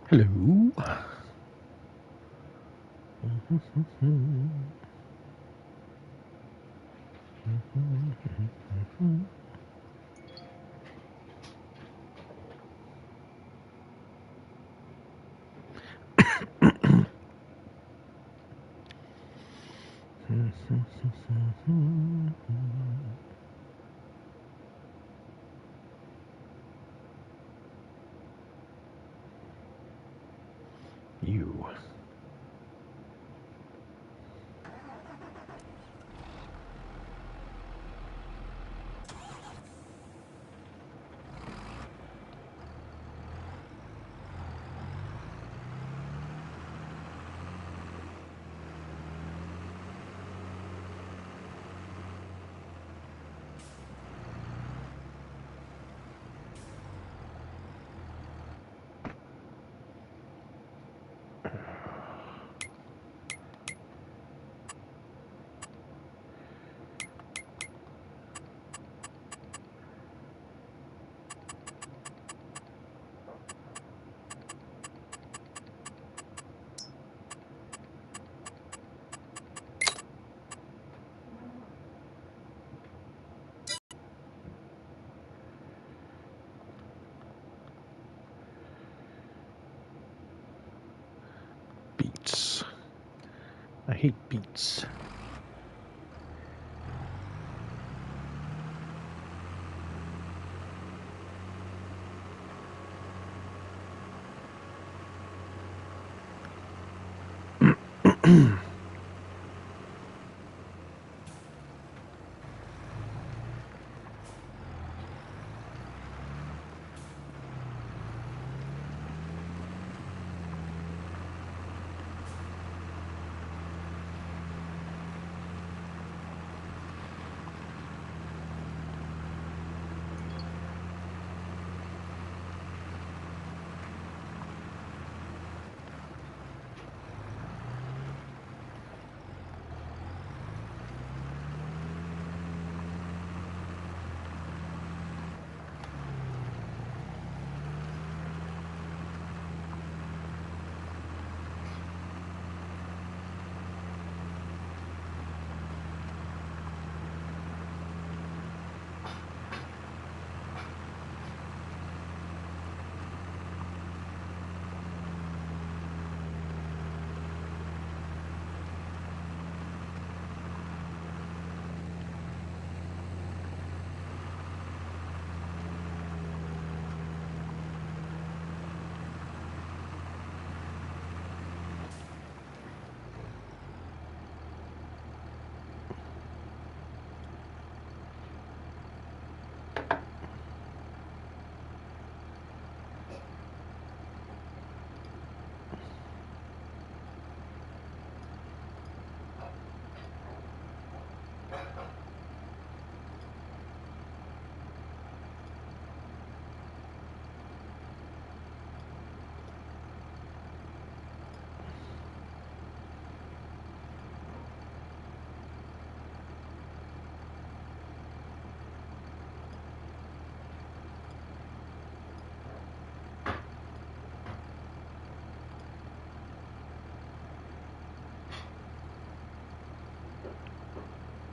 Hello. You. Beets. I hate beets.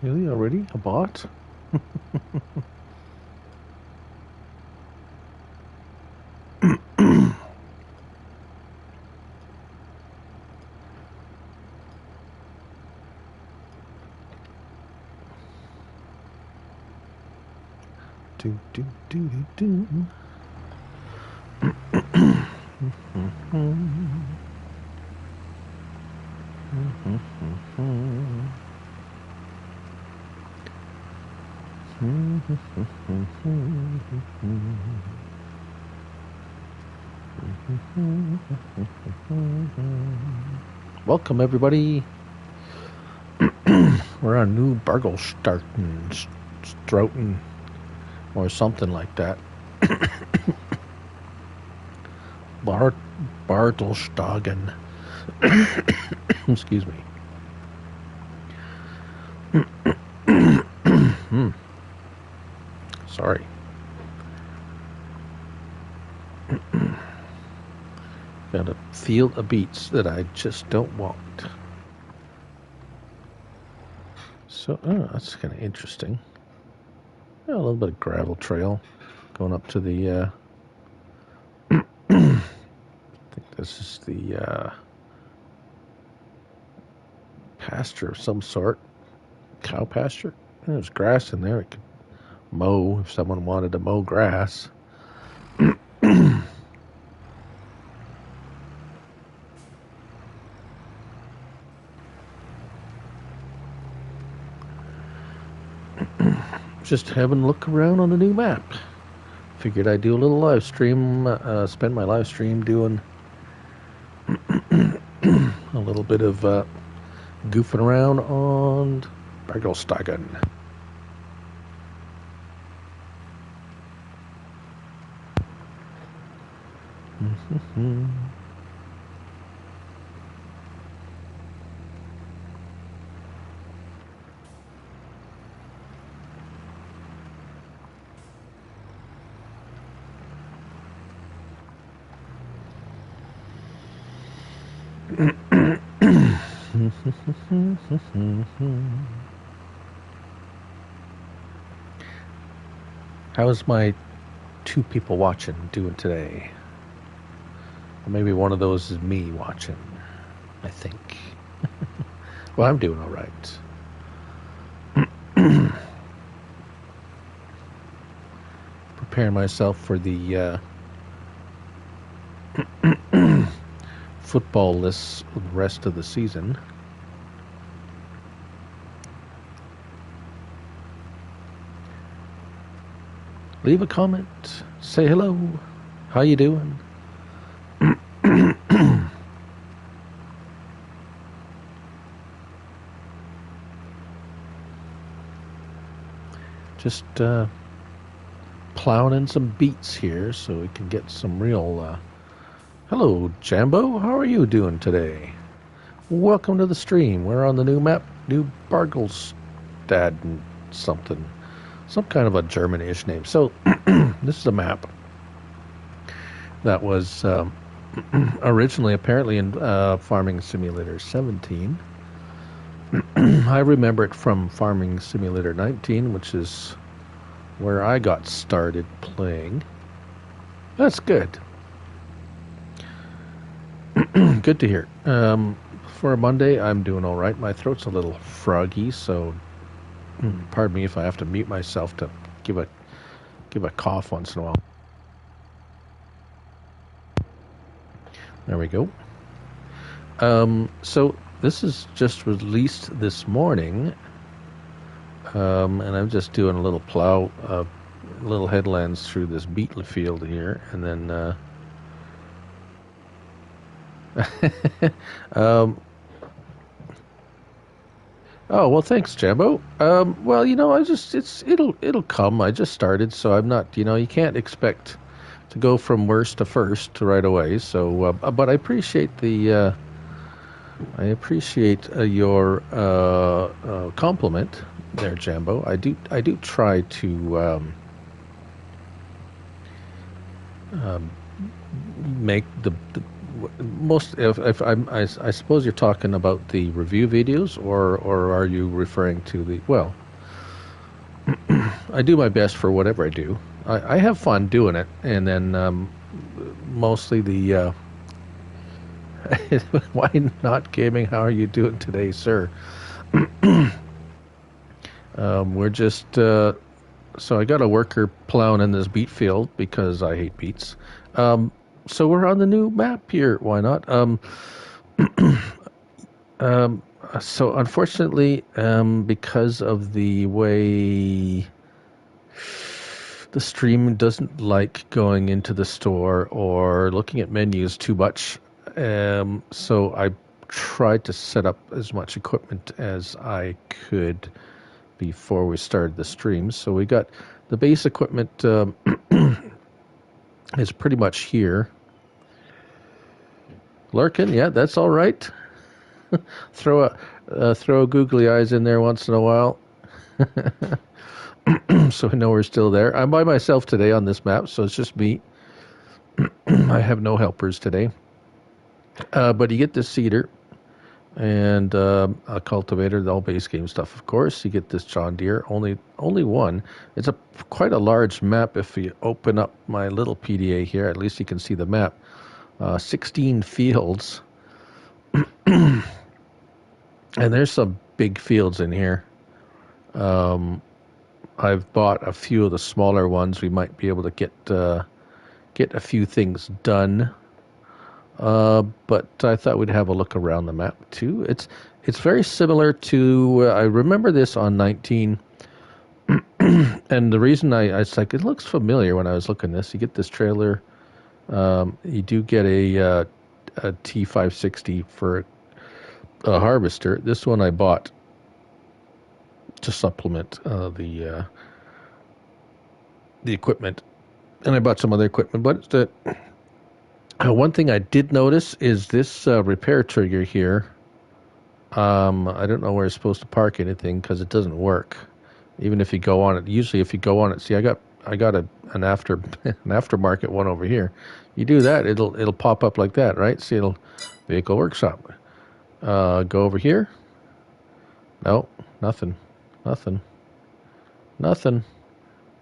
Really? Already? A bot? Do, do, do, do, do. Welcome, everybody. We're on new Bartelshagen, Stroughton, or something like that. Bartelshagen. Excuse me. Sorry. Got a field of beets that I just don't want. So, that's kind of interesting. A little bit of gravel trail going up to the, I think this is the pasture of some sort. Cow pasture. There's grass in there. It could mow if someone wanted to mow grass. Just having a look around on the new map. Figured I'd do a little live stream, spend my live stream doing a little bit of goofing around on Bartelshagen. How's my 2 people watching doing today? Or maybe one of those is me watching, I think. Well, I'm doing all right. Preparing myself for the football-less rest of the season. Leave a comment. Say hello. How you doing? Just plowing in some beets here so we can get some real... Hello, Jambo. How are you doing today? Welcome to the stream. We're on the new map, New Bartelshagen something. Some kind of a German-ish name. So, this is a map that was originally apparently in Farming Simulator 17. I remember it from Farming Simulator 19, which is where I got started playing. That's good. Good to hear. For a Monday, I'm doing all right. My throat's a little froggy, so pardon me if I have to mute myself to give a cough once in a while. There we go. So this is just released this morning, and I'm just doing a little plow, little headlands through this beet field here, and then oh, well, thanks, Jambo. Well, it'll come. I just started, so I'm not, you can't expect to go from worst to first right away. So, but I appreciate your compliment there, Jambo. I do try to make the most. I suppose you're talking about the review videos, or are you referring to the? Well, I do my best for whatever I do. I have fun doing it, and then mostly the. Why not gaming? How are you doing today, sir? We're just. So I got a worker plowing in this beet field because I hate beets. So we're on the new map here. Why not? So unfortunately, because of the way the stream doesn't like going into the store or looking at menus too much, so I tried to set up as much equipment as I could before we started the stream. So we got the base equipment is pretty much here. Lurking, yeah, that's all right. Throw a googly eyes in there once in a while, so I know we're still there. I'm by myself today on this map, so it's just me. I have no helpers today. But you get this seeder and a cultivator, the all base game stuff, of course. You get this John Deere, only one. It's quite a large map. If you open up my little PDA here, at least you can see the map. 16 fields, and there's some big fields in here. I've bought a few of the smaller ones. We might be able to get a few things done. But I thought we'd have a look around the map too. It's very similar to I remember this on 19, and the reason I it's like it looks familiar when I was looking at this. You get this trailer. You do get a T560 for a harvester. This one I bought to supplement the equipment, and I bought some other equipment. But one thing I did notice is this repair trigger here. I don't know where it's supposed to park anything because it doesn't work. Even if you go on it, usually if you go on it, see, I got an aftermarket one over here. You do that, it'll pop up like that, right? See, it'll vehicle workshop. Go over here. No, nothing.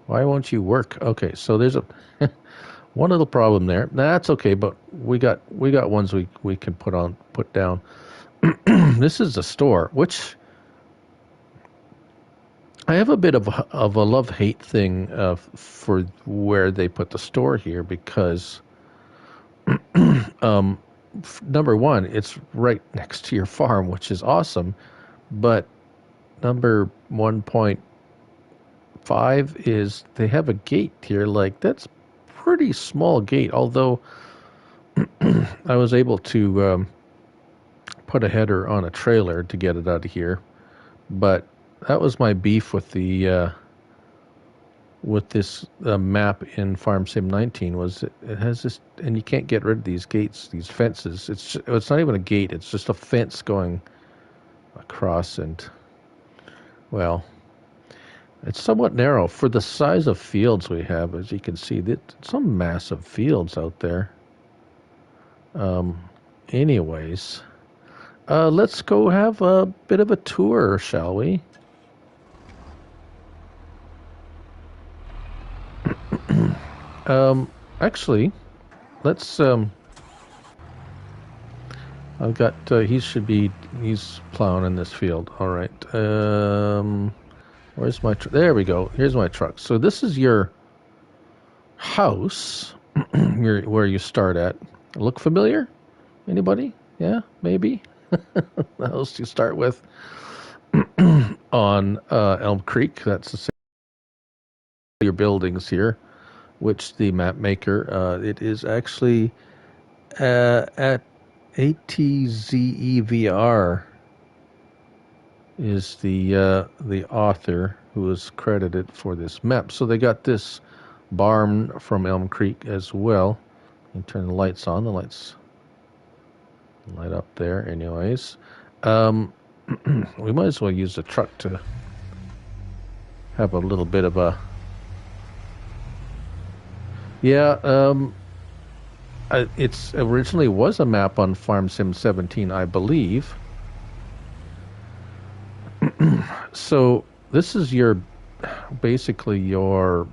Why won't you work? Okay, so there's a one little problem there. That's okay, but we got ones we can put down. This is a store, which I have a bit of a love-hate thing for where they put the store here because number one, it's right next to your farm, which is awesome, but number 1.5 is they have a gate here. Like, that's pretty small gate, although I was able to put a header on a trailer to get it out of here. But that was my beef with the with this map in Farm Sim 19 was it has this, and you can't get rid of these gates, these fences. It's not even a gate, it's just a fence going across, and well, it's somewhat narrow for the size of fields we have. As you can see, some massive fields out there. Anyways, let's go have a bit of a tour, shall we? Actually, let's. I've got. He's plowing in this field. All right. Where's my truck? There we go. Here's my truck. So this is your house, where you start at. Look familiar? Anybody? Yeah, maybe. The house you start with on Elm Creek. That's the your buildings here, which the map maker. It is actually at AtzeVR is the author who is credited for this map. So they got this barn from Elm Creek as well. And turn the lights on. The lights light up there. Anyways, we might as well use the truck to have a little bit of a. Yeah, it's originally was a map on Farm Sim 17, I believe. So this is basically your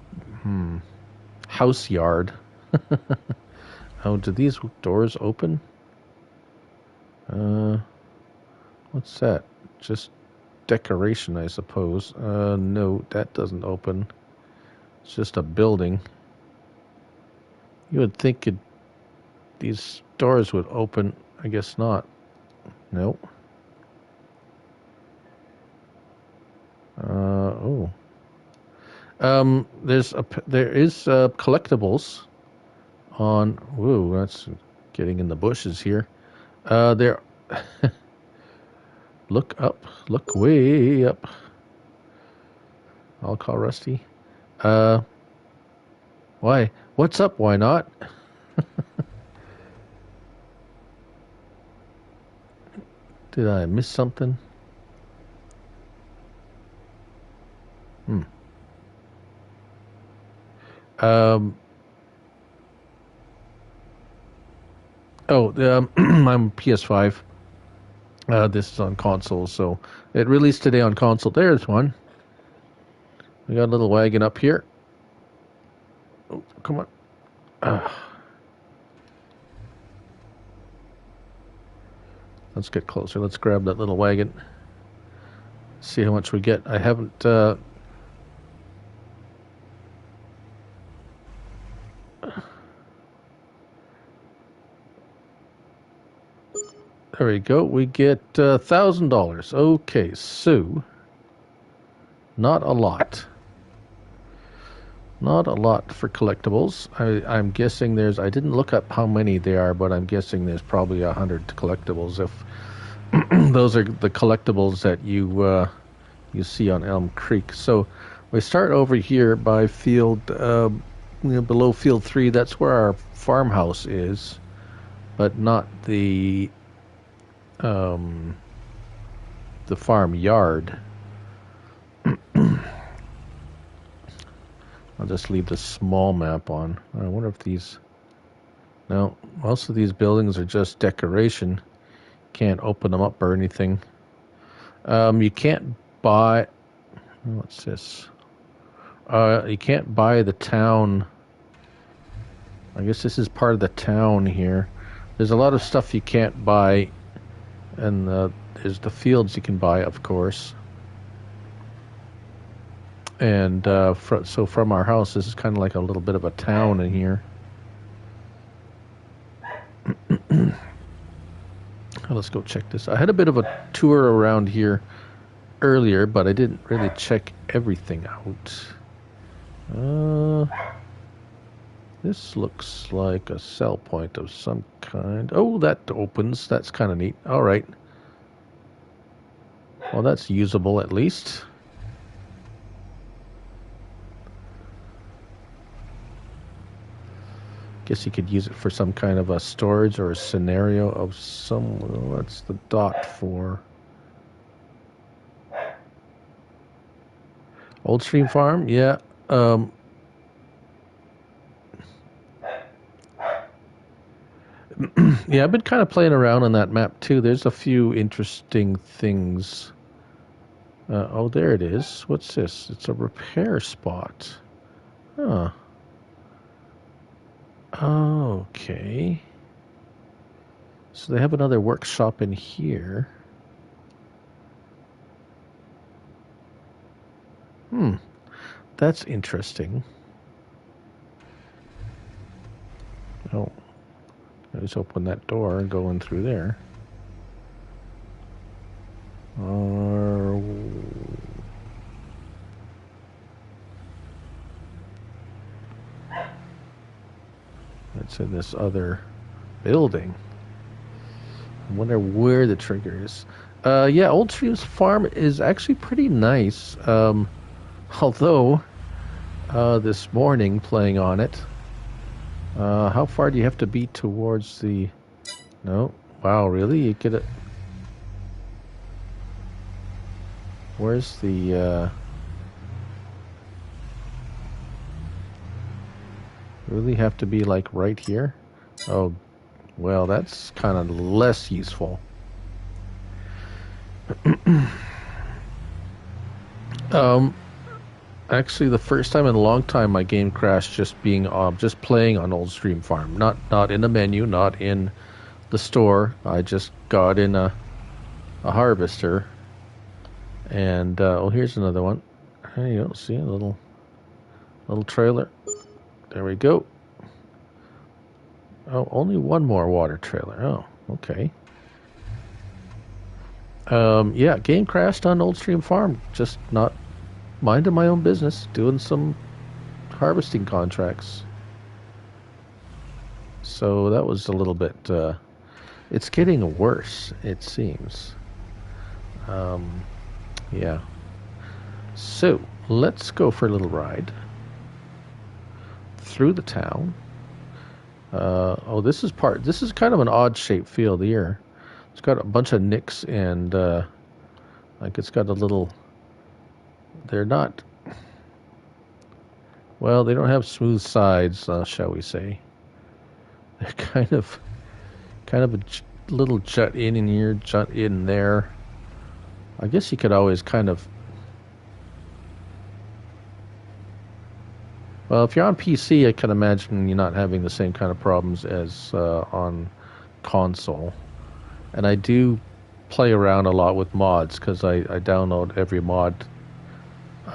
house yard. Oh, do these doors open? What's that? Just decoration, I suppose. No, that doesn't open. It's just a building. You would think these doors would open. I guess not. Nope. Oh. There is collectibles on. Whoa, that's getting in the bushes here. There. Look up. Look way up. I'll call Rusty. Why? What's up? Why not? Did I miss something? I'm PS5. This is on console, so it released today on console. There's one. We got a little wagon up here. Oh, come on. Let's get closer. Let's grab that little wagon. See how much we get. I haven't... There we go. We get $1,000. Okay, so... Not a lot. Not a lot for collectibles. I'm guessing there's... I didn't look up how many there are, but I'm guessing there's probably 100 collectibles. If those are the collectibles that you see on Elm Creek. So we start over here by field... below field 3. That's where our farmhouse is, but not the farm yard. I'll just leave the small map on. I wonder if these... No, most of these buildings are just decoration. Can't open them up or anything. You can't buy... What's this? You can't buy the town... I guess this is part of the town here. There's a lot of stuff you can't buy, and there's the fields you can buy, of course. And so from our house, this is kind of like a little bit of a town in here. Let's go check this. I had a bit of a tour around here earlier, but I didn't really check everything out. This looks like a sell point of some kind. Oh, that opens. That's kind of neat. All right. Well, that's usable at least. Guess you could use it for some kind of a storage or a scenario of some... What's the dot for? Old Stream Farm? Yeah. Yeah, I've been kind of playing around on that map too. There's a few interesting things. Oh, there it is. What's this? It's a repair spot. Huh. Okay. So they have another workshop in here. That's interesting. Oh. Let's open that door and go in through there. It's in this other building. I wonder where the trigger is. Yeah, Old Stream's farm is actually pretty nice. Although, this morning playing on it, how far do you have to be towards the... No? Wow, really? You get it... Where's the... Really have to be like right here? Oh, well, that's kind of less useful. Actually, the first time in a long time my game crashed just playing on Old Stream Farm. Not in the menu, not in the store. I just got in a harvester. And, oh, here's another one. There you go, see, a little trailer. There we go. Oh, only one more water trailer. Oh, okay. Yeah, game crashed on Old Stream Farm. Just not minding my own business, doing some harvesting contracts. So that was a little bit... it's getting worse, it seems. Yeah. So, let's go for a little ride through the town. Oh, this is kind of an odd shaped field here. It's got a bunch of nicks and like it's got a little. They're not. Well, they don't have smooth sides, shall we say? They're kind of a little jut in here, jut in there. I guess you could always kind of. Well, if you're on PC, I can imagine you're not having the same kind of problems as on console. And I do play around a lot with mods because I download every mod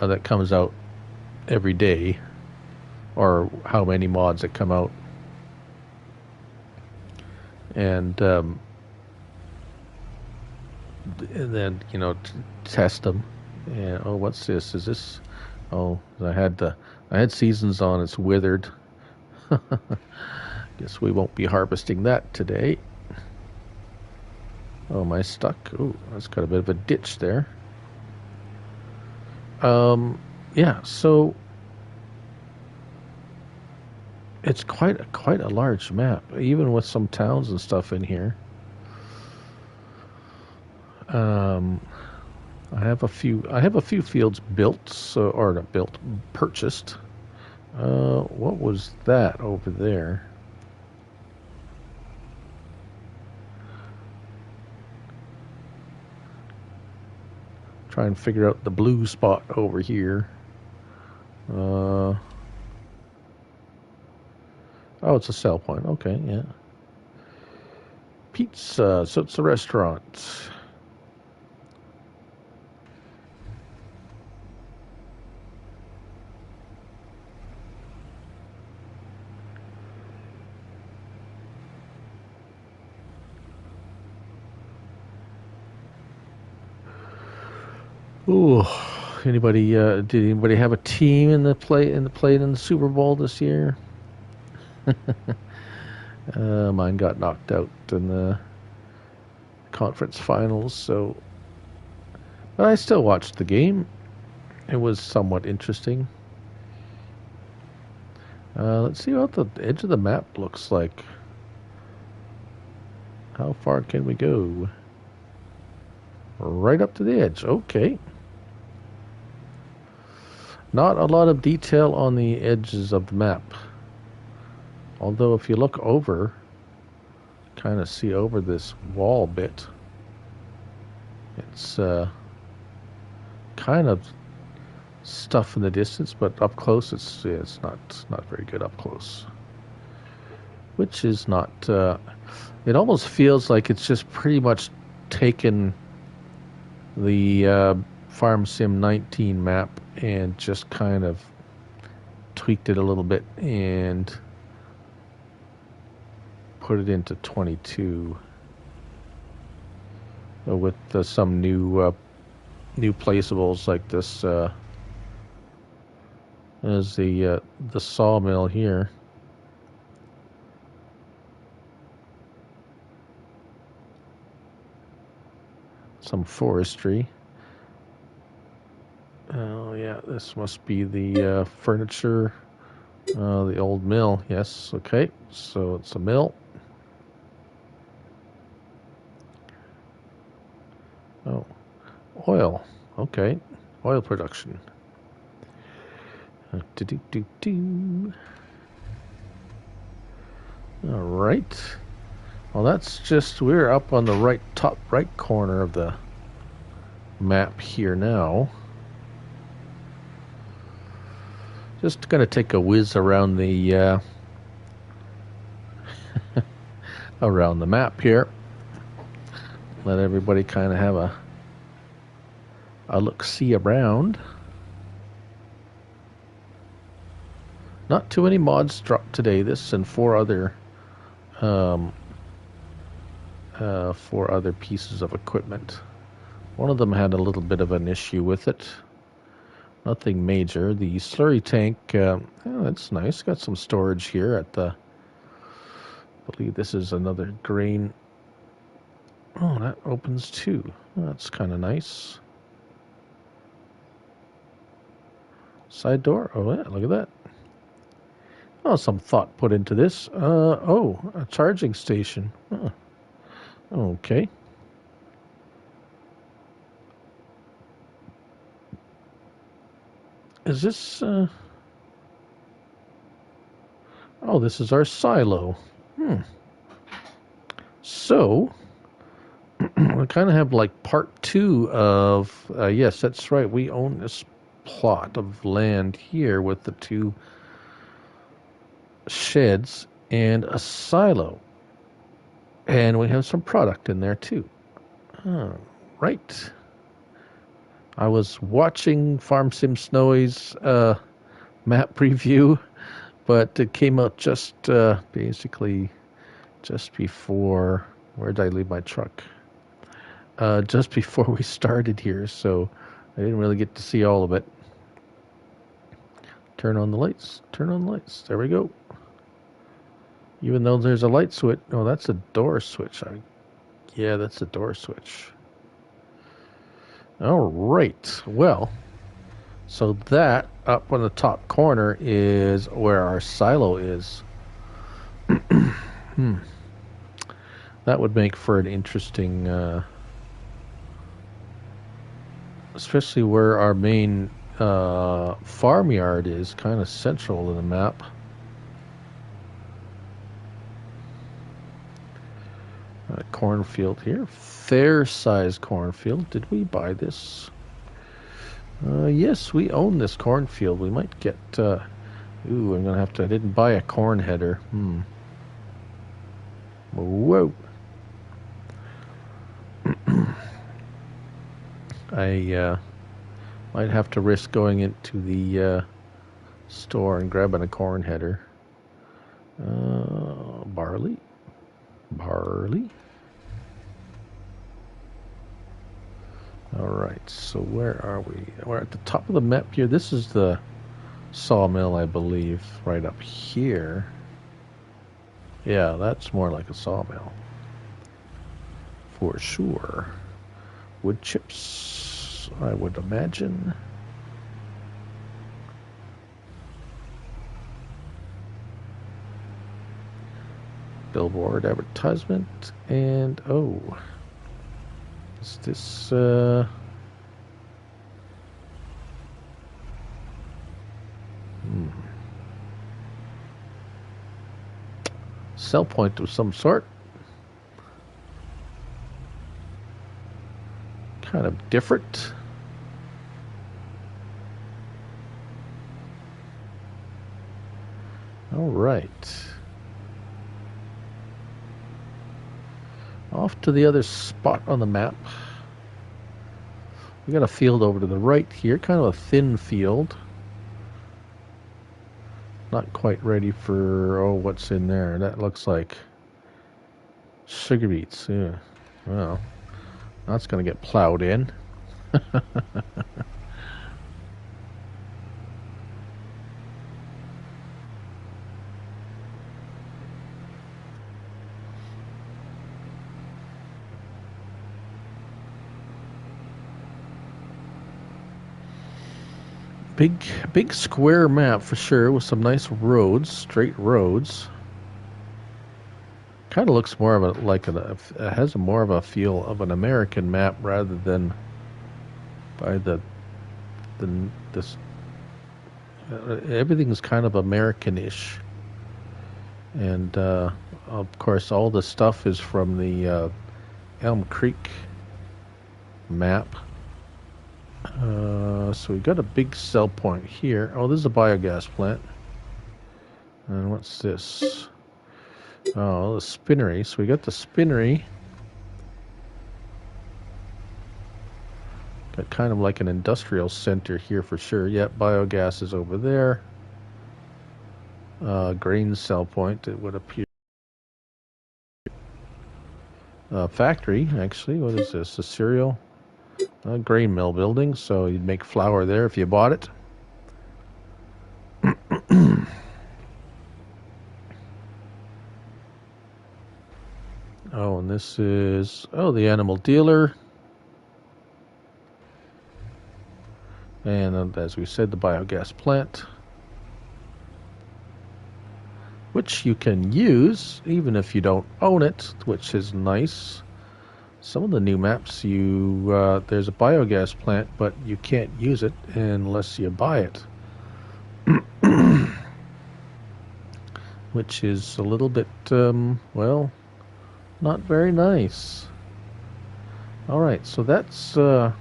that comes out every day, or how many mods that come out, and then test them. And oh, what's this? Is this? Oh, I had seasons on. It's withered. Guess we won't be harvesting that today. Oh, am I stuck? Oh, that's got a bit of a ditch there. Yeah, so it's quite a large map, even with some towns and stuff in here. I have a few fields built, or not built, purchased. What was that over there? Try and figure out the blue spot over here. Oh, it's a sell point. Okay, yeah. Pizza, so it's a restaurant. Ooh, anybody? Did anybody have a team in the Super Bowl this year? Mine got knocked out in the conference finals, but I still watched the game. It was somewhat interesting. Let's see what the edge of the map looks like. How far can we go? Right up to the edge. Okay. Not a lot of detail on the edges of the map. Although if you look over, kind of see over this wall bit, it's kind of stuff in the distance, but up close it's not very good up close. Which is not. It almost feels like it's just pretty much taken the Farm Sim 19 map and just kind of tweaked it a little bit and put it into 22 with some new placeables like this. There's the sawmill here. Some forestry. Oh yeah, this must be the furniture, the old mill. Yes, okay, so it's a mill. Oh, oil. Okay, oil production. All right. Well, that's just, we're up on the top right corner of the map here now. Just going to take a whiz around the around the map here. Let everybody kind of have a look-see around. Not too many mods dropped today. This and four other pieces of equipment. One of them had a little bit of an issue with it. Nothing major. The slurry tank, that's nice. Got some storage here at the, I believe this is another grain. Oh, that opens too. That's kind of nice. Side door. Oh, yeah, look at that. Oh, some thought put into this. A charging station. Huh. Okay. Is this... Oh, this is our silo. So, we kind of have like part two of... yes, that's right. We own this plot of land here with the two sheds and a silo. And we have some product in there too. Right. I was watching Farm Sim Snowy's map preview, but it came out just basically just before... Where did I leave my truck? Just before we started here, so I didn't really get to see all of it. Turn on the lights. Turn on the lights. There we go. Even though there's a light switch. Oh, that's a door switch. Yeah, that's a door switch. All right. Well, so that up on the top corner is where our silo is. That would make for an interesting... especially where our main farmyard is, kind of central to the map. Cornfield here. Fair-sized cornfield. Did we buy this? Yes, we own this cornfield. We might get... ooh, I'm going to have to... I didn't buy a corn header. Whoa. I might have to risk going into the store and grabbing a corn header. Barley. Alright, so where are we? We're at the top of the map here. This is the sawmill, I believe, right up here. Yeah, that's more like a sawmill. For sure. Wood chips, I would imagine. Billboard advertisement, and oh, is this sell point of some sort? Kind of different. All right. Off to the other spot on the map. We got a field over to the right here, kind of a thin field. Not quite ready for, oh, what's in there? That looks like sugar beets. Yeah. Well, that's going to get plowed in. Big square map for sure, with some nice roads, straight roads. Kind of looks more of a it has more of a feel of an American map rather than by this. Everything's kind of American-ish, and of course all the stuff is from the Elm Creek map. So we got a big sell point here. Oh, this is a biogas plant. And what's this? Oh, the spinnery. So we got the spinnery. Got kind of like an industrial center here for sure. Yep, biogas is over there. Grain sell point, it would appear. Factory, actually. What is this? A cereal? Grain mill building, so you'd make flour there if you bought it. Oh, and this is, the animal dealer. And as we said, the biogas plant, which you can use even if you don't own it, which is nice. Some of the new maps, there's a biogas plant, but you can't use it unless you buy it. Which is a little bit, well, not very nice. Alright, so that's, are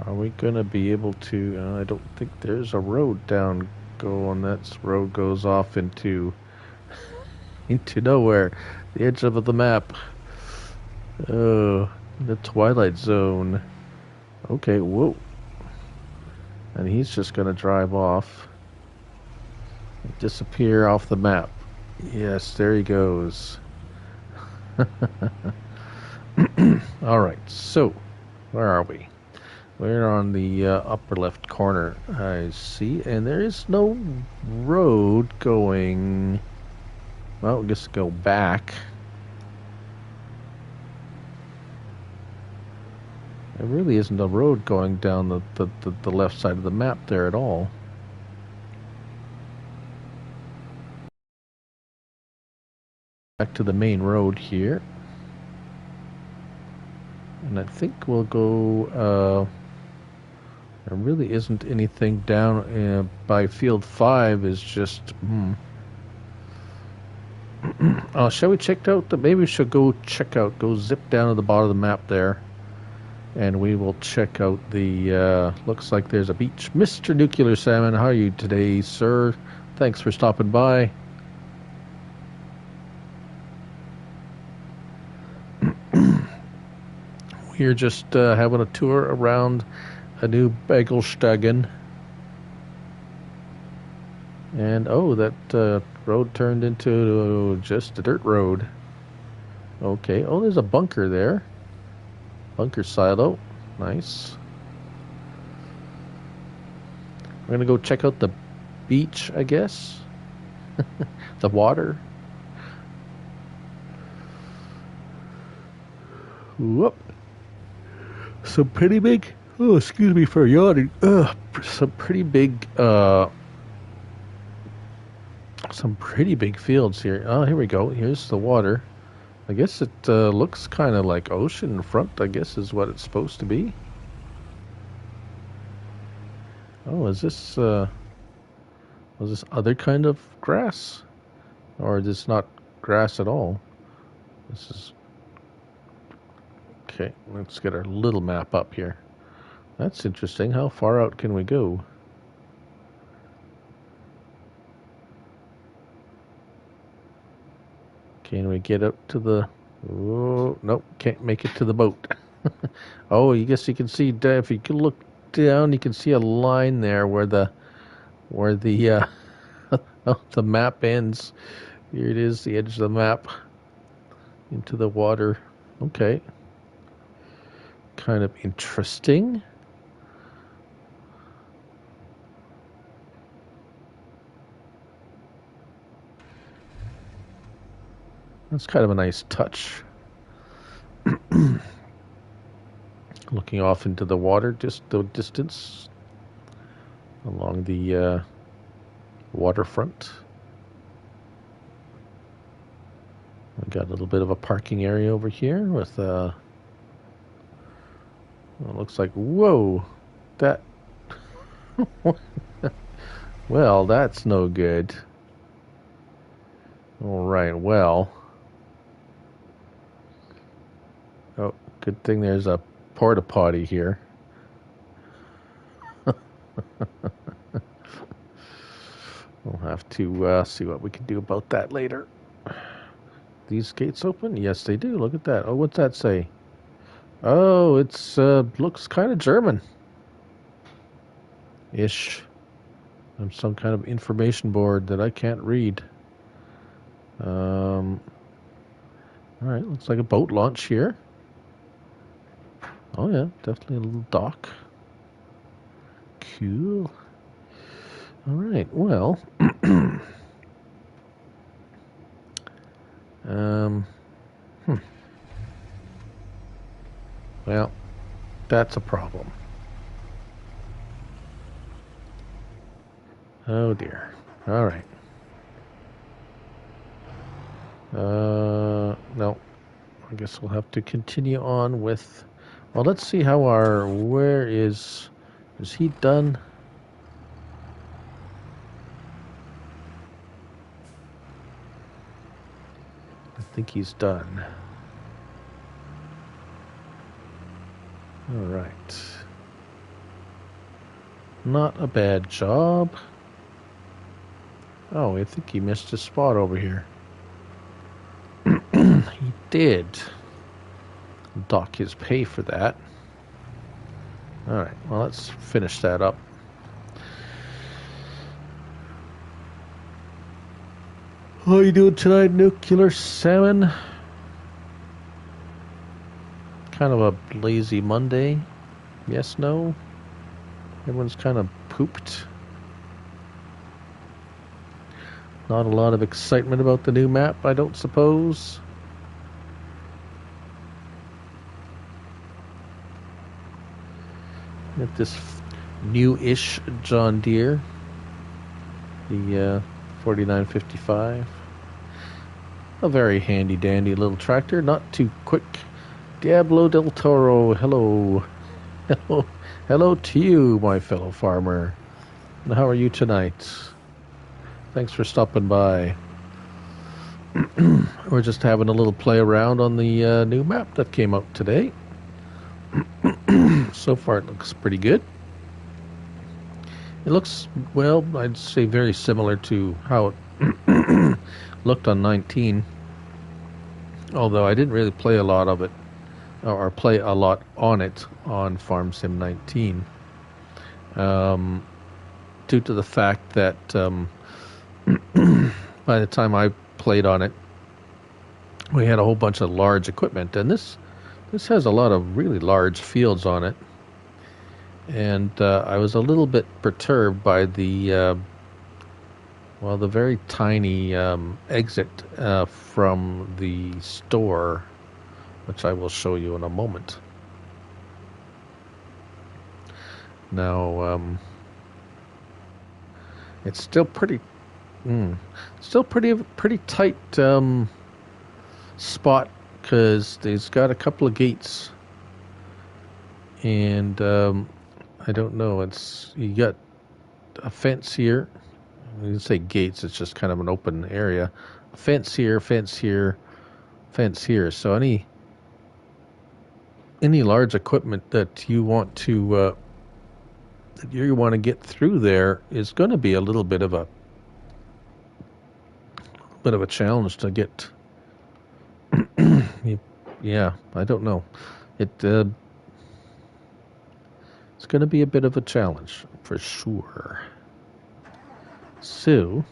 we going to be able to, I don't think there's a road down going, that road goes off into nowhere, the edge of the map. Oh, the Twilight Zone. Okay, whoa. And he's just going to drive off. Disappear off the map. Yes, there he goes. Alright, so, where are we? We're on the upper left corner, I see. And there is no road going... Well, I guess go back. There really isn't a road going down the left side of the map there at all. Back to the main road here. And I think we'll go... there really isn't anything down by field 5 is just... shall we check out maybe we should go zip down to the bottom of the map there. And we will check out the, looks like there's a beach. Mr. Nuclear Salmon, how are you today, sir? Thanks for stopping by. We're just having a tour around a new Bartelshagen. And, oh, that road turned into just a dirt road. Okay, oh, there's a bunker there. Bunker silo. Nice. We're going to go check out the beach, I guess. The water. Whoop. Some pretty big... Oh, excuse me for yawning. Some pretty big fields here. Oh, here we go. Here's the water. I guess it looks kind of like ocean front, I guess is what it's supposed to be. Oh, is this was this other kind of grass? Or is this not grass at all? This is... Okay, let's get our little map up here. That's interesting. How far out can we go? Can we get up to the... Oh, nope, can't make it to the boat. Oh, I guess you can see, if you can look down, you can see a line there where the the map ends. Here it is, the edge of the map into the water. Okay. Kind of interesting. That's kind of a nice touch. Looking off into the water, just the distance along the waterfront. We got a little bit of a parking area over here with well, it looks like, whoa, that well, that's no good. All right, well, oh, good thing there's a porta potty here. We'll have to see what we can do about that later. These gates open? Yes, they do. Look at that. Oh, what's that say? Oh, it's looks kind of German-ish. On some kind of information board that I can't read. All right, looks like a boat launch here. Oh yeah, definitely a little dock. Cool. All right, well, well, that's a problem. Oh dear. All right. No. I guess we'll have to continue on with... Well, let's see how our... Where is... Is he done? I think he's done. All right. Not a bad job. Oh, I think he missed his spot over here. He did. Dock his pay for that. All right, well, let's finish that up. How are you doing tonight, Nuclear Salmon? Kind of a lazy Monday. Yes, no? Everyone's kind of pooped. Not a lot of excitement about the new map, I don't suppose. Get this new-ish John Deere. The 4955. A very handy-dandy little tractor, not too quick. Diablo del Toro, hello. Hello to you, my fellow farmer. And how are you tonight? Thanks for stopping by. We're just having a little play around on the new map that came out today. So far it looks pretty good. It looks, well, I'd say very similar to how it looked on 19. Although I didn't really play a lot of it, or play a lot on it on Farm Sim 19. Due to the fact that by the time I played on it, we had a whole bunch of large equipment, and this has a lot of really large fields on it. And I was a little bit perturbed by the very tiny exit from the store, which I will show you in a moment. Now, it's still pretty tight spot, because there's got a couple of gates, and I don't know. You got a fence here. I didn't say gates. It's just kind of an open area. A fence here, fence here, fence here. So any large equipment that you want to get through there is going to be a little bit of a challenge to get. Yeah, I don't know. It's going to be a bit of a challenge for sure. So,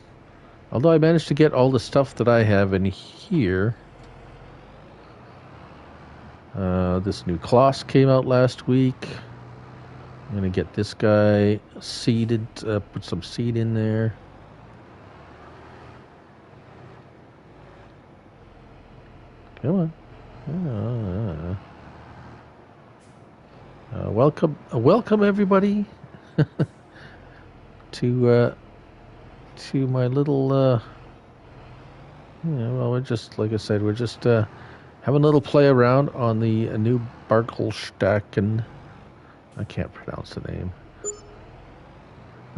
although I managed to get all the stuff that I have in here, this new Kloss came out last week. I'm going to get this guy seeded, put some seed in there. Come on. Welcome everybody to my little. Well, we're just, like I said, we're just having a little play around on the new Bartelshagen. I can't pronounce the name.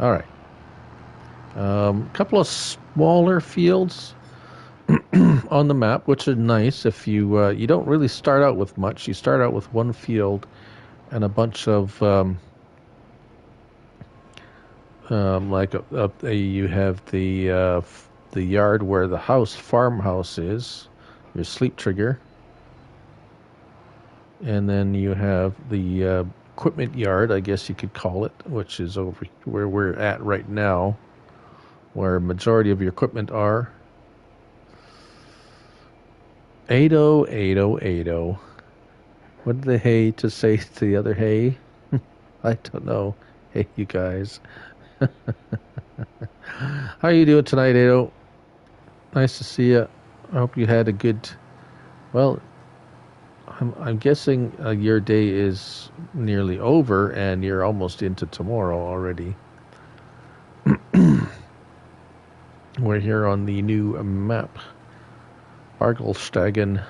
All right, couple of smaller fields on the map, which is nice. If you don't really start out with much, you start out with one field and a bunch of you have the yard where the farmhouse is, your sleep trigger, and then you have the equipment yard, I guess you could call it, which is over where we're at right now, where a majority of your equipment are. 80. What did the hay to say to the other hay? I don't know. Hey, you guys. How are you doing tonight, 80? Nice to see you. I hope you had a good... Well, I'm guessing your day is nearly over and you're almost into tomorrow already. We're here on the new map. Bartelshagen,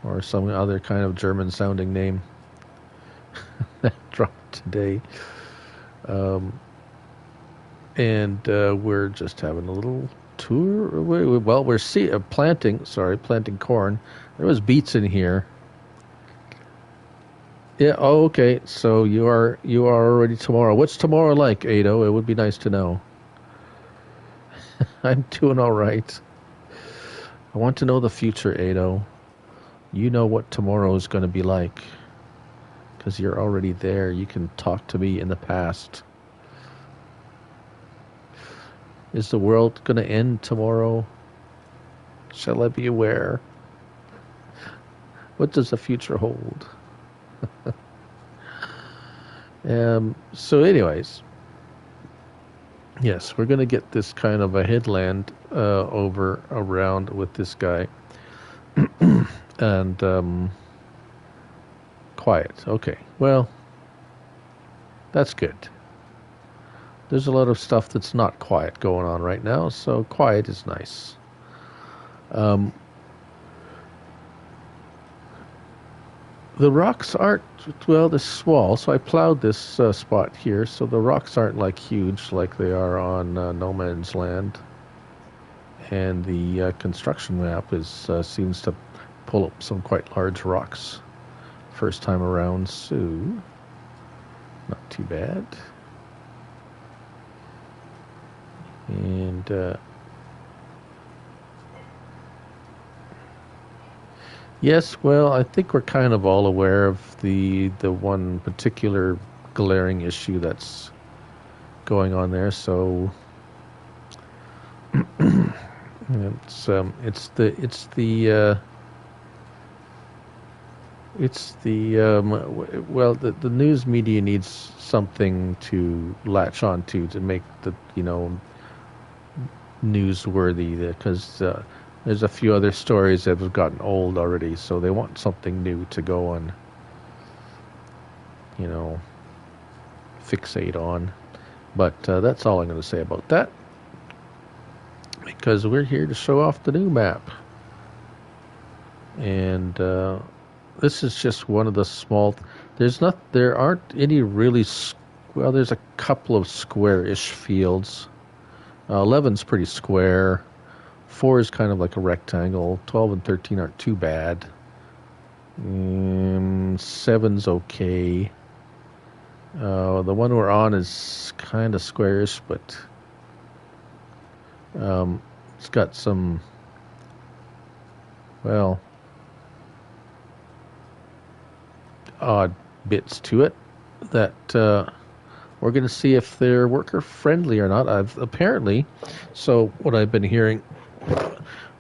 or some other kind of German-sounding name that dropped today. And we're just having a little tour. Well, we're planting corn. There was beets in here. Yeah. Oh, okay. So you are already tomorrow. What's tomorrow like, Ado? It would be nice to know. I'm doing all right. I want to know the future, Ado. You know what tomorrow is going to be like, because you're already there. You can talk to me in the past. Is the world going to end tomorrow? Shall I be aware? What does the future hold? So anyways, yes, we're going to get this kind of a headland around with this guy. And quiet. Okay, well, that's good. There's a lot of stuff that's not quiet going on right now, so quiet is nice. The rocks aren't, well, they're small, so I plowed this spot here, so the rocks aren't like huge like they are on No Man's Land. And the construction map seems to pull up some quite large rocks first time around, so not too bad. And yes, well, I think we're kind of all aware of the one particular glaring issue that's going on there. So the news media needs something to latch onto to make the newsworthy, because there's a few other stories that have gotten old already, so they want something new to go and fixate on. But that's all I'm going to say about that, because we're here to show off the new map. And this is just one of the small. There aren't any really. Well, there's a couple of square-ish fields. 11's pretty square. 4 is kind of like a rectangle. 12 and 13 aren't too bad. 7's okay. The one we're on is kind of squarish, but it's got some, well, odd bits to it that we're going to see if they're worker friendly or not. So what I've been hearing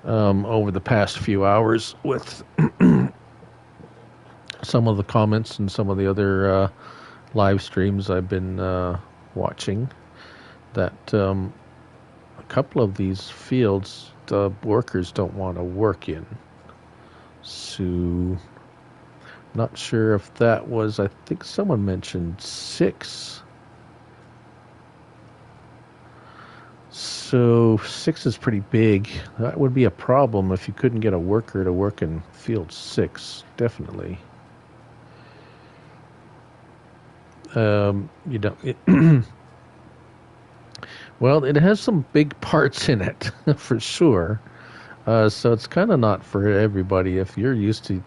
over the past few hours with some of the comments and some of the other live streams I've been watching, that a couple of these fields the workers don't want to work in. So not sure if that was, I think someone mentioned 6. So 6 is pretty big. That would be a problem if you couldn't get a worker to work in field 6, definitely. Well, it has some big parts in it, for sure. So it's kind of not for everybody. If you're used to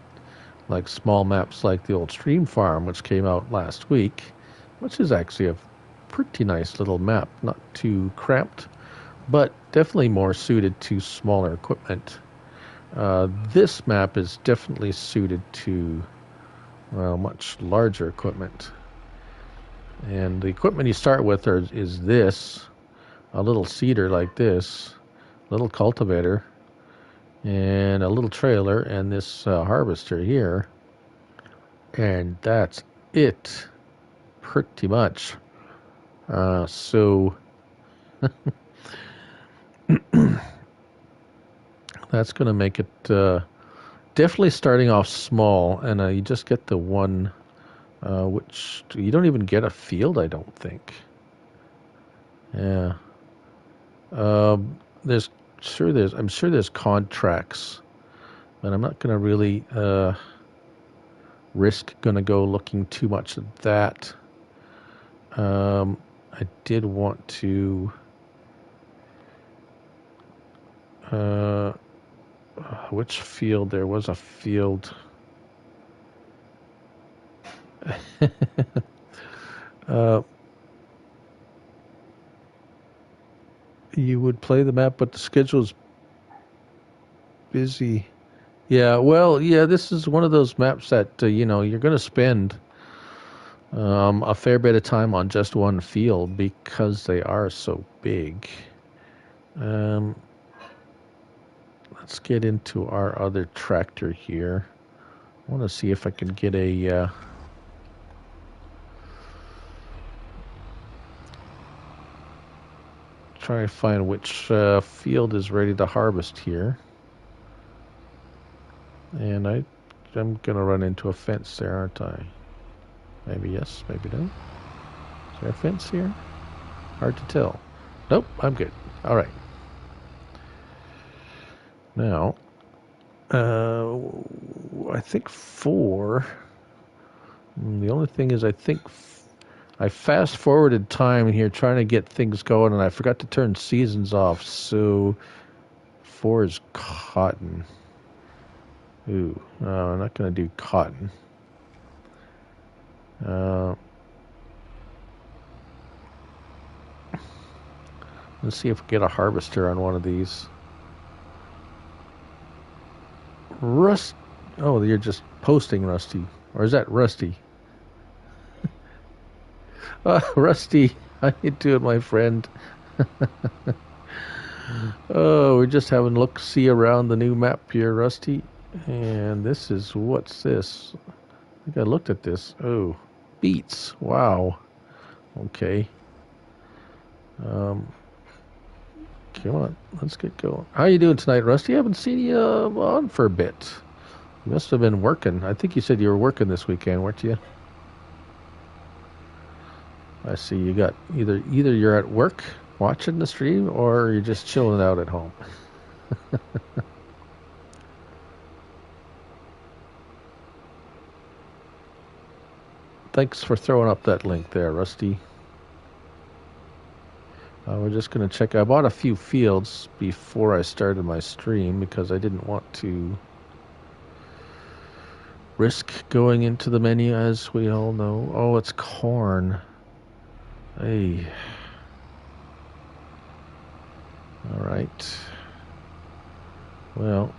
like small maps like the old Stream Farm, which came out last week, which is actually a pretty nice little map, not too cramped, but definitely more suited to smaller equipment. This map is definitely suited to, well, much larger equipment. And the equipment you start with is this, a little seeder like this, a little cultivator, and a little trailer, and this harvester here. And that's it, pretty much. So that's going to make it definitely starting off small, and you just get the one, which you don't even get a field, I don't think. Yeah. There's I'm sure there's contracts, but I'm not going to really risk going to go looking too much at that. I did want to which field? There was a field. You would play the map, but the schedule's busy. Yeah, well, yeah, this is one of those maps that, you know, you're going to spend a fair bit of time on just one field because they are so big. Let's get into our other tractor here. I want to see if I can get a... try and find which field is ready to harvest here. And I'm going to run into a fence there, aren't I? Maybe yes, maybe no. Is there a fence here? Hard to tell. Nope, I'm good. All right. Now, I think 4. The only thing is I think I fast-forwarded time here trying to get things going, and I forgot to turn seasons off, so 4 is cotton. Ooh, no, I'm not going to do cotton. Let's see if we get a harvester on one of these. Rust. Oh, you're just posting, Rusty. Or is that Rusty? Rusty, how you doing, my friend? Oh, we're just having a look-see around the new map here, Rusty. And this is, what's this? I think I looked at this. Oh, beets. Wow. Okay. Come on, let's get going. How you doing tonight, Rusty? I haven't seen you on for a bit. You must have been working. I think you said you were working this weekend, weren't you? I see you got either you're at work watching the stream or you're just chilling out at home. Thanks for throwing up that link there, Rusty. We're just going to check. I bought a few fields before I started my stream because I didn't want to risk going into the menu, as we all know. Oh, it's corn. Hey. All right. Well.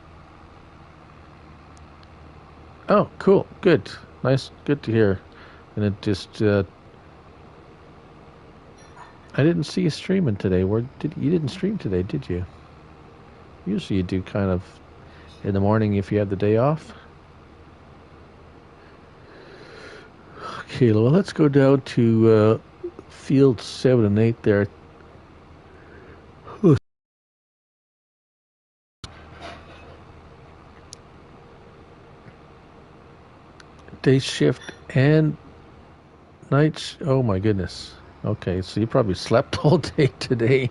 Oh, cool. Good. Nice. Good to hear. And it just... I didn't see you streaming today. You didn't stream today, did you? Usually you do kind of in the morning if you have the day off. Okay, well, let's go down to field 7 and 8 there. Day shift and night. Oh my goodness. Okay, so you probably slept all day today.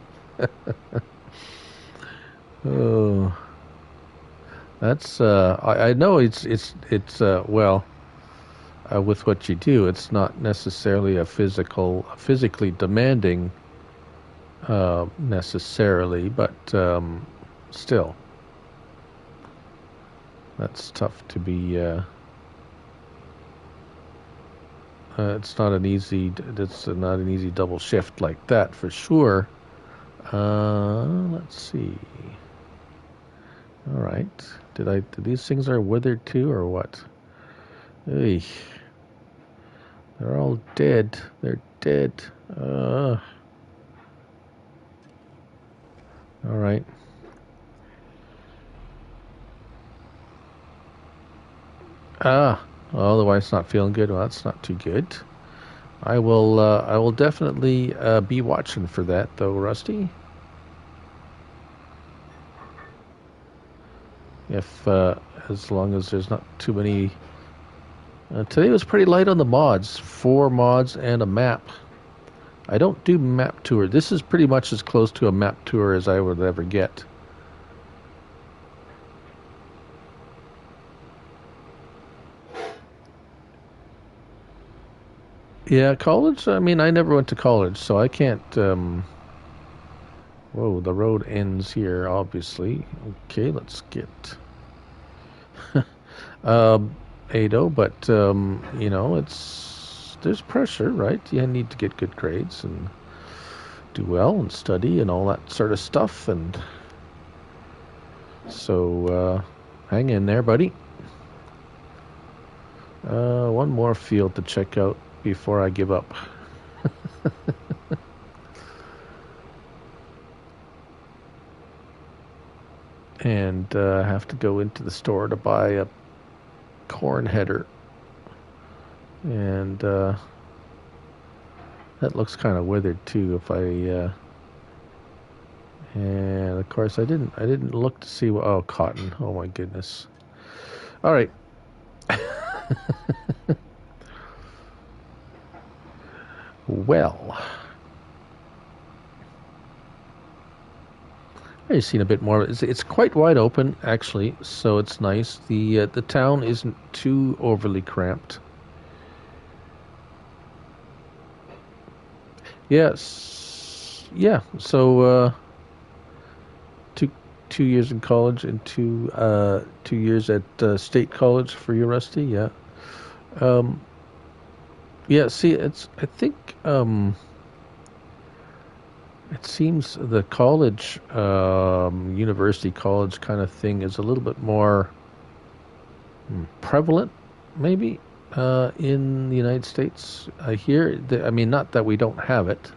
Oh, that's I know it's well, with what you do, it's not necessarily a physically demanding necessarily, but still, that's tough to be. It's not an easy. It's not an easy double shift like that for sure. Let's see. All right. Did these things are withered too, or what? Hey, they're all dead. They're dead. All right. Well, the wife's not feeling good. Well, that's not too good. I will definitely be watching for that, though, Rusty. If as long as there's not too many. Today was pretty light on the mods. 4 mods and a map. I don't do map tour. This is pretty much as close to a map tour as I would ever get. Yeah, college. I mean, I never went to college, so I can't. Whoa, the road ends here, obviously. Okay, let's get um, Ado, but you know, there's pressure, right? You need to get good grades and do well and study and all that sort of stuff, and so hang in there, buddy. One more field to check out before I give up. And have to go into the store to buy a corn header. And that looks kind of withered too. If I and of course I didn't look to see what. Oh, cotton. Oh my goodness. All right. Well, I've seen a bit more. It's quite wide open actually, so it's nice. The town isn't too overly cramped. Yes, yeah. So 2 years in college and 2 years at state college for you, Rusty. Yeah. Um, yeah. See, I think it seems the college, university college kind of thing is a little bit more prevalent, maybe, in the United States. I hear that, I mean, not that we don't have it.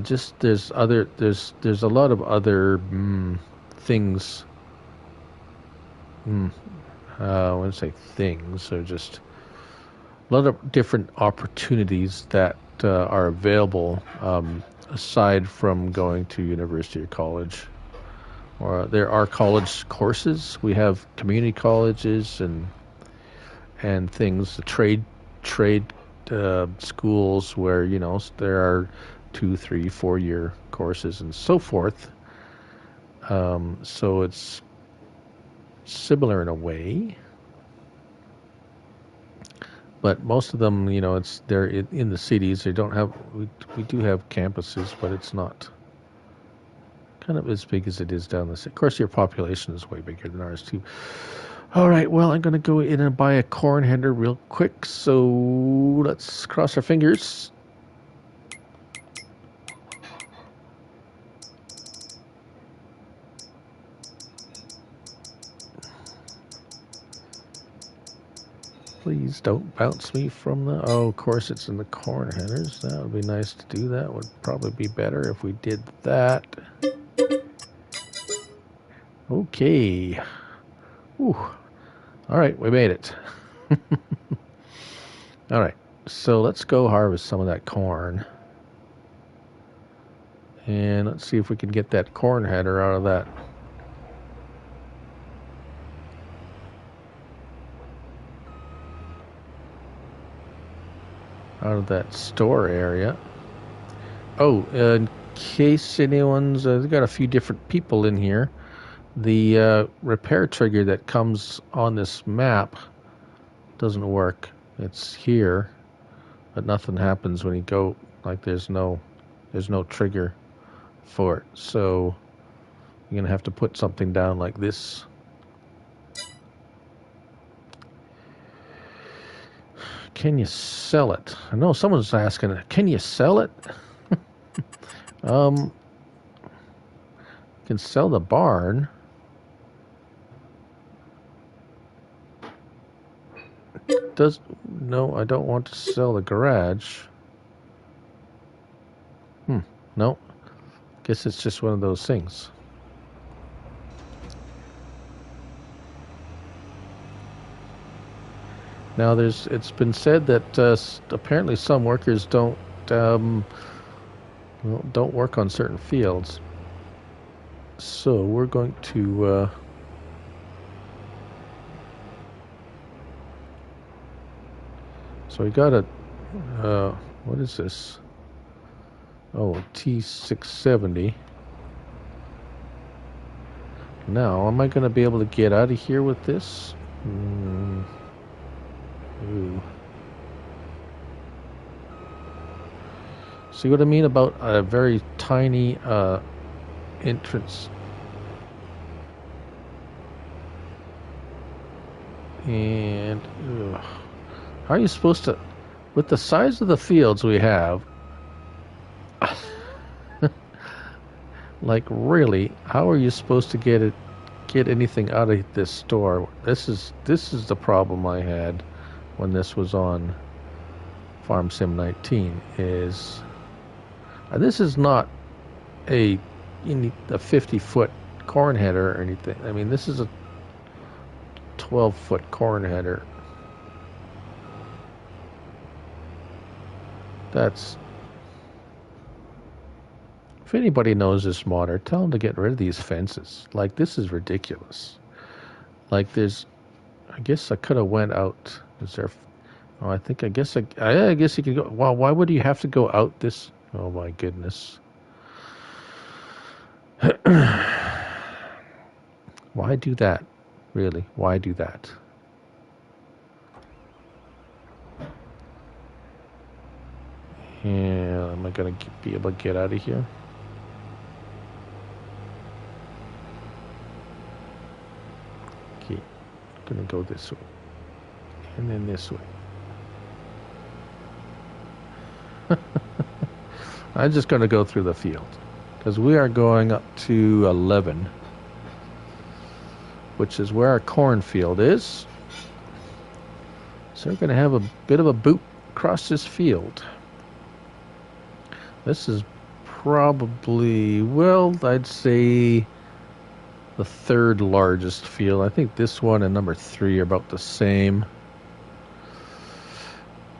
Just there's a lot of other things. I wouldn't say things, or just a lot of different opportunities that are available aside from going to university or college. Or there are college courses. We have community colleges and things, the trade schools where there are 2, 3, 4 year courses and so forth. So it's similar in a way, but most of them, they're in the cities. They don't have. We do have campuses, but it's not kind of as big as it is down the city. Of course, your population is way bigger than ours too. All right, well, I'm going to go in and buy a corn header real quick. So let's cross our fingers. Please don't bounce me from the... Oh, of course, it's in the corn headers. That would be nice to do. That would probably be better if we did that. Okay. Whew. All right, we made it. All right, so let's go harvest some of that corn. And let's see if we can get that corn header out of that. Out of that store area. Oh, in case anyone's... they've got a few different people in here. The repair trigger that comes on this map doesn't work. It's here, but nothing happens when you go. Like there's no trigger for it. So you're gonna have to put something down like this. Can you sell it? I know someone's asking, can you sell it? You can sell the barn. No, I don't want to sell the garage. No. Guess it's just one of those things. Now, it's been said that apparently some workers don't work on certain fields. So we're going to so we got a what is this? Oh, T670. Now, am I going to be able to get out of here with this? Ooh. See what I mean about a very tiny entrance? And how are you supposed to, with the size of the fields we have, like really, how are you supposed to get anything out of this store? This is the problem I had when this was on Farm Sim 19 is, and this is not a 50-foot corn header or anything. I mean, this is a 12-foot corn header. That's, if anybody knows this modder, tell them to get rid of these fences. Like, this is ridiculous. Like, there's, I guess I could have went out. Is there? Oh, I guess you could go. Well, why would you have to go out this? Oh my goodness. Why do that? Really? Why do that? Yeah, am I going to be able to get out of here? Okay, I'm going to go this way. And then this way. I'm just going to go through the field. Because we are going up to 11. Which is where our cornfield is. So we're going to have a bit of a boot across this field. This is probably, well, I'd say the third largest field. I think this one and number 3 are about the same.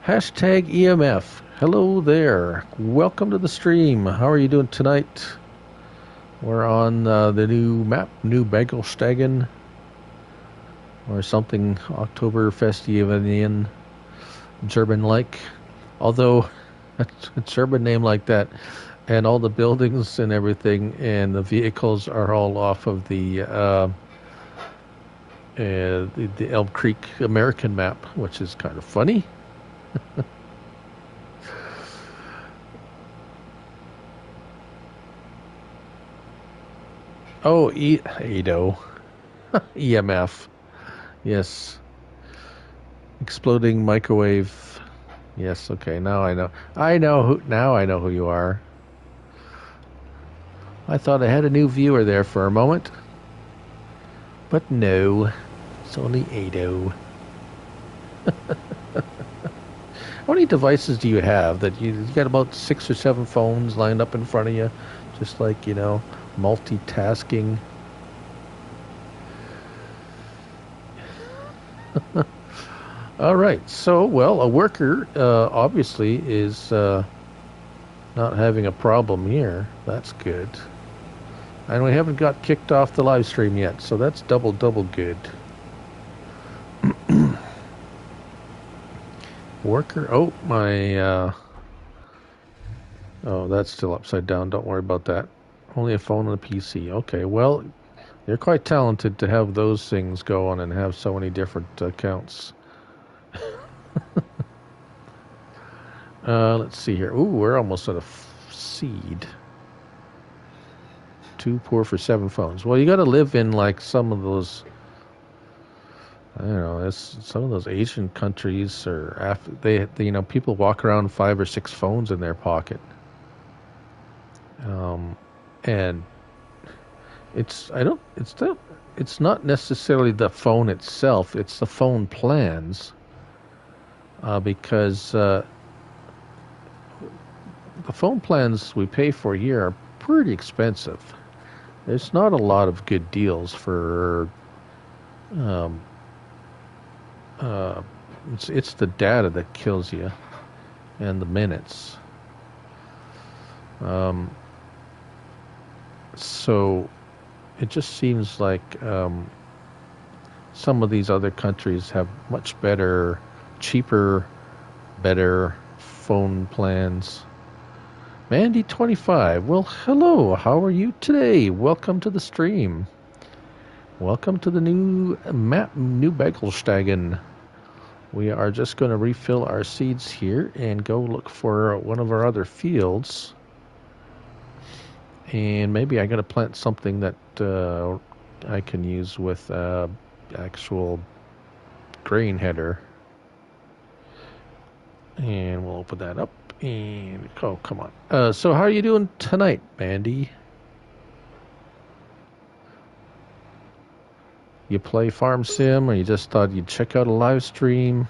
Hashtag EMF. Hello there. Welcome to the stream. How are you doing tonight? We're on the new map, New Bartelshagen, or something Oktoberfestivian German-like. Although a German name like that, and all the buildings and everything and the vehicles are all off of the Elm Creek American map, which is kind of funny. Oh, Ado. EMF. Yes. Exploding microwave. Yes, okay, now I know. Now I know who you are. I thought I had a new viewer there for a moment. But no. It's only Ado. How many devices do you have? That you got about 6 or 7 phones lined up in front of you, just like, multitasking. All right. So, well, a worker obviously is not having a problem here. That's good. And we haven't got kicked off the live stream yet, so that's double good. Worker. Oh, my. Oh, that's still upside down. Don't worry about that. Only a phone and a PC. Okay, well, you're quite talented to have those things go on and have so many different accounts. Let's see here. Ooh, we're almost at a seed. 2 poor for 7 phones. Well, you got to live in like some of those. I don't know. Some of those Asian countries, or after they people walk around 5 or 6 phones in their pocket. And it's not necessarily the phone itself. It's the phone plans. Because the phone plans we pay for here are pretty expensive. There's not a lot of good deals for. It's the data that kills you, and the minutes. So it just seems like some of these other countries have much better, cheaper, better phone plans. Mandy25, well, hello, how are you today? Welcome to the stream. Welcome to the new map, New Bartelshagen. we are just going to refill our seeds here and go look for one of our other fields. And maybe I'm going to plant something that I can use with actual grain header. And we'll open that up. And oh, come on. So how are you doing tonight, Mandy? You play Farm Sim, or you just thought you'd check out a live stream?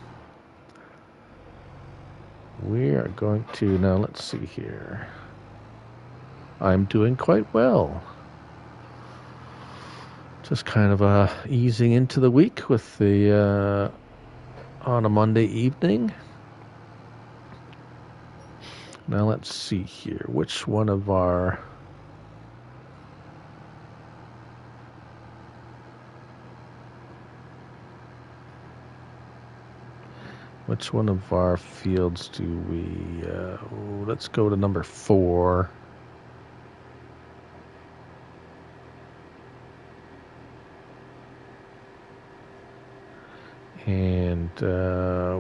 We are going to, now let's see here. I'm doing quite well. Just kind of easing into the week with the on a Monday evening. Now let's see here. Which one of our fields do we let's go to number 4. And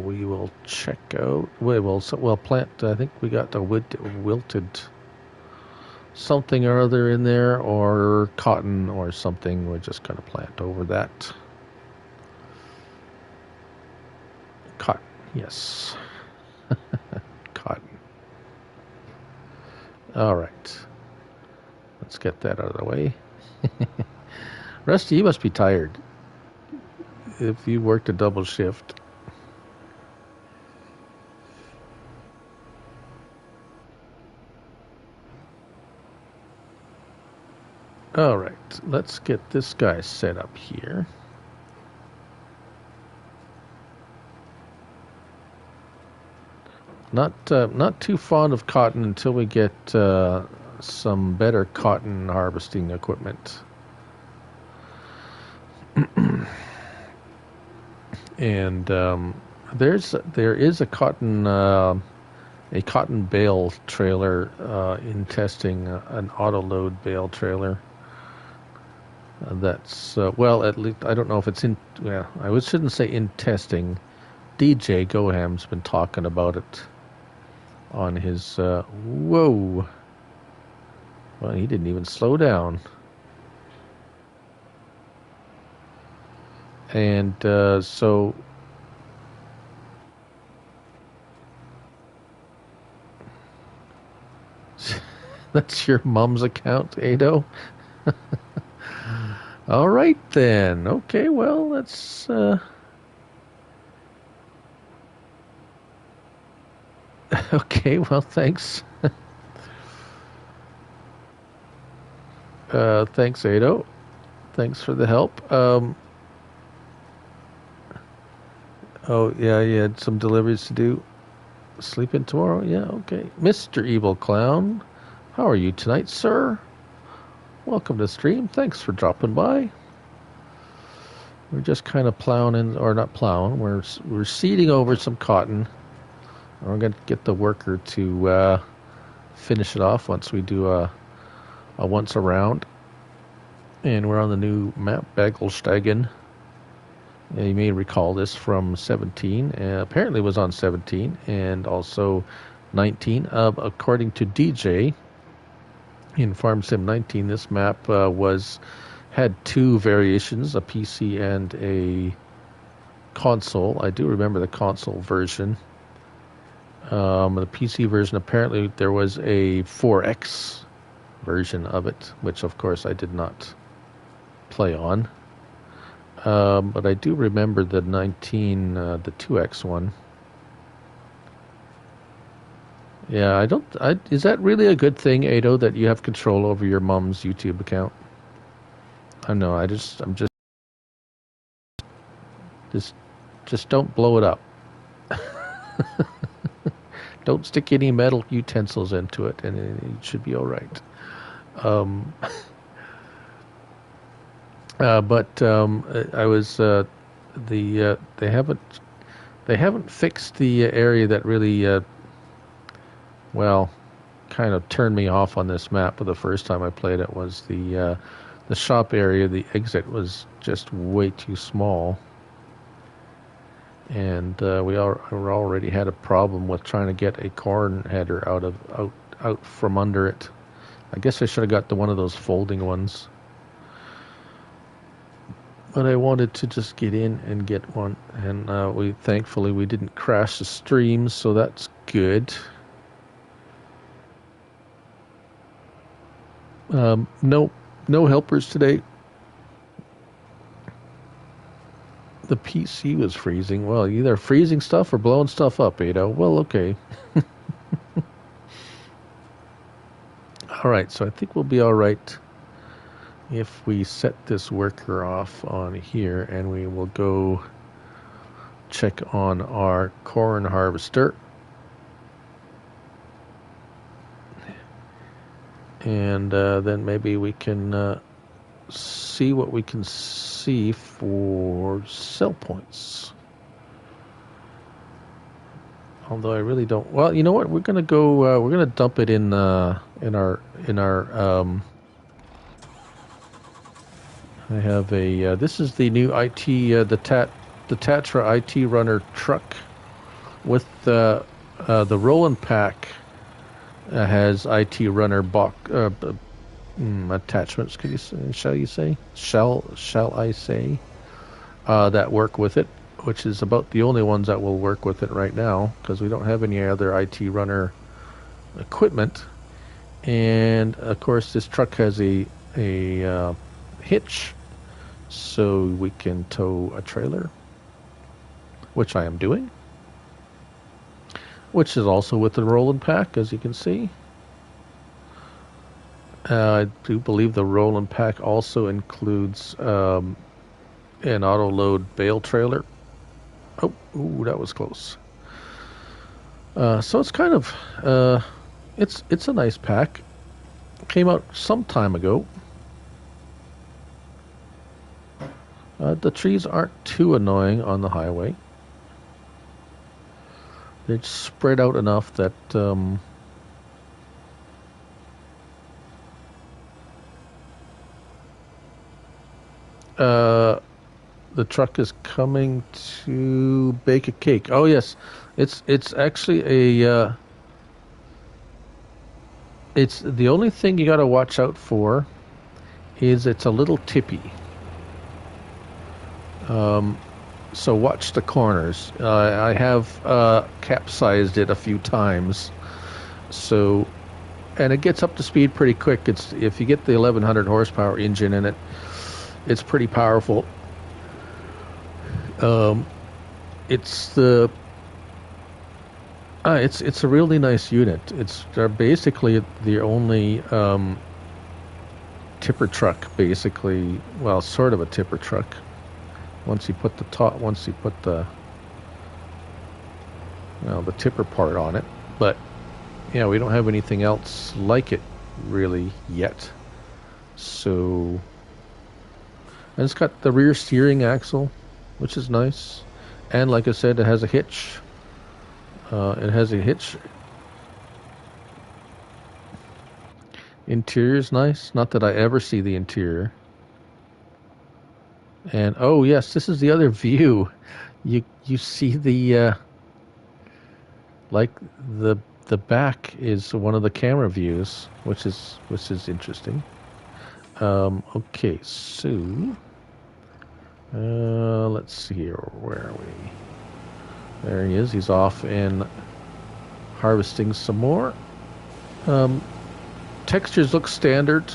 we will check out. We'll plant. I think we got the wilted something or other in there, or cotton or something. We're just gonna plant over that. Cotton, yes. Cotton. All right. Let's get that out of the way. Rusty, you must be tired. If you worked a double shift. All right, let's get this guy set up here. Not too fond of cotton until we get some better cotton harvesting equipment. And there is a cotton bale trailer in testing, an auto load bale trailer. That's well, at least I don't know if it's in. Well, I shouldn't say in testing. DJ Goham's been talking about it on his. Whoa! Well, he didn't even slow down. And so that's your mom's account, Ado? All right, then. Okay, well, that's... Okay, well, thanks. Thanks, Ado. Thanks for the help. Oh, yeah, you had some deliveries to do. Sleep in tomorrow? Yeah, okay. Mr. Evil Clown, how are you tonight, sir? Welcome to the stream. Thanks for dropping by. We're just kind of plowing in, or not plowing, we're seeding over some cotton. We're going to get the worker to finish it off once we do a once around. And we're on the new map, Bartelshagen. You may recall this from 17. Apparently it was on 17 and also 19. According to DJ, in Farm Sim 19, this map had 2 variations, a PC and a console. I do remember the console version. The PC version, apparently there was a 4X version of it, which of course I did not play on. But I do remember the 19, the 2X one. Yeah, is that really a good thing, Ado, that you have control over your mom's YouTube account? I know, I'm just don't blow it up. Don't stick any metal utensils into it, and it should be all right. But I was they haven't fixed the area that really well kind of turned me off on this map. But the first time I played it was the shop area. The exit was just way too small. and we already had a problem with trying to get a corn header out from under it. I guess I should have got one of those folding ones, but I wanted to just get in and get one, and we thankfully didn't crash the stream, so that's good. No helpers today. The PC was freezing. Well, either freezing stuff or blowing stuff up, Ada. Well, okay. All right, so I think we'll be all right if we set this worker off on here, and we will go check on our corn harvester. And then maybe we can see what we can see for sell points. Although I really don't. Well, you know what? We're gonna go. We're gonna dump it in our. I have a. This is the new IT. The Tatra IT runner truck with the Roland pack. Has IT runner attachments. Could you say? Shall you say? Shall I say? That work with it, which is about the only ones that will work with it right now, because we don't have any other IT runner equipment. And of course, this truck has a hitch, so we can tow a trailer, which I am doing. Which is also with the Roland pack, as you can see. I do believe the Roland pack also includes an auto-load bale trailer. Oh, ooh, that was close. So it's kind of it's a nice pack. Came out some time ago. The trees aren't too annoying on the highway. They're spread out enough that the truck is coming to bake a cake. Oh yes, it's actually a. It's the only thing you got to watch out for is it's a little tippy. So watch the corners. I have capsized it a few times. So, and it gets up to speed pretty quick. It's if you get the 1100 horsepower engine in it, it's pretty powerful. It's the it's a really nice unit. They're basically the only tipper truck, basically. Well, sort of a tipper truck. Once you put the the tipper part on it, but yeah, we don't have anything else like it really yet. So, and it's got the rear steering axle, which is nice, and like I said, it has a hitch. Interior's nice. Not that I ever see the interior. And oh yes, this is the other view. You see the like the back is one of the camera views, which is interesting. Okay, so let's see here. Where are we? There he is. He's off and harvesting some more. Textures look standard.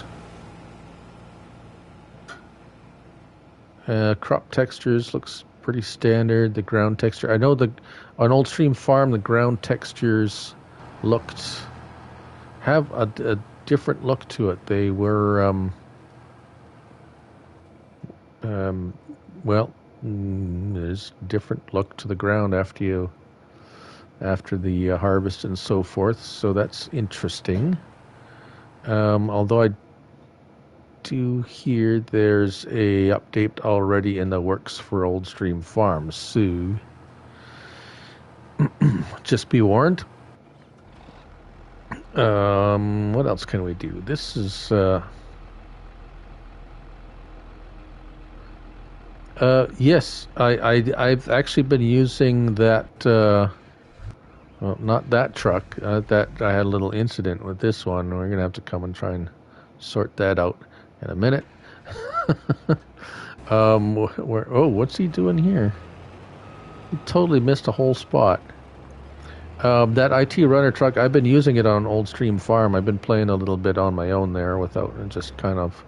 Crop textures looks pretty standard. The ground texture. I know on Old Stream Farm the ground textures have a different look to it. They were there's different look to the ground after the harvest and so forth. So that's interesting. Although I do hear there's a update already in the works for Old Stream Farm, so just be warned. What else can we do? This is Yes, I've actually been using that. Well, not that truck. That I had a little incident with this one. We're gonna have to come and try and sort that out in a minute. Oh, what's he doing here? He totally missed a whole spot. That IT runner truck, I've been using it on Old Stream Farm. I've been playing a little bit on my own there without just kind of.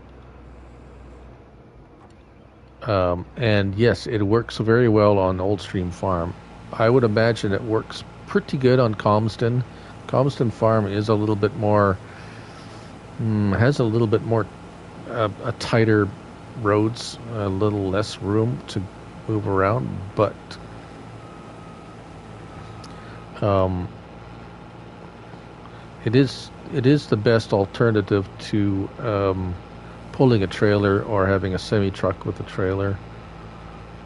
And yes, it works very well on Old Stream Farm. I would imagine it works pretty good on Calmston. Calmston Farm is a little bit more, has a little bit more, a tighter roads, a little less room to move around, but it is the best alternative to pulling a trailer or having a semi truck with a trailer,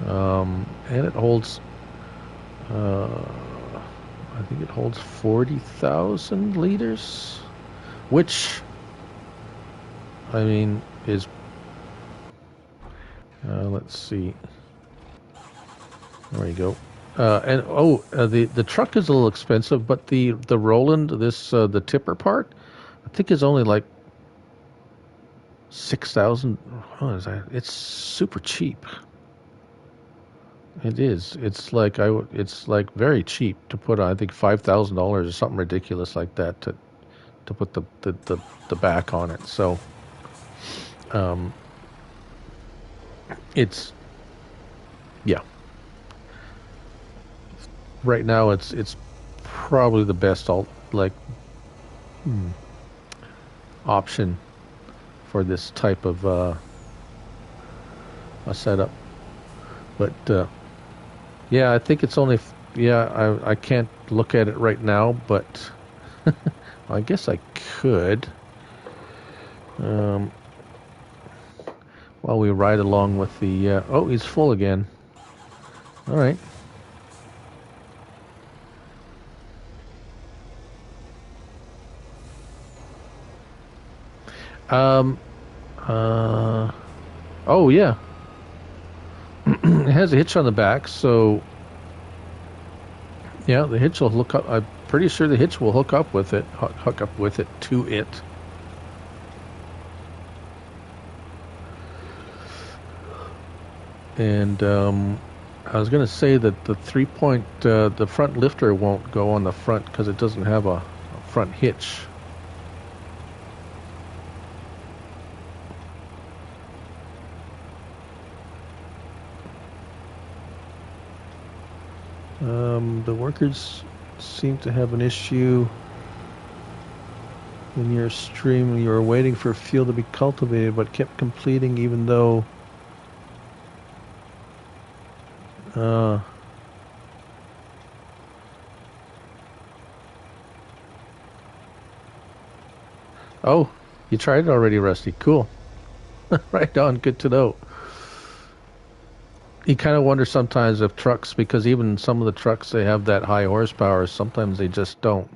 and it holds. I think it holds 40,000 liters, which I mean is. Let's see. There we go. The truck is a little expensive, but the Roland, the tipper part, I think is only like 6,000. What is that? It's super cheap. It is. It's like very cheap to put on. I think $5,000 or something ridiculous like that to put the back on it. So, it's yeah. Right now, it's probably the best option for this type of a setup. But yeah, I think it's only I can't look at it right now, but I guess I could while we ride along with the. Oh, he's full again. All right. Oh yeah. It has a hitch on the back, so yeah, the hitch will hook up. I'm pretty sure the hitch will hook up with it to it. And I was going to say that the 3-point, the front lifter won't go on the front because it doesn't have a front hitch. The workers seem to have an issue in your stream. You were waiting for a field to be cultivated, but kept completing even though. Oh, you tried it already, Rusty. Cool. Right on. Good to know. You kind of wonder sometimes if trucks, because even some of the trucks, they have that high horsepower, sometimes they just don't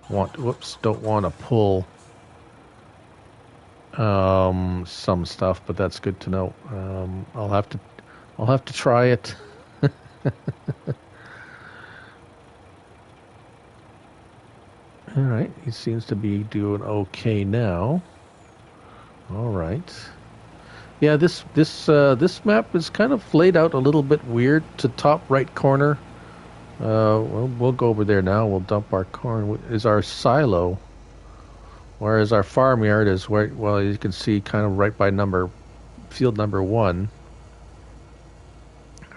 want to pull some stuff, but that's good to know. I'll have to try it. All right, he seems to be doing okay now. All right. Yeah, this map is kind of laid out a little bit weird. To top right corner, we'll go over there now. We'll dump our corn. Is our silo, whereas our farmyard is right. Well, you can see kind of right by field number 1,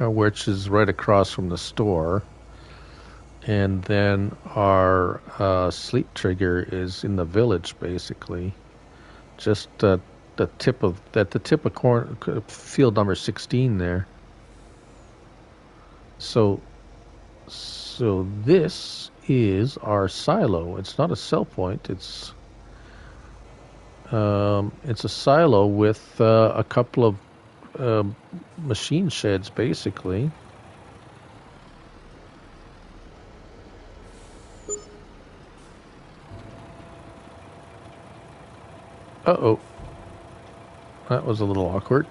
which is right across from the store, and then our sleep trigger is in the village, basically, just. The tip of corn, field number 16 there. So this is our silo. It's not a sell point. It's a silo with a couple of machine sheds, basically. Uh-oh. That was a little awkward.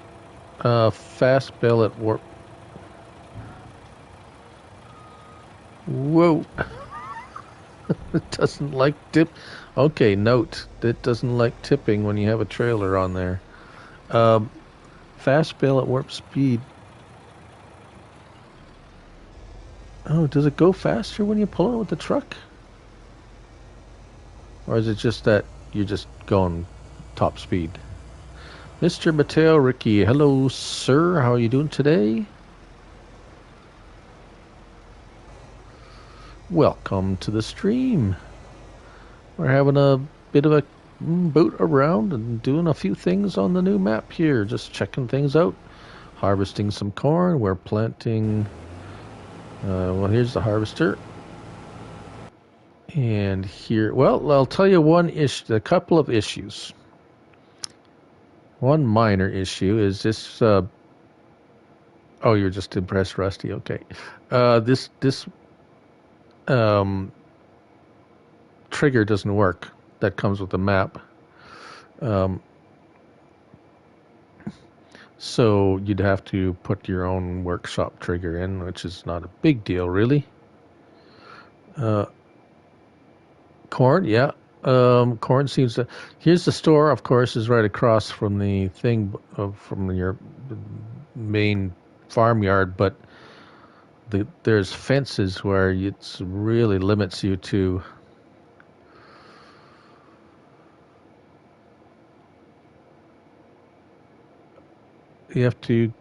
Fast billet warp. Whoa. It doesn't like tip. Okay, note. It doesn't like tipping when you have a trailer on there. Um, Fast billet warp speed. Oh, does it go faster when you pull it with the truck? Or is it just that you're just going top speed? Mr. Mateo Ricky, hello, sir. How are you doing today? Welcome to the stream. We're having a bit of a boot around and doing a few things on the new map here. Just checking things out. Harvesting some corn. We're planting... well, here's the harvester. And here... Well, I'll tell you a couple of issues. One minor issue is this... oh, you're just impressed, Rusty. Okay. This trigger doesn't work. That comes with the map. So you'd have to put your own workshop trigger in, which is not a big deal, really. Corn, yeah. Corn seems to... Here's the store, of course, is right across from the thing, from your main farmyard, but there's fences where it really limits you to... You have to...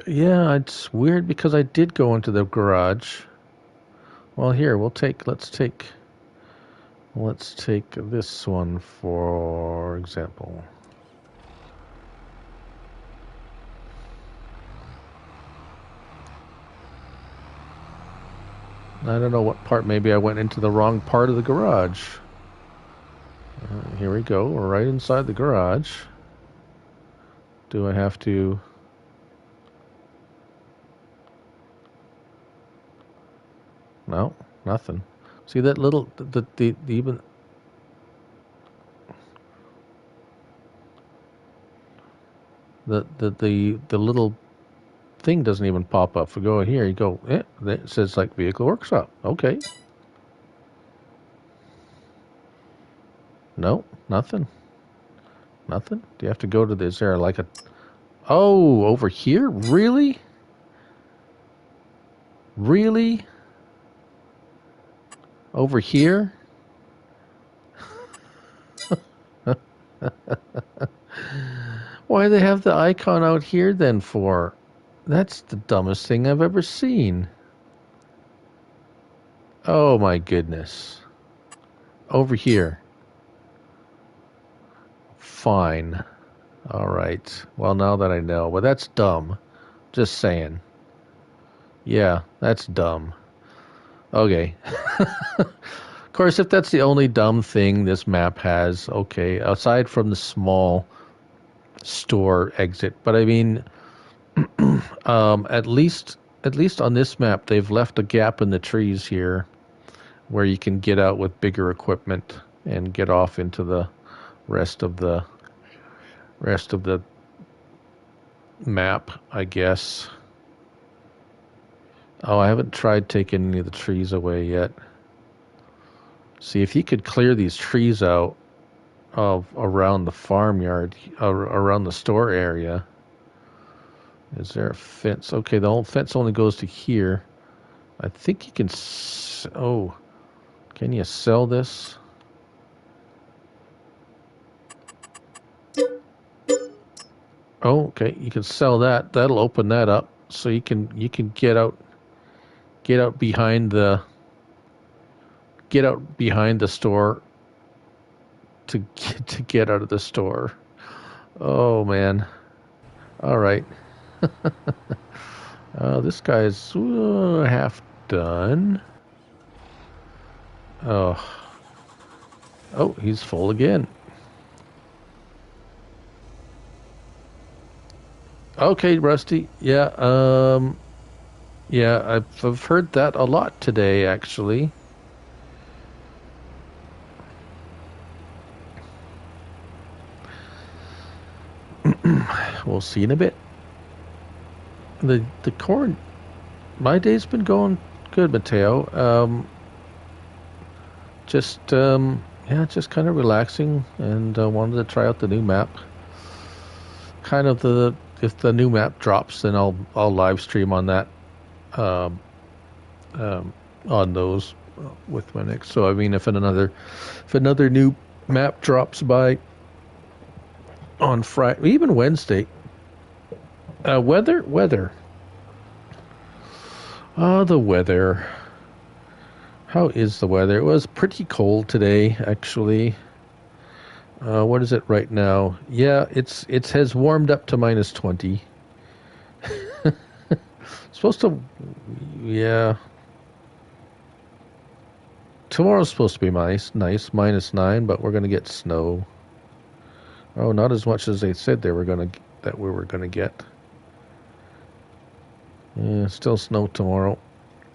Yeah, it's weird because I did go into the garage. Well, here, let's take this one, for example. I don't know what part. Maybe I went into the wrong part of the garage. Here we go. We're right inside the garage. Do I have to... No, nothing. See that little... The even... The little thing doesn't even pop up. If we go here, you go... it says like vehicle workshop. Okay. No, nothing. Nothing? Do you have to go to this? Is there like a... Oh, over here? Really? Really? Over here? Why do they have the icon out here then for? That's the dumbest thing I've ever seen. Oh my goodness. Over here. Fine. All right. Well, now that I know. But that's dumb. Just saying. Yeah, that's dumb. Okay. Of course, if that's the only dumb thing this map has, okay. Aside from the small store exit. But I mean, at least on this map, they've left a gap in the trees here where you can get out with bigger equipment and get off into the rest of the map, I guess. Oh, I haven't tried taking any of the trees away yet. See, if you could clear these trees out of around the farmyard, around the store area. Is there a fence? Okay, the whole fence only goes to here. I think you can... Oh, can you sell this? Oh, okay, you can sell that. That'll open that up, so you can get out behind the store to get out of the store. Oh man! All right. This guy's half done. Oh, he's full again. Okay, Rusty. Yeah. Yeah, I've heard that a lot today, actually. We'll see in a bit. The corn. My day's been going good, Mateo. Just kind of relaxing, and wanted to try out the new map. Kind of if the new map drops, then I'll live stream on that, um, on those with my next. So I mean, if another new map drops by on Friday, even Wednesday. Weather. The weather. How is the weather? It was pretty cold today, actually. What is it right now? Yeah, it has warmed up to -20. Supposed to, yeah. Tomorrow's supposed to be nice, -9, but we're gonna get snow. Oh, not as much as they said we were gonna get. Yeah, still snow tomorrow.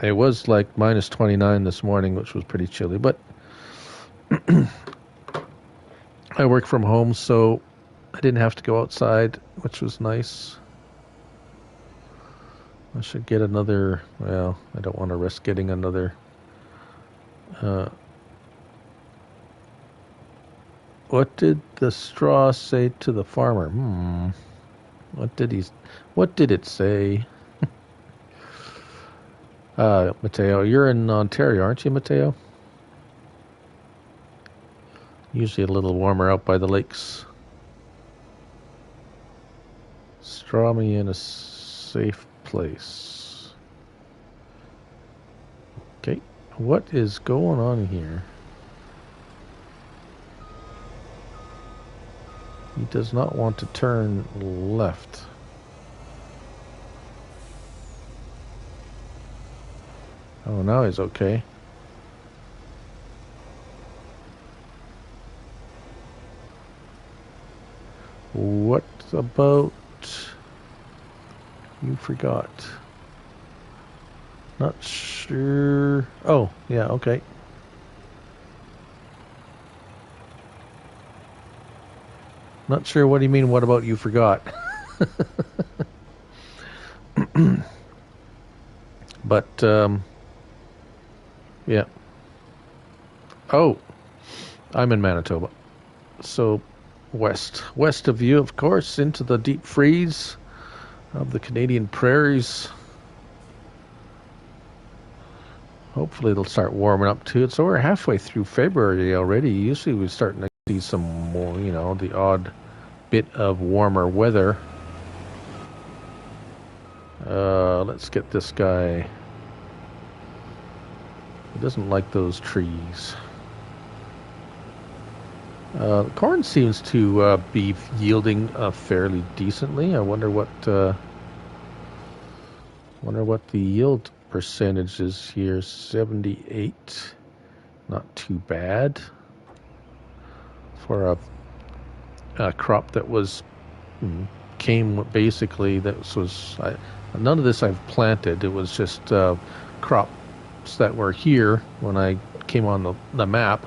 It was like -29 this morning, which was pretty chilly, but I work from home, so I didn't have to go outside, which was nice. I should get another, well, I don't want to risk getting another, what did the straw say to the farmer? What did it say? Mateo, you're in Ontario, aren't you, Mateo? Usually a little warmer out by the lakes. Straw me in a safe place. Okay, what is going on here? He does not want to turn left. Oh, now he's okay. What about... You forgot. Not sure... Oh, yeah, okay. Not sure what do you mean, what about you forgot? But, yeah. Oh, I'm in Manitoba. So, west of you, of course, into the deep freeze of the Canadian prairies. Hopefully it'll start warming up too. So we're halfway through February already. Usually we're starting to see some more, the odd bit of warmer weather. Let's get this guy. He doesn't like those trees. Corn seems to be yielding fairly decently. I wonder what the yield percentage is here. 78, not too bad for a crop that came basically. None of this I've planted. It was just crops that were here when I came on the map.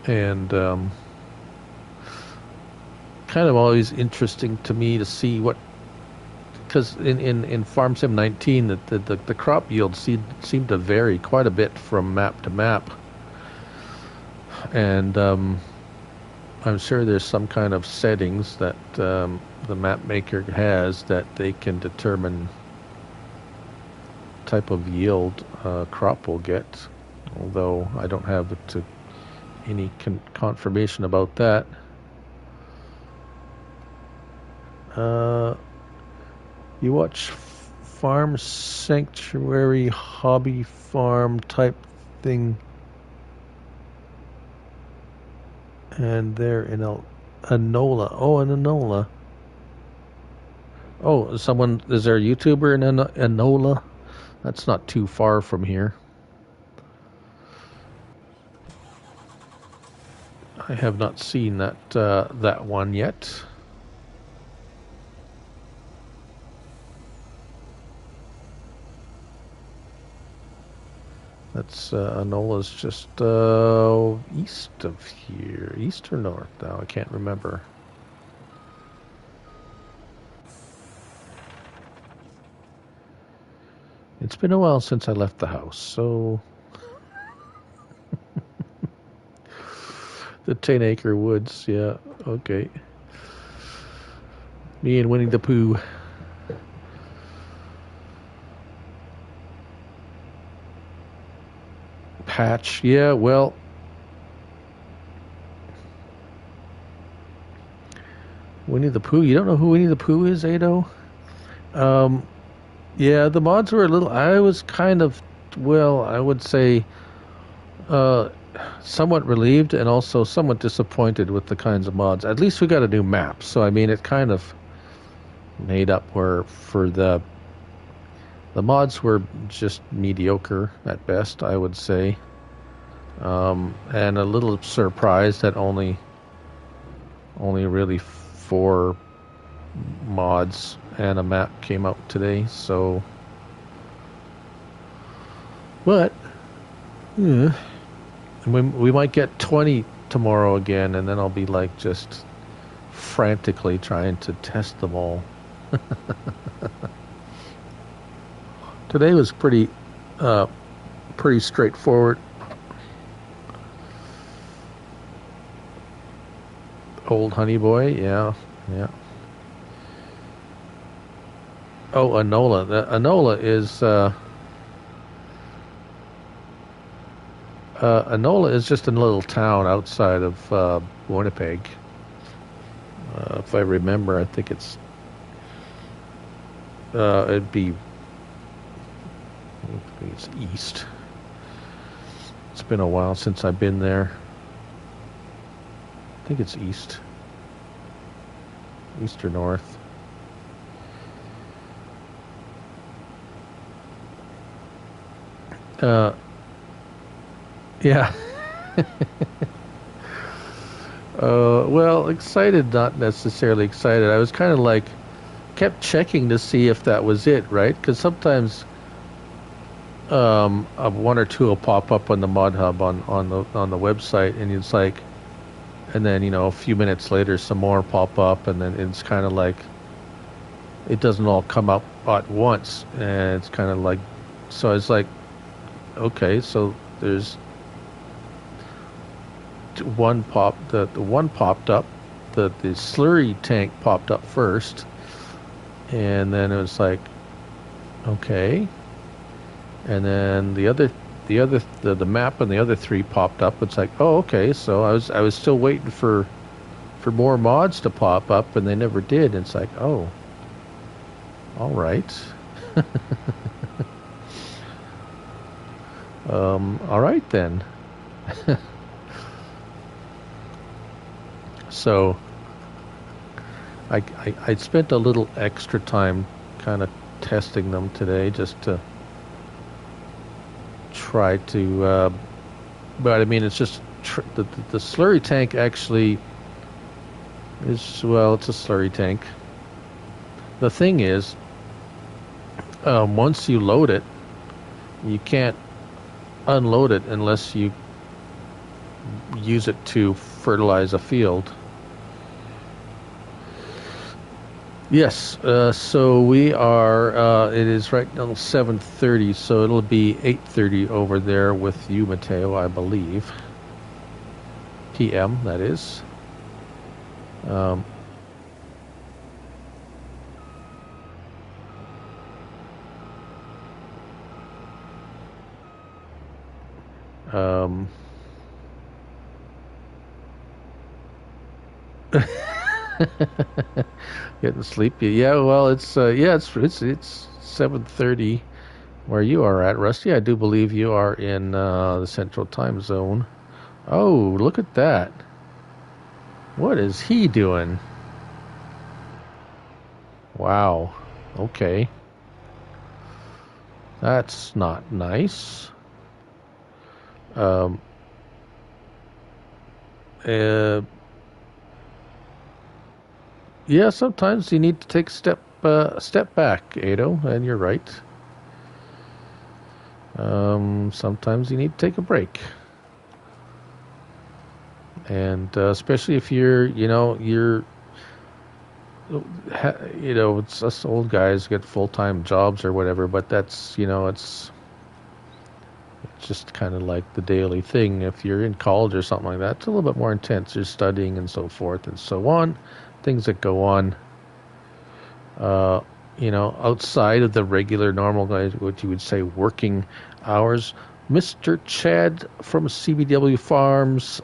And kind of always interesting to me to see what, because in Farm Sim 19 the crop yields seem to vary quite a bit from map to map, and I'm sure there's some kind of settings that the map maker has that they can determine type of yield crop will get, although I don't have any confirmation about that. You watch Farm Sanctuary Hobby Farm type thing, and they're in Anola. Oh, in Anola. Oh, is there a YouTuber in Anola? That's not too far from here. I have not seen that one yet. That's Anola's just east of here, east or north now. I can't remember. It's been a while since I left the house, so the 10-acre woods, yeah, okay. Me and Winnie the Pooh. Patch, yeah, well, Winnie the Pooh. You don't know who Winnie the Pooh is, Ado? Yeah, the mods were a little. I was kind of, well, I would say, uh, somewhat relieved and also somewhat disappointed with the kinds of mods. At least we got a new map, so I mean, it kind of made up where for the mods were just mediocre at best, I would say, and a little surprised that only really 4 mods and a map came out today. So, but yeah, we might get 20 tomorrow again, and then I'll be like just frantically trying to test them all. Today was pretty straightforward. Old Honey Boy, yeah. Oh, Anola. Anola is Anola is just a little town outside of Winnipeg. If I remember, I think it's it's east. It's been a while since I've been there. I think it's east or north. Yeah. Well, excited, not necessarily excited. I was kind of like, kept checking to see if that was it, right? Because sometimes one or two will pop up on the Mod Hub on the website, and it's like, and then a few minutes later some more pop up, and then it's kind of like it doesn't all come up at once, and it's kind of like, so it's like, okay, so there's one popped up, the slurry tank popped up first, and then it was like, okay, and then the map and the other 3 popped up. It's like, oh, okay, so I was still waiting for more mods to pop up, and they never did. And it's like, oh, all right. All right then. So I spent a little extra time kind of testing them today, just to try to, but I mean, it's just the slurry tank actually is, well, it's a slurry tank. The thing is, once you load it, you can't unload it unless you use it to fertilize a field. Yes, so we are, it is right now 7:30, so it'll be 8:30 over there with you, Mateo, I believe. PM, that is. Getting sleepy. Yeah, well, it's 7:30 where you are at, Rusty. I do believe you are in the Central Time Zone. Oh, look at that. What is he doing? Wow. Okay. That's not nice. Yeah, sometimes you need to take a step back, Ado, and you're right. Sometimes you need to take a break. And especially if you're it's us old guys get full-time jobs or whatever, but that's, it's just kind of like the daily thing. If you're in college or something like that, it's a little bit more intense. You're studying and so forth and so on. Things that go on, outside of the regular, normal, what you would say, working hours. Mr. Chad from CBW Farms.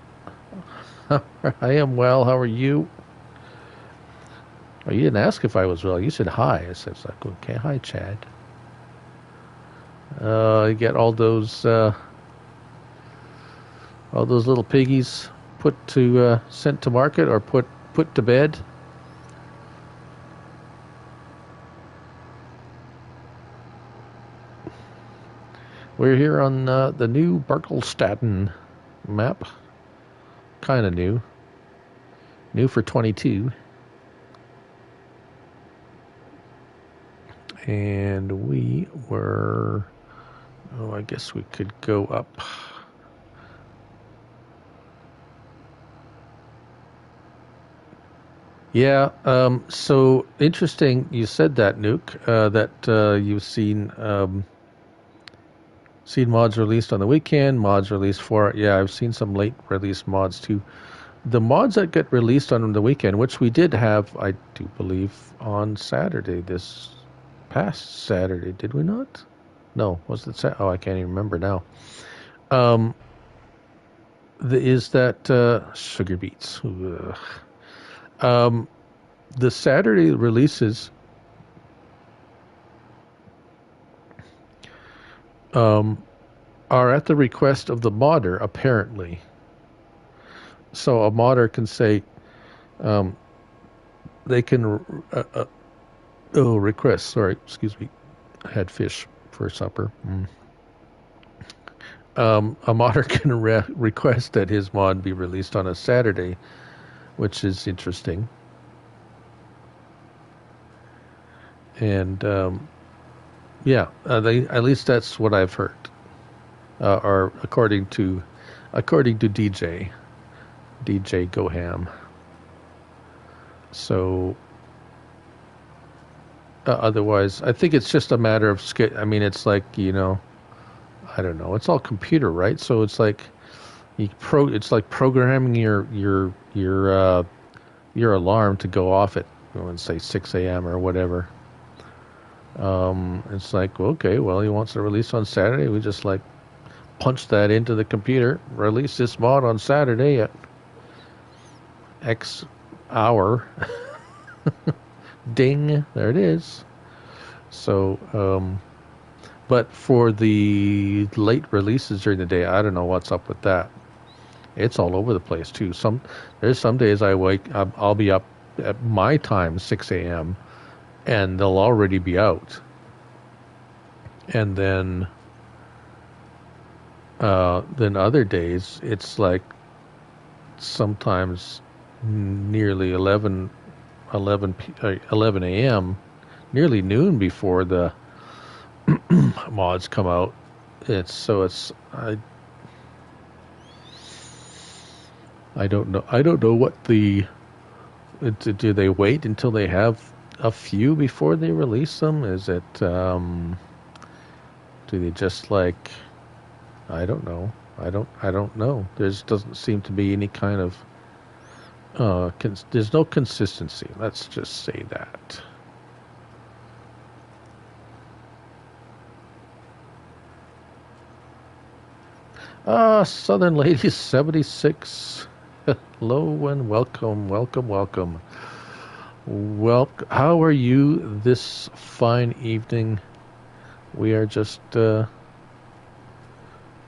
I am well. How are you? Oh, you didn't ask if I was well. You said hi. I said, like, okay, hi, Chad. You get all those little piggies sent to market or put to bed. We're here on the new Bartelshagen map. Kind of new. New for 22. And we were... Oh, I guess we could go up. Yeah, so interesting you said that, Nuke, that you've seen mods released on the weekend, mods released for it. Yeah, I've seen some late release mods too. The mods that get released on the weekend, which we did have, I do believe, on Saturday, this past Saturday, did we not? No, was it Saturday? Oh, I can't even remember now. Is that sugar beets. The Saturday releases are at the request of the modder, apparently. So a modder can say, they can request. Sorry, excuse me. I had fish for supper. A modder can request that his mod be released on a Saturday, which is interesting. And at least that's what I've heard, or according to DJ Goham. So otherwise, I think it's just a matter of I mean, it's like, I don't know. It's all computer, right? So it's like it's like programming your alarm to go off at, let's say, 6 a.m. or whatever. It's like, okay, well, he wants to release on Saturday. We just like punch that into the computer, release this mod on Saturday at X hour. Ding, there it is. So, but for the late releases during the day, I don't know what's up with that. It's all over the place too. There's some days I'll be up at my time, 6 a.m., and they'll already be out. And then other days, it's like sometimes nearly 11 a.m., nearly noon before the mods come out. I don't know. I don't know what do they wait until they have a few before they release them? Is it, do they just like, I don't know. I don't know. There doesn't seem to be any kind of, there's no consistency. Let's just say that. Southern Ladies 76. Hello and welcome. Well, how are you this fine evening? We are just doing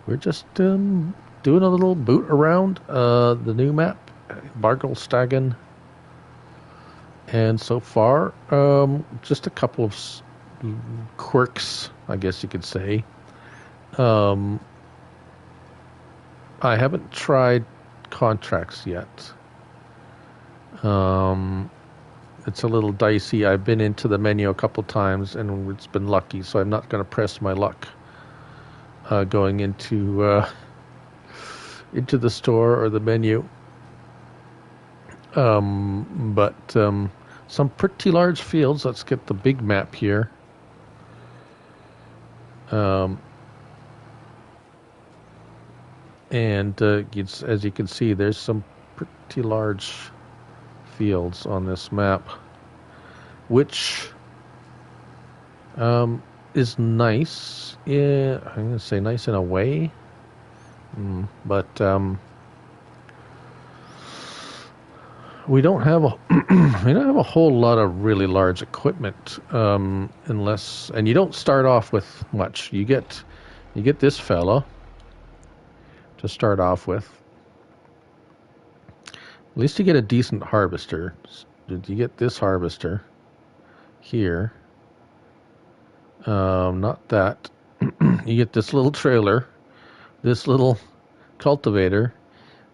a little boot around the new map, Bartelshagen, and so far just a couple of quirks, I guess you could say. I haven't tried contracts yet. It's a little dicey. I've been into the menu a couple times and it's been lucky, so I'm not going to press my luck going into the store or the menu. So some pretty large fields. Let's get the big map here. And as you can see, there's some pretty large fields on this map, which is nice. Yeah, I'm going to say nice in a way, but we don't have a whole lot of really large equipment, unless, and you don't start off with much. You get this fella to start off with. At least you get a decent harvester. You get this harvester here. Not that. You get this little trailer, this little cultivator,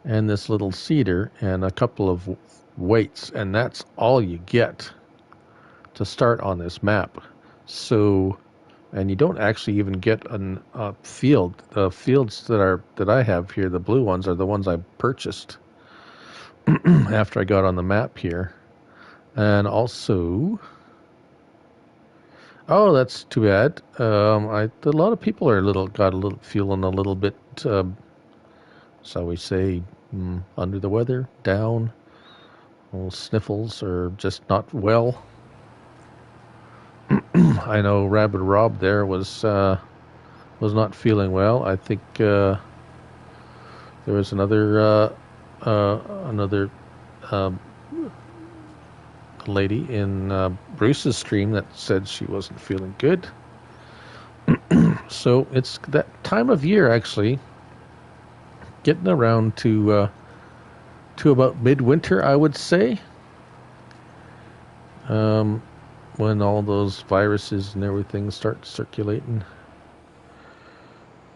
and this little seeder, and a couple of weights, and that's all you get to start on this map. So, and you don't actually even get a field. The fields that I have here, the blue ones, are the ones I purchased after I got on the map here. And also, oh, that's too bad. A lot of people are feeling a little bit, shall we say, under the weather, down, little sniffles, or just not well. I know Rabbit Rob there was not feeling well. I think there was another lady in Bruce's stream that said she wasn't feeling good. So it's that time of year, actually, getting around to about midwinter, I would say, when all those viruses and everything start circulating.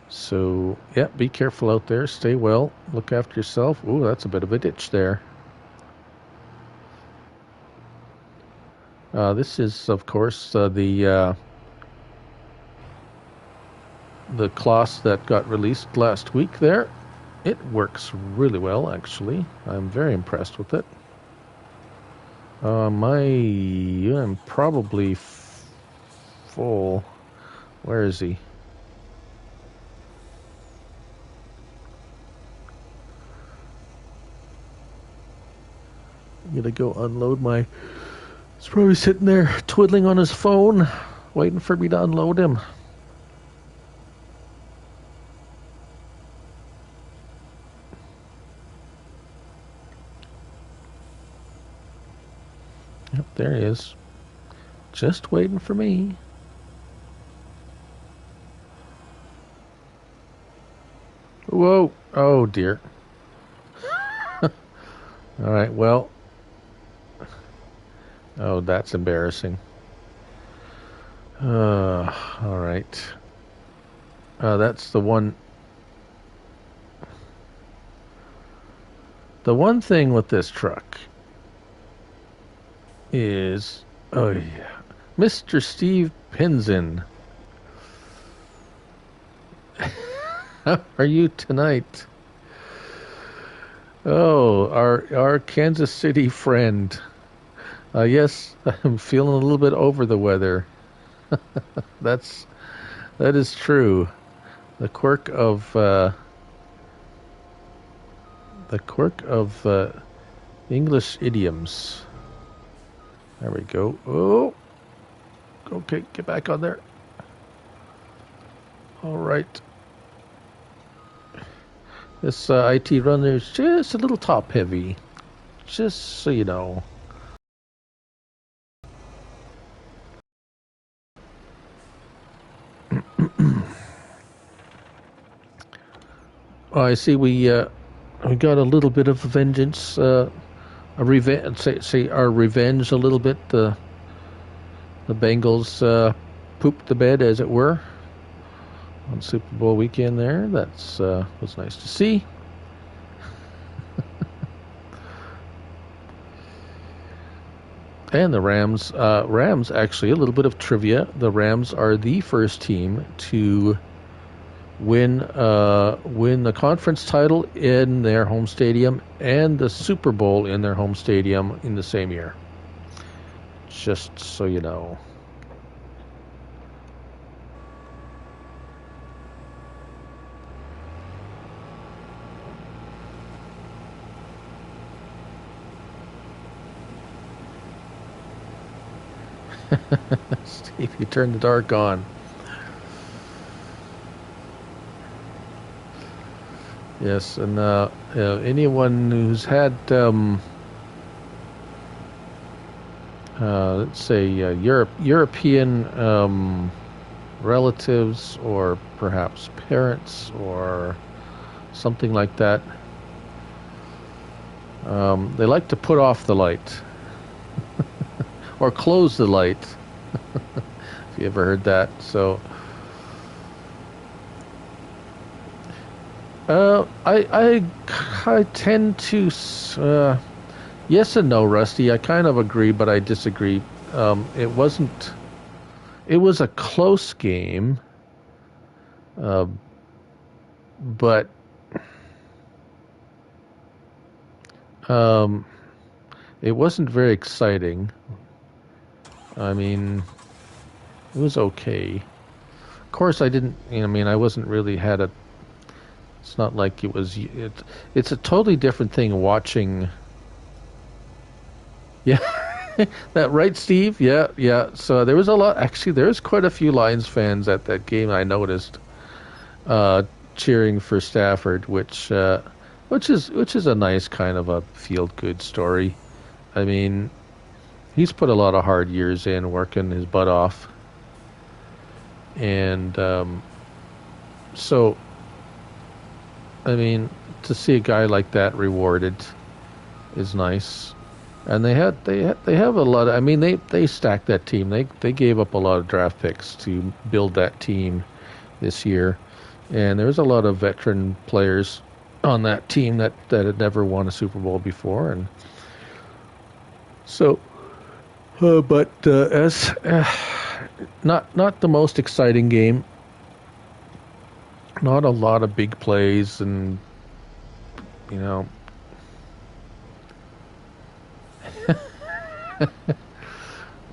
So, yeah, be careful out there. Stay well. Look after yourself. Ooh, that's a bit of a ditch there. This is, of course, the cloth that got released last week there. It works really well, actually. I'm very impressed with it. I'm probably full. Where is he? I'm gonna go unload my... He's probably sitting there twiddling on his phone, waiting for me to unload him. Yep, there he is. Just waiting for me. Whoa. Oh, dear. All right, well. Oh, that's embarrassing. All right. That's the one. The one thing with this truck is, oh yeah, Mr. Steve Pinzin. How are you tonight? Oh, our Kansas City friend. Yes, I'm feeling a little bit over the weather. That is true. The quirk of English idioms. There we go. Oh, okay, get back on there. All right. This IT runner is just a little top heavy, just so you know. I see we got a little bit of vengeance, a revenge. Say our revenge a little bit. The Bengals pooped the bed, as it were, on Super Bowl weekend. There, that's was nice to see. And the Rams. Rams, actually, a little bit of trivia. The Rams are the first team to win the conference title in their home stadium and the Super Bowl in their home stadium in the same year. Just so you know. Steve, you turned the dark on. Yes, and anyone who's had, let's say, European relatives or perhaps parents or something like that, they like to put off the light or close the light. If you ever heard that, so. I tend to yes and no, Rusty. I kind of agree, but I disagree. It was a close game, but it wasn't very exciting. I mean, it was okay. Of course, I didn't. I mean, I wasn't really had a. It's not like it was. It's a totally different thing watching. Yeah, that right, Steve? Yeah, yeah. So there was a lot. Actually, there was quite a few Lions fans at that game. I noticed, cheering for Stafford, which is a nice kind of a feel-good story. I mean, he's put a lot of hard years in, working his butt off, and so. I mean, to see a guy like that rewarded is nice, and they have a lot of. I mean, they stacked that team. They gave up a lot of draft picks to build that team this year, and there was a lot of veteran players on that team that had never won a Super Bowl before, and so. But as not the most exciting game. Not a lot of big plays, and you know.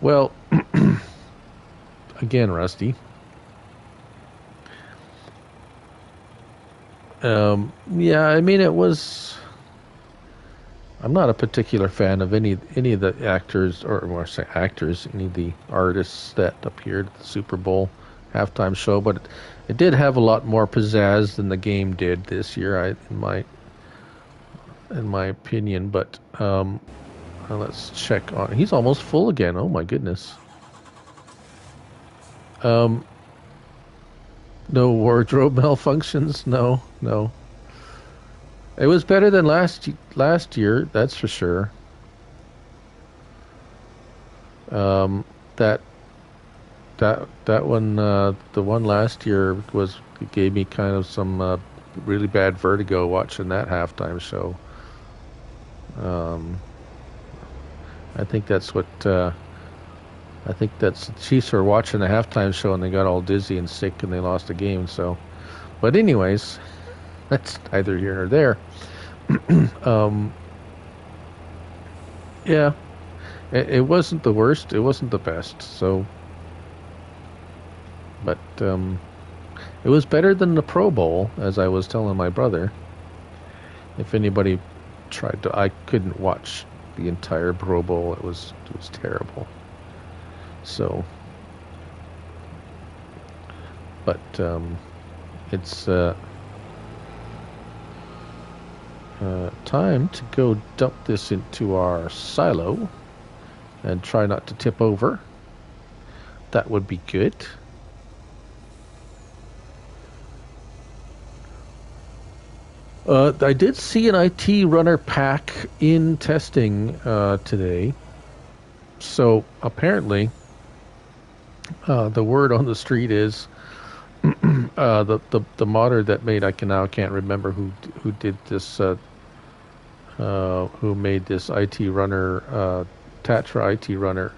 Well, again, Rusty. Yeah, I mean, it was. I'm not a particular fan of any of the actors, or more say actors, any of the artists that appeared at the Super Bowl halftime show, but it did have a lot more pizzazz than the game did this year, in my opinion. But let's check on. He's almost full again. Oh my goodness. No wardrobe malfunctions. No. It was better than last year. That's for sure. That one, the one last year gave me kind of some really bad vertigo watching that halftime show. I think that's what. I think that's the Chiefs were watching the halftime show and they got all dizzy and sick and they lost the game. So, but anyways, that's neither here nor there. Yeah, it wasn't the worst. It wasn't the best. So. But it was better than the Pro Bowl, as I was telling my brother. If anybody tried to, I couldn't watch the entire Pro Bowl. It was terrible. So, but it's time to go dump this into our silo and try not to tip over. That would be good. I did see an IT runner pack in testing today. So apparently, the word on the street is the modder that made I can't remember who did this who made this IT runner Tatra IT runner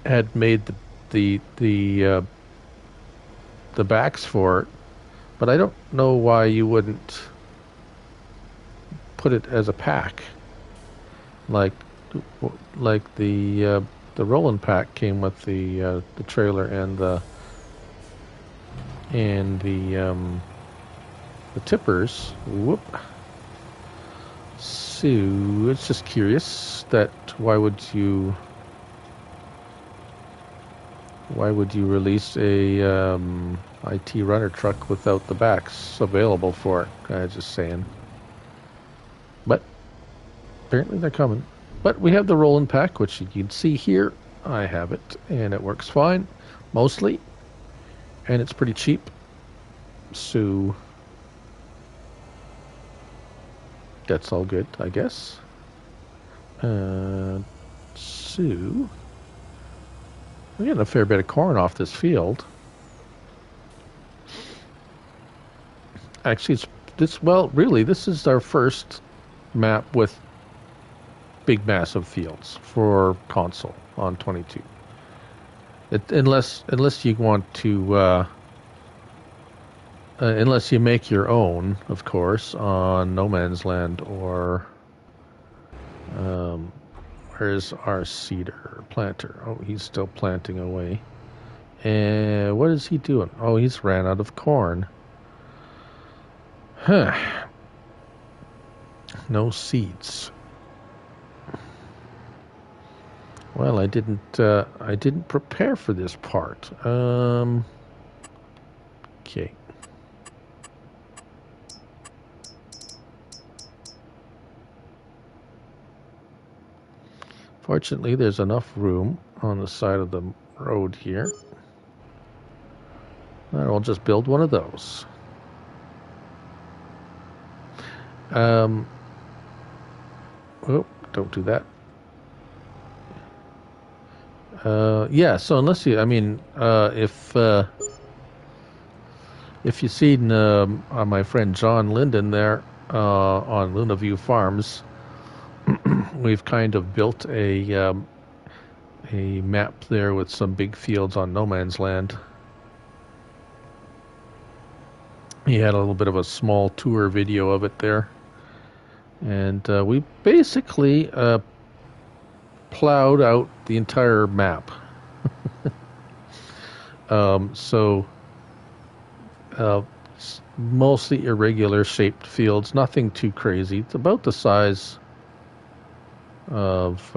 had made the backs for it, but I don't know why you wouldn't put it as a pack. like the rolling pack came with the trailer and the tippers. Whoop. So it's just curious that why would you release a IT runner truck without the backs available for it? Just saying. But apparently they're coming. But we have the rolling pack, which you can see here. I have it, and it works fine, mostly. And it's pretty cheap. So that's all good, I guess. So we're getting a fair bit of corn off this field. Actually, this is our first map with big, massive fields for console on 22. Unless you want to, unless you make your own, of course, on No Man's Land or where's our seeder planter? Oh, he's still planting away. And what is he doing? Oh, he's ran out of corn. Huh. No seeds. Well, I didn't prepare for this part. Okay. Fortunately, there's enough room on the side of the road here. I'll just build one of those. Oh, don't do that. Yeah, so unless you, if you've seen my friend John Linden there on Looneyfarmguy Farms, we've kind of built a map there with some big fields on No Man's Land. He had a little bit of a small tour video of it there. And we basically plowed out the entire map. Mostly irregular shaped fields, nothing too crazy. It's about the size of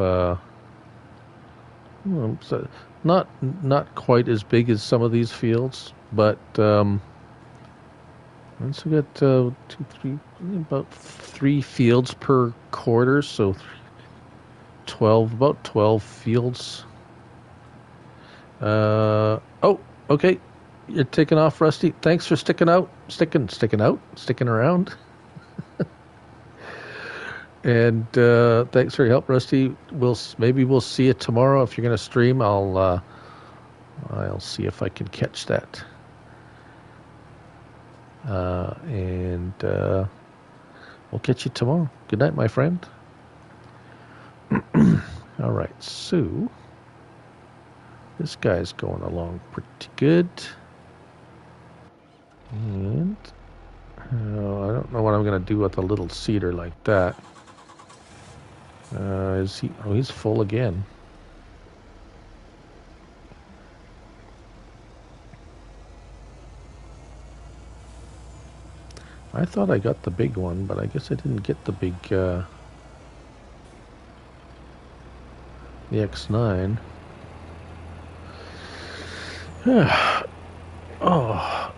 not quite as big as some of these fields, but once we get about 3 fields per quarter, so about 12 fields. Oh, okay. You're taking off, Rusty. Thanks for sticking around. And thanks for your help, Rusty. Maybe we'll see you tomorrow. If you're going to stream, I'll see if I can catch that. And we'll catch you tomorrow. Good night, my friend. All right, so this guy's going along pretty good. And I don't know what I'm going to do with a little seeder like that. Is he? Oh, he's full again. I thought I got the big one, but I guess I didn't get the big, the X9. Oh.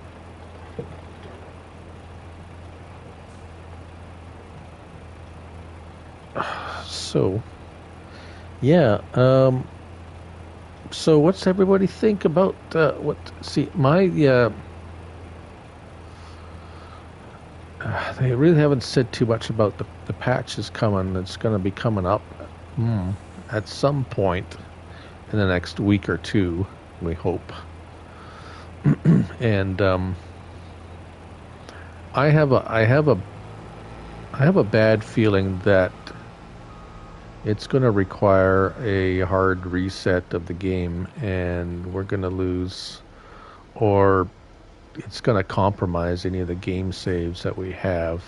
So, yeah, so what's everybody think about, they really haven't said too much about the patch is coming. It's going to be coming up at some point in the next week or two, we hope. And I have a bad feeling that it's going to require a hard reset of the game, and we're going to lose, or it's going to compromise any of the game saves that we have,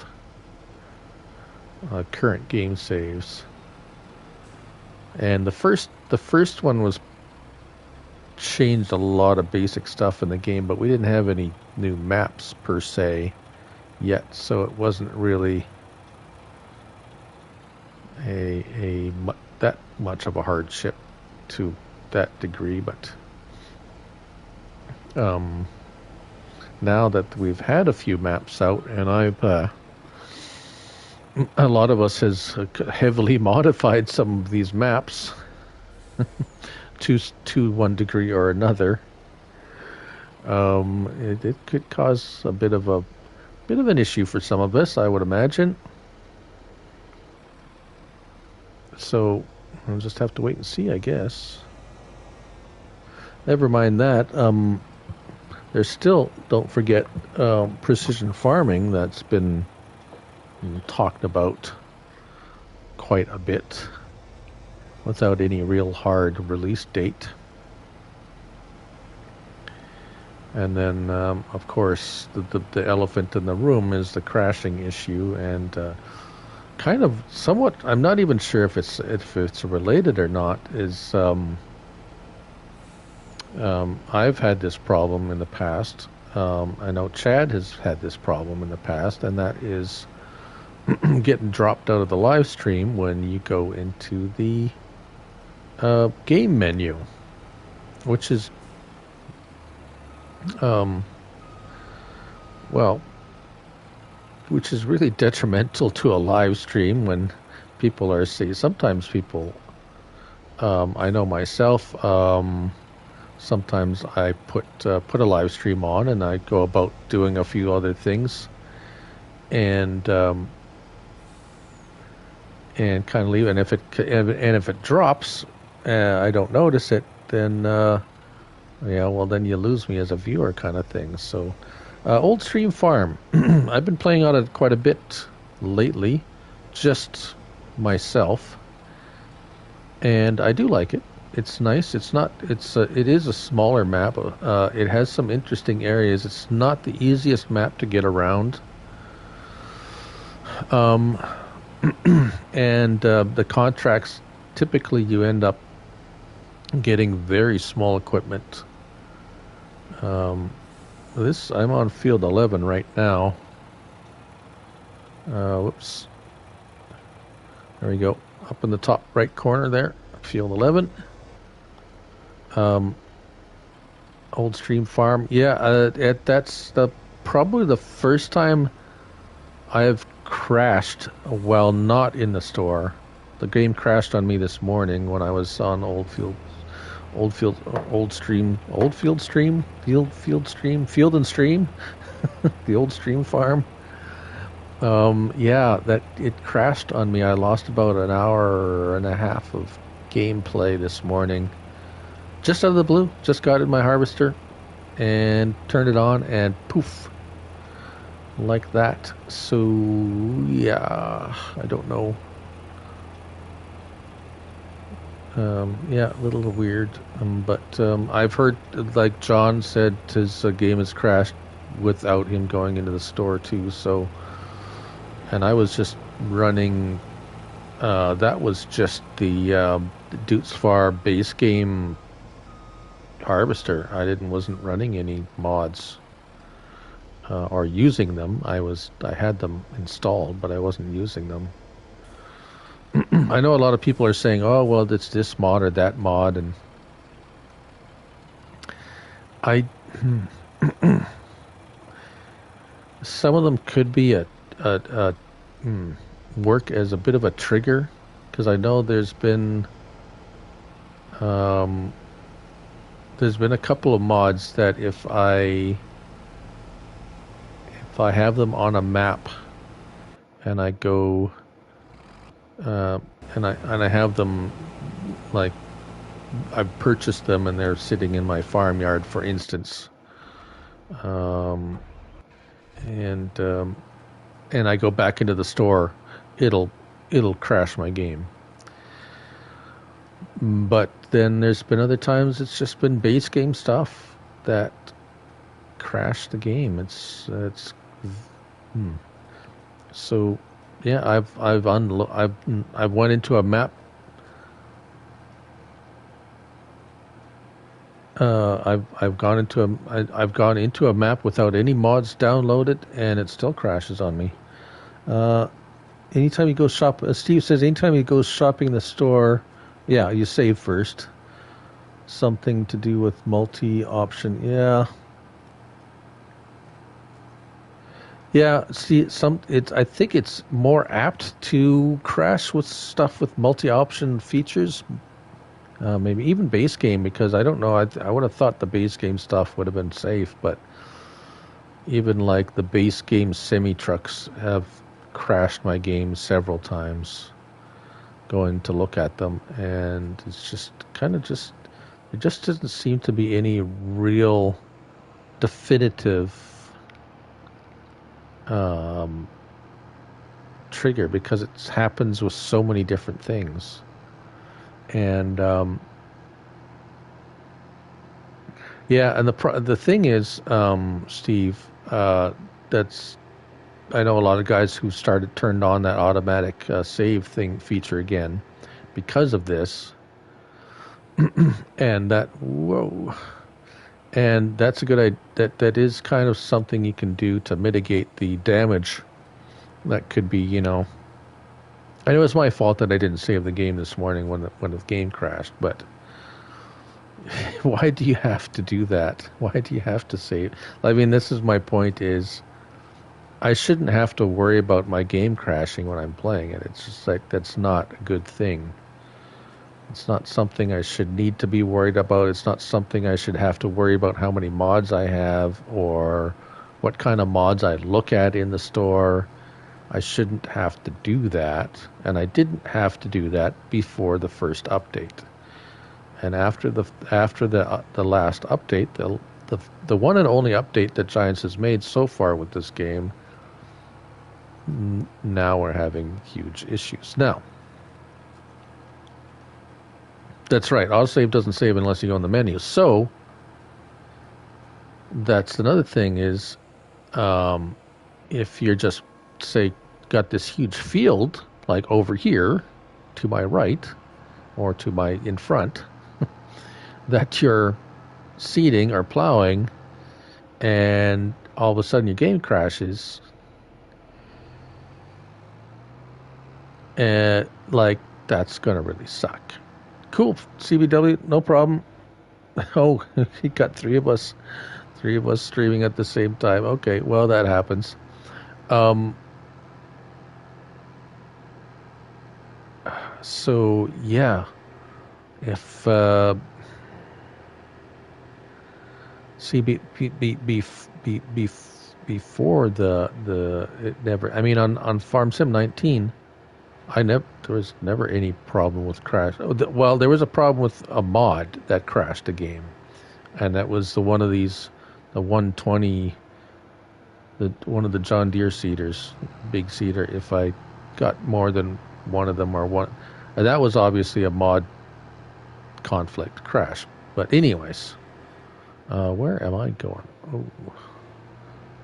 current game saves. And the first one was changed a lot of basic stuff in the game, but we didn't have any new maps per se yet, so it wasn't really that much of a hardship to that degree. But now that we've had a few maps out, and a lot of us has heavily modified some of these maps to one degree or another. It could cause a bit of an issue for some of us, I would imagine. So we'll just have to wait and see, I guess. Never mind that. There's still, don't forget, precision farming that's been talked about quite a bit without any real hard release date. And then, of course, the elephant in the room is the crashing issue, and kind of somewhat, I'm not even sure if it's related or not, is I've had this problem in the past. I know Chad has had this problem in the past, and that is getting dropped out of the live stream when you go into the game menu, which is which is really detrimental to a live stream when people are sometimes people, I know myself, sometimes I put a live stream on and I go about doing a few other things and kind of leave, and if it drops, I don't notice it, then then you lose me as a viewer, kind of thing. So Old Stream Farm, I've been playing on it quite a bit lately, just myself, and I do like it. It's nice. It is a smaller map. It has some interesting areas. It's not the easiest map to get around. And the contracts, typically you end up getting very small equipment. I'm on field 11 right now. Whoops. There we go. Up in the top right corner there, field 11. Old Stream Farm. Yeah, that's probably the first time I have crashed while not in the store. The game crashed on me this morning when I was on Field and Stream, the Old Stream Farm. That it crashed on me. I lost about an hour and a half of gameplay this morning. Just out of the blue, just got in my harvester and turned it on, and poof, like that. So yeah, I don't know. A little weird, but I've heard, like John said, his game has crashed without him going into the store too. So, and I was just running. That was just the Dutesvar base game harvester. I wasn't running any mods or using them. I had them installed, but I wasn't using them. I know a lot of people are saying, "Oh, well, it's this mod or that mod," and some of them could be work as a bit of a trigger, because I know there's been a couple of mods that if I have them on a map and I go and I have them, like, I've purchased them and they're sitting in my farmyard, for instance, and I go back into the store, it'll crash my game. But then there's been other times it's just been base game stuff that crashed the game. So yeah, I've went into a map I've gone into I've gone into a map without any mods downloaded, and it still crashes on me. Uh, anytime you go shop, Steve says, anytime you go shopping in the store, yeah, you save first. Something to do with multi-option, yeah, yeah. See, I think it's more apt to crash with stuff with multi-option features. Maybe even base game, because I don't know. I would have thought the base game stuff would have been safe, but even like the base game semi trucks have crashed my game several times going to look at them, and it's just kind of just there just doesn't seem to be any real definitive um, trigger, because it happens with so many different things. And yeah, and the thing is, Steve, that's I know a lot of guys who turned on that automatic save thing feature again because of this, and and that's a good idea. That is kind of something you can do to mitigate the damage that could be. I know it's my fault that I didn't save the game this morning when the game crashed, but why do you have to do that? Why do you have to save? I mean, this is my point: is I shouldn't have to worry about my game crashing when I'm playing it. It's just like that's not a good thing. It's not something I should need to be worried about. It's not something I should have to worry about how many mods I have or what kind of mods I look at in the store. I shouldn't have to do that, and I didn't have to do that before the first update. And after the last update, the one and only update that Giants has made so far with this game, now we're having huge issues. Now, that's right. Autosave doesn't save unless you go in the menu. So that's another thing is, if you're just, say, got this huge field, like over here to my right or to my in front, that you're seeding or plowing, and all of a sudden your game crashes, and like that's going to really suck. Cool, CBW, no problem. Oh, you got three of us streaming at the same time. Okay, well, that happens. So yeah, if before the it never. I mean, on Farm Sim 19, there was never any problem with crash. Well, there was a problem with a mod that crashed a game, and that was the 120, one of the John Deere seeders, big seeder. If I got more than one of them, or one, and that was obviously a mod conflict crash. But anyways, where am I going? Oh,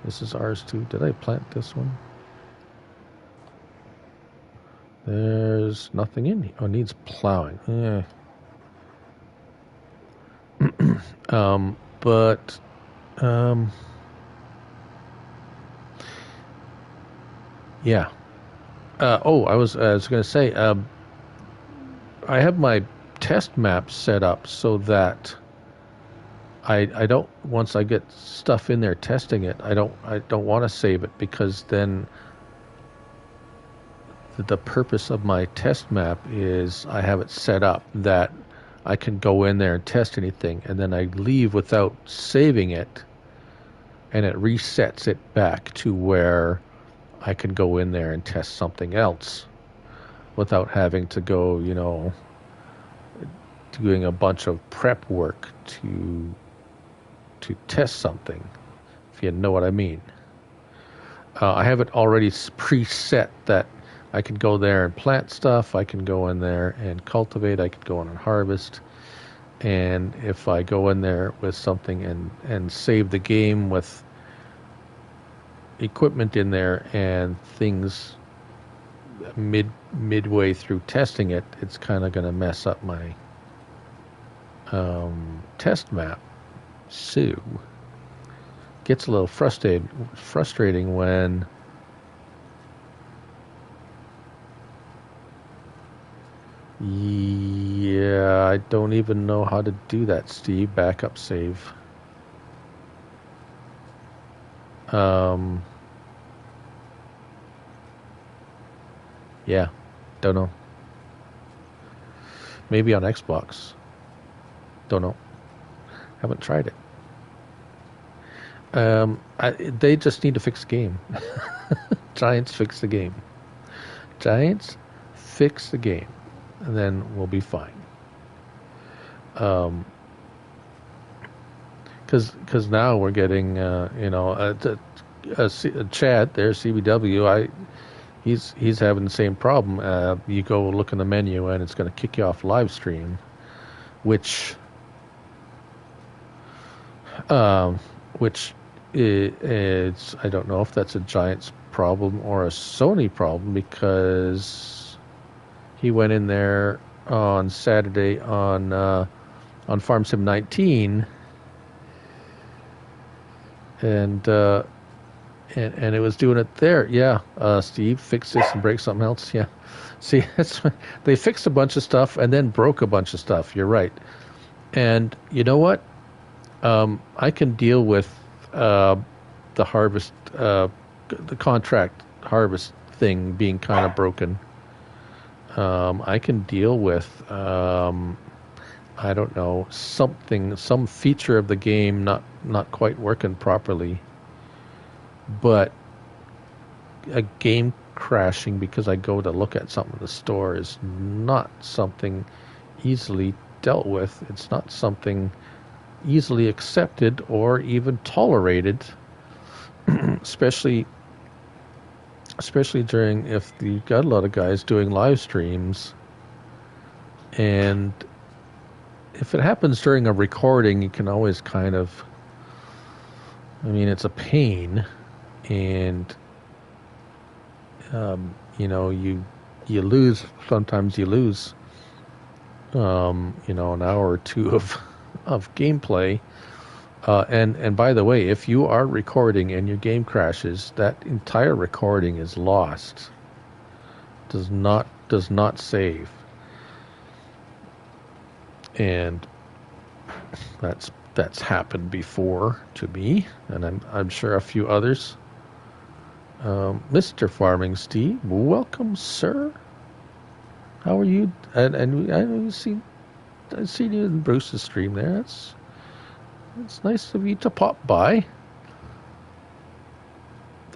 this is ours too. Did I plant this one? There's nothing in here. Oh, it needs plowing. But yeah. I was going to say, I have my test map set up so that I don't, once I get stuff in there testing it, I don't want to save it, because then the purpose of my test map is I have it set up that I can go in there and test anything, and then I leave without saving it, and it resets it back to where I can go in there and test something else without having to go, doing a bunch of prep work to test something, if you know what I mean. I have it already preset that I can go there and plant stuff, I can go in there and cultivate, I can go in and harvest, and if I go in there with something and save the game with equipment in there and things midway through testing it, it's kind of going to mess up my test map, Sue, gets a little frustrating when yeah, I don't even know how to do that, Steve. Backup save. Yeah, don't know. Maybe on Xbox. Don't know. Haven't tried it. They just need to fix the game. Giants fix the game. Giants fix the game, and then we'll be fine. Because now we're getting Chad there, CBW. He's having the same problem. You go look in the menu and it's going to kick you off live stream, which is I don't know if that's a Giants problem or a Sony problem, because he went in there on Saturday on Farm Sim 19 and it was doing it there. Yeah, Steve, fix this and break something else. Yeah, see, they fixed a bunch of stuff and then broke a bunch of stuff. You're right. And you know what? I can deal with the harvest, the contract harvest thing being kind of broken. I can deal with, I don't know, some feature of the game not quite working properly. But a game crashing because I go to look at something in the store is not something easily dealt with. It's not something easily accepted or even tolerated, especially during, if you've got a lot of guys doing live streams, and if it happens during a recording, you can always kind of, I mean, it's a pain. And you lose. Sometimes you lose. An hour or two of gameplay. And by the way, if you are recording and your game crashes, that entire recording is lost. Does not save. And that's happened before to me, and I'm sure a few others. Mr. Farming Steve, welcome, sir. How are you? And I see you in Bruce's stream there. It's nice of you to pop by.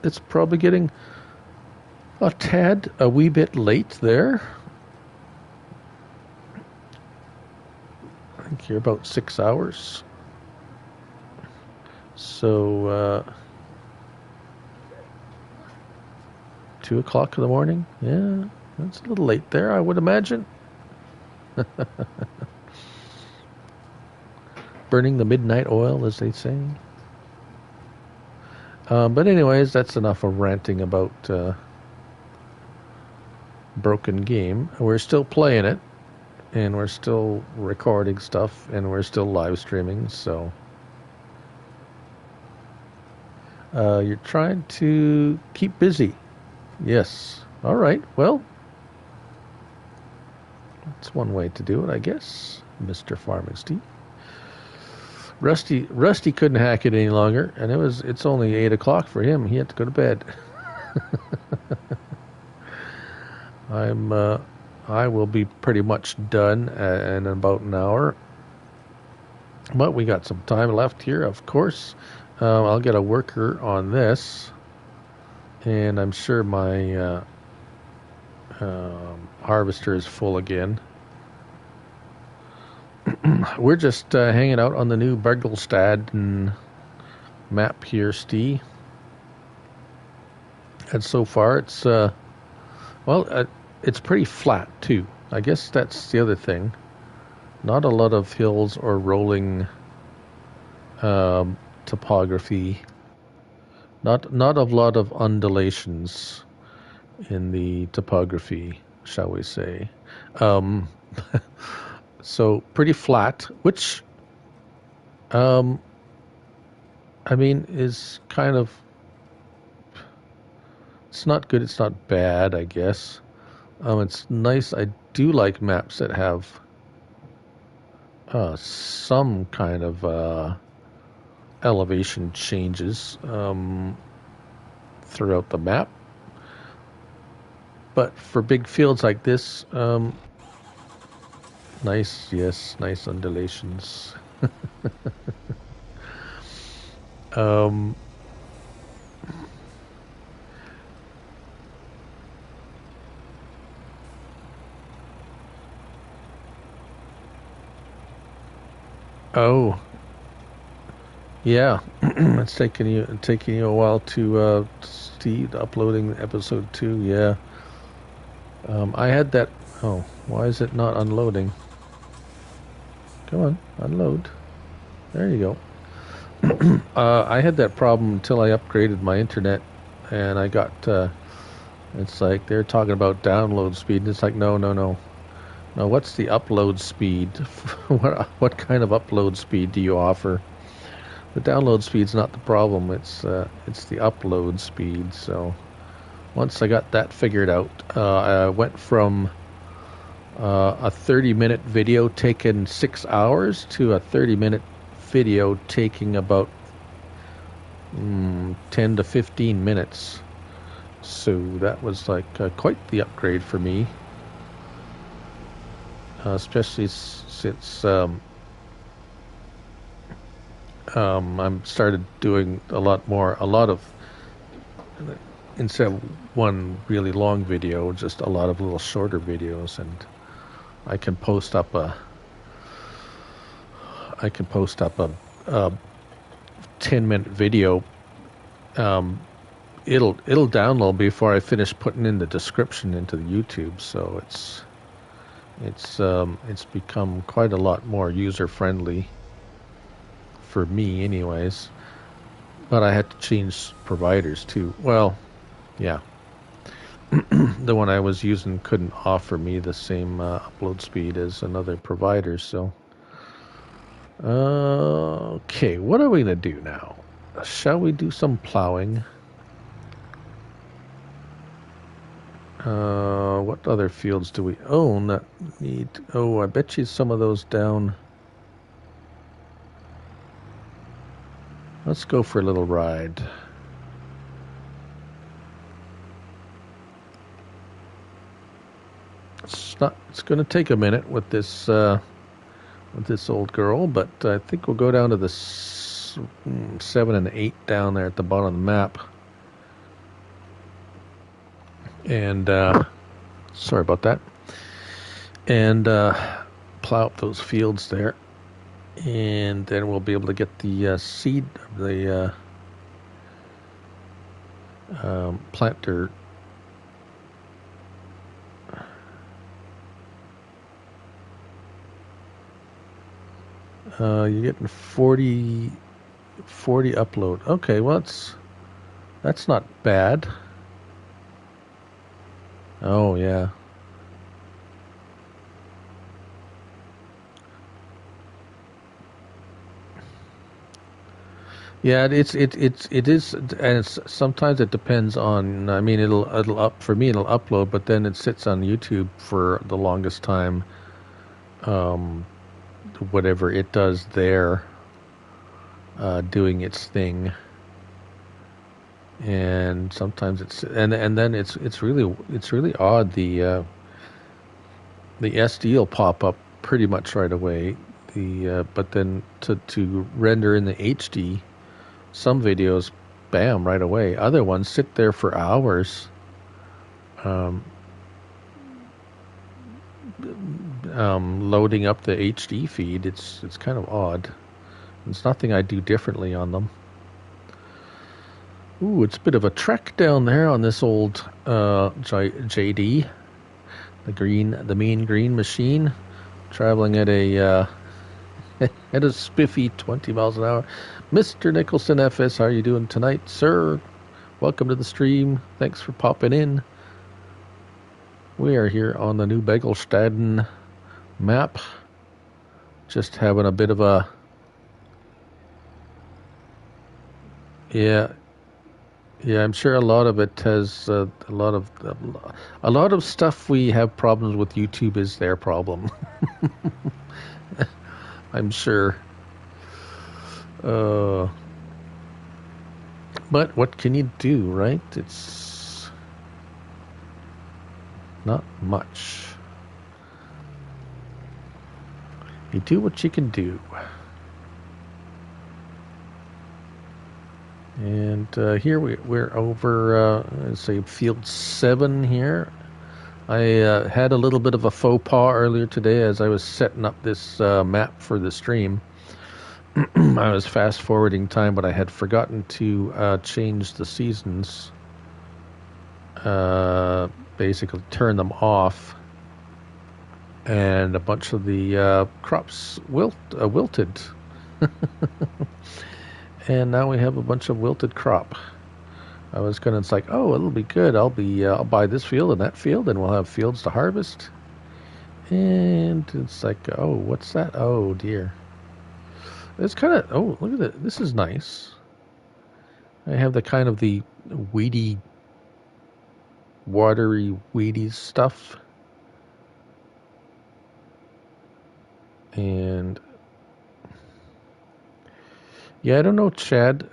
It's probably getting a wee bit late there. I think you're about 6 hours. So 2 o'clock in the morning? Yeah, that's a little late there, I would imagine. Burning the midnight oil, as they say. But anyways, that's enough of ranting about broken game. We're still playing it, and we're still recording stuff, and we're still live streaming, so you're trying to keep busy. Yes. All right. Well, that's one way to do it, I guess, Mr. Farming Steve. Rusty couldn't hack it any longer, and it's only 8 o'clock for him. He had to go to bed. I will be pretty much done in about an hour. But we got some time left here, of course. I'll get a worker on this. And I'm sure my harvester is full again. We're just hanging out on the new Bartelshagen map here, Steve. And so far, it's it's pretty flat too. I guess that's the other thing. Not a lot of hills or rolling topography. Not a lot of undulations in the topography, shall we say. So pretty flat, which, I mean, is kind of, it's not good, it's not bad, I guess. It's nice. I do like maps that have some kind of elevation changes throughout the map. But for big fields like this, nice undulations. Oh, yeah. It's taking you a while to see uploading episode 2. Yeah. I had that. Oh, why is it not unloading? Come on, unload. There you go. I had that problem until I upgraded my internet, and I got. It's like they're talking about download speed. And it's like no. Now, what's the upload speed? What kind of upload speed do you offer? The download speed's not the problem. It's the upload speed. So once I got that figured out, I went from a 30-minute video taking 6 hours to a 30-minute video taking about 10 to 15 minutes. So that was like quite the upgrade for me. Especially since I'm started doing a lot of instead of one really long video, just a lot of little shorter videos, and I can post up a 10-minute video. It'll download before I finish putting in the description into the YouTube, so it's become quite a lot more user friendly for me anyways. But I had to change providers too. Well, yeah. The one I was using couldn't offer me the same upload speed as another provider, so okay, what are we gonna do now? Shall we do some plowing? What other fields do we own that need... Oh, I bet you some of those down... Let's go for a little ride. It's going to take a minute with this old girl, but I think we'll go down to the 7 and 8 down there at the bottom of the map. And sorry about that. And plow up those fields there, and then we'll be able to get the seed of the planter. You're getting 40 upload. Okay, well that's not bad. Oh yeah. Yeah, it is, and sometimes it depends on. I mean, it'll upload, but then it sits on YouTube for the longest time. Whatever it does there, doing its thing, and sometimes and then it's really odd. The SD will pop up pretty much right away. But then to render in the HD. Some videos, bam, right away. Other ones sit there for hours. Loading up the HD feed. It's kind of odd. There's nothing I do differently on them. Ooh, it's a bit of a trek down there on this old JD, the mean green machine, traveling at a at a spiffy 20 miles an hour. Mr. Nicholson FS, how are you doing tonight, sir? Welcome to the stream. Thanks for popping in. We are here on the new Bartelshagen map. just having a bit of a, yeah, yeah. I'm sure a lot of it has a lot of stuff we have problems with YouTube is their problem. I'm sure. Uh, but what can you do, right? It's not much. You do what you can do. And here we're over, say, field 7 here. I had a little bit of a faux pas earlier today as I was setting up this map for the stream. I was fast forwarding time, but I had forgotten to change the seasons. Basically turn them off. And a bunch of the crops wilted. And now we have a bunch of wilted crop. I was gonna, it's like, oh, it'll be good. I'll buy this field and that field, and we'll have fields to harvest. And it's like, oh, what's that? Oh dear. It's kind of, oh, look at that. This is nice. I have the kind of the weedy, watery, weedy stuff. And yeah, I don't know, Chad.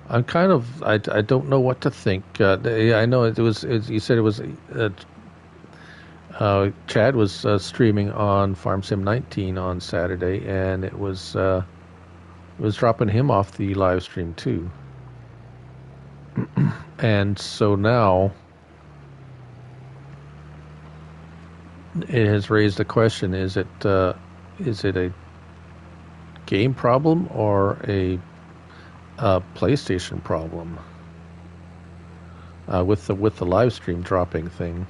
I'm kind of, I don't know what to think. I know you said it was, Chad was streaming on Farm Sim 19 on Saturday, and it was dropping him off the live stream too. And so now it has raised the question: is it a game problem or a PlayStation problem with the live stream dropping thing?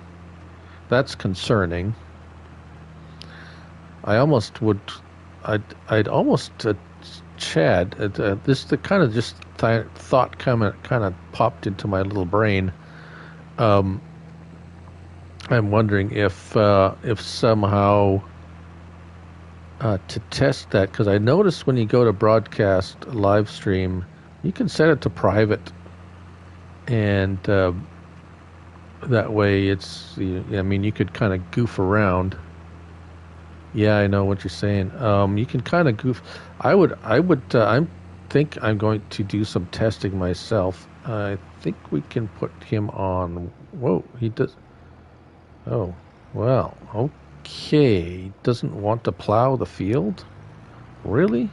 That's concerning. I'd almost Chad. This the kind of just thought kind of popped into my little brain. I'm wondering if somehow to test that, because I noticed when you go to broadcast live stream, you can set it to private, and that way it's, I mean, you could kind of goof around. Yeah, I know what you're saying. You can kind of goof. I think I'm going to do some testing myself. I think we can put him on. Whoa, he does. Oh, well, okay. He doesn't want to plow the field? Really?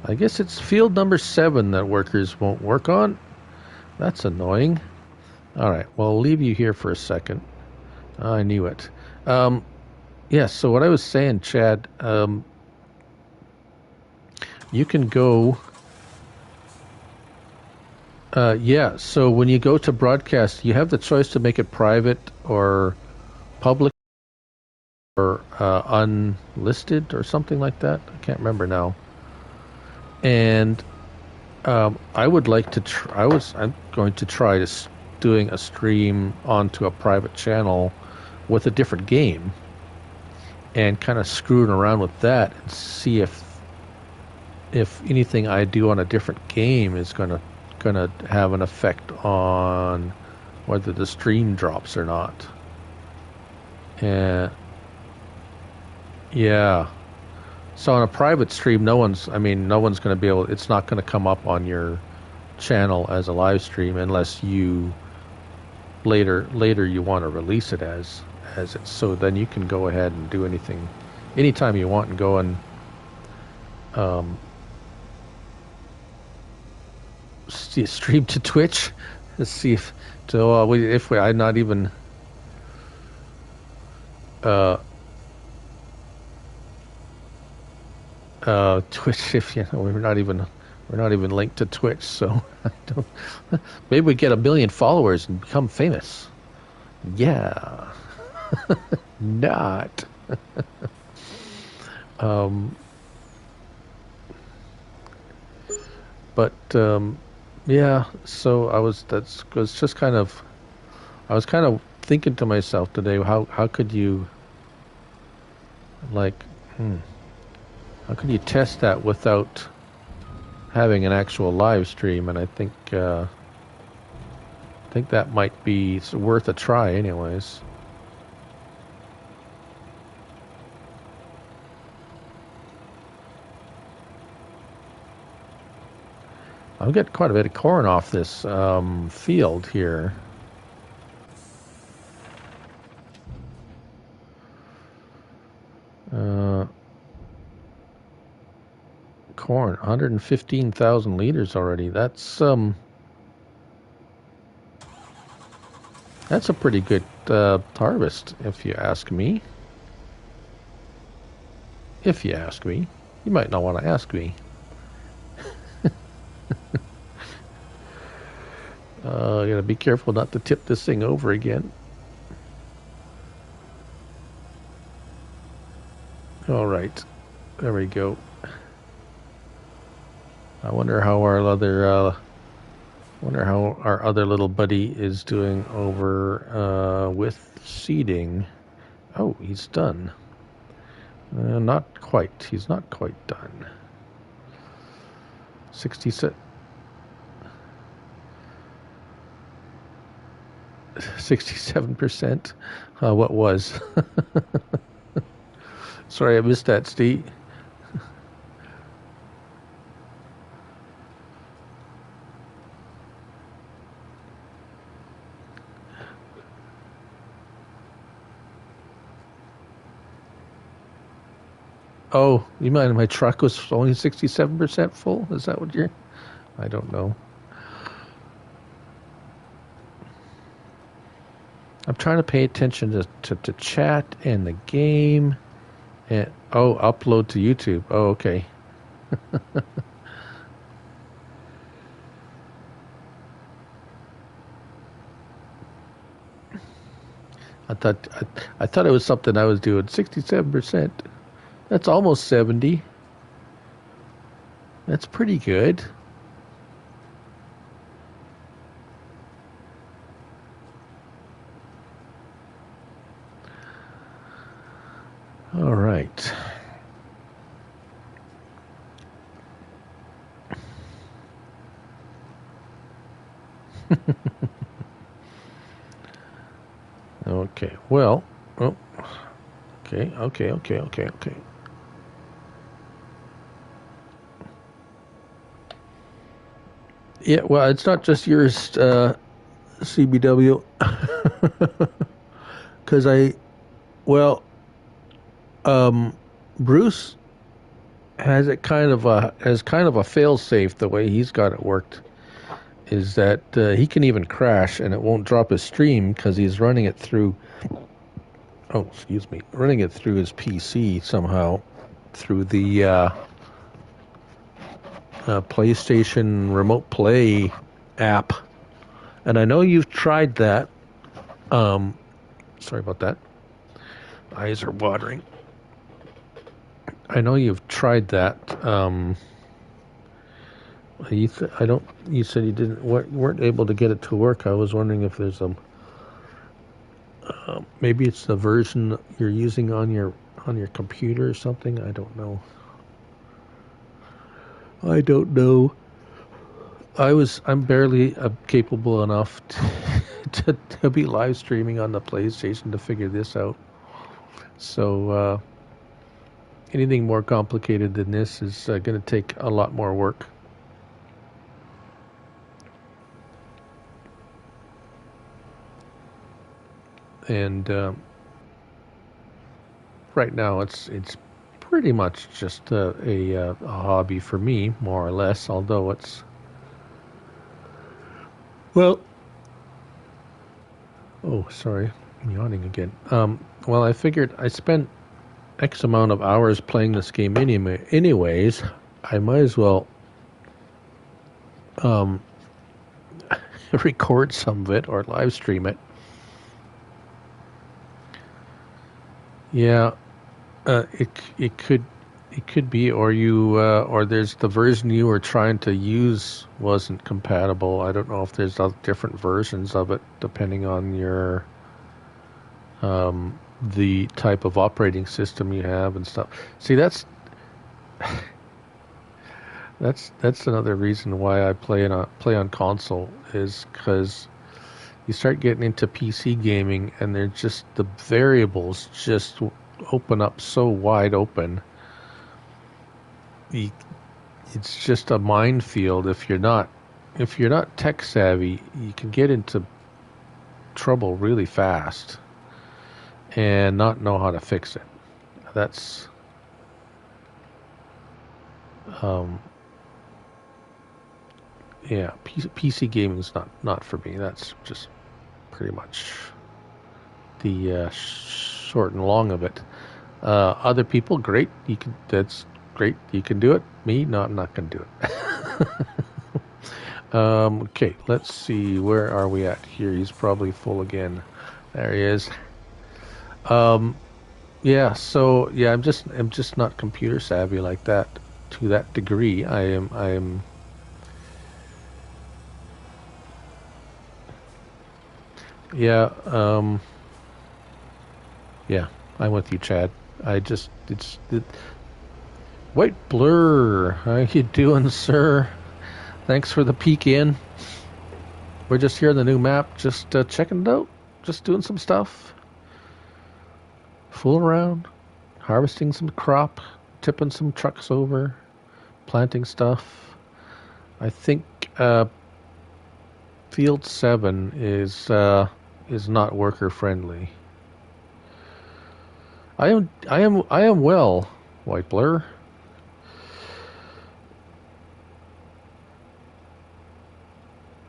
I guess it's field number 7 that workers won't work on. That's annoying. All right, well, I'll leave you here for a second. I knew it. Yeah, so what I was saying, Chad, you can go... yeah, so when you go to broadcast, you have the choice to make it private or public or unlisted or something like that. I can't remember now. And I would like to I'm going to try doing a stream onto a private channel with a different game and kind of screwing around with that and see if anything I do on a different game is gonna have an effect on whether the stream drops or not. Yeah. So on a private stream, no one's going to be able. It's not going to come up on your channel as a live stream unless you later you want to release it as it. So then you can go ahead and do anytime you want, and go and stream to Twitch. Let's see if I'm not even Twitch, if we're not even linked to Twitch, so I don't, maybe we get 1 million followers and become famous. Yeah. Not. But yeah, so I was just kind of thinking to myself today, how could you like, how could you test that without having an actual live stream? And I think that might be worth a try, anyways. I'll get quite a bit of corn off this field here. Corn, 115,000 liters already. That's a pretty good harvest, if you ask me. If you ask me. You might not want to ask me. I gotta be careful not to tip this thing over again. All right, there we go. I wonder how our other little buddy is doing over with seeding. Oh, he's done. Not quite. He's not quite done. 67%. What was? Sorry, I missed that, Steve. Oh, you mind my truck was only 67% full? Is that what you're... I don't know. I'm trying to pay attention to chat and the game. And upload to YouTube. Oh, okay. I thought it was something I was doing. 67%. That's almost 70. That's pretty good. All right. Okay. Well. Oh. Okay. Yeah. Well, it's not just yours, CBW. Because Bruce has kind of a fail-safe. The way he's got it worked is that he can even crash and it won't drop his stream because he's running it through. Oh, excuse me, running it through his PC somehow through the PlayStation Remote Play app. And I know you've tried that. Sorry about that. Eyes are watering. I know you've tried that. You said you weren't able to get it to work. I was wondering if there's maybe it's the version you're using on your computer or something. I don't know. I'm barely capable enough to be live streaming on the PlayStation to figure this out. So anything more complicated than this is going to take a lot more work. And right now it's pretty much just a hobby for me, more or less, although it's... Well... Oh, sorry. I'm yawning again. Well, I figured I spent X amount of hours playing this game anyways. I might as well record some of it or live stream it. Yeah, it could be, or there's the version you were trying to use wasn't compatible. I don't know if there's different versions of it depending on your the type of operating system you have and stuff. See, that's another reason why I play on console, is because you start getting into PC gaming and they're just, the variables just open up so wide open. It's just a minefield. If you're not tech savvy, you can get into trouble really fast and not know how to fix it. That's yeah, PC gaming's not for me. That's just pretty much the short and long of it. Other people, great. That's great. You can do it. Me, no, I'm not going to do it. Okay, let's see. Where are we at here? He's probably full again. There he is. Yeah. So yeah, I'm just not computer savvy like that to that degree. I am. Yeah. Yeah. I'm with you, Chad. White Blur. How you doing, sir? Thanks for the peek in. We're just here in the new map, just checking it out, just doing some stuff, fooling around, harvesting some crop, tipping some trucks over, planting stuff. I think Field 7 is not worker friendly. I am well, White Blur.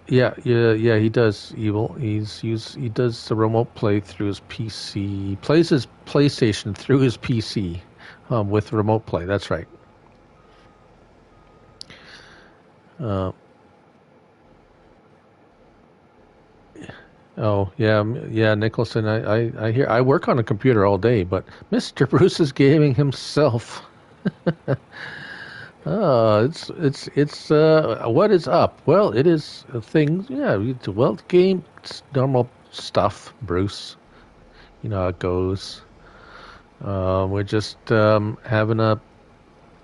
Yeah, he does evil. He does the remote play through his PC. He plays his PlayStation through his PC with remote play. That's right. Oh yeah, Nicholson. I hear. I work on a computer all day, but Mr. Bruce is gaming himself. It's what is up? Well, it is things. Yeah, well, game, it's normal stuff, Bruce. You know how it goes. We're just having a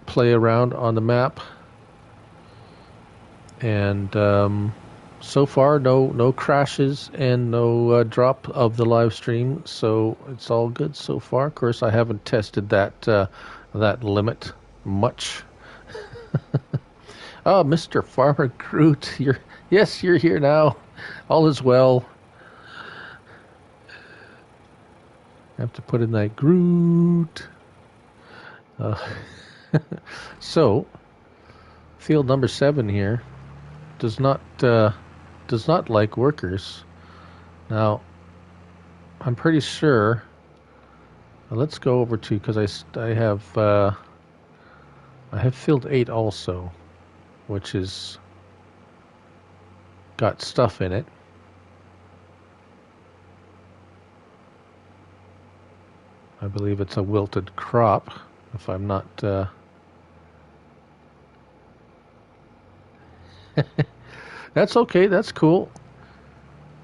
play around on the map, and so far no crashes and no drop of the live stream, so it's all good so far. Of course, I haven't tested that limit much. Oh, Mr. Farmer Groot, you're here now. All is well. I have to put in that Groot. So, field number 7 here does not like workers. Now, I'm pretty sure. Let's go over to, because I have field 8 also, which is got stuff in it. I believe it's a wilted crop, if I'm not. That's okay. That's cool.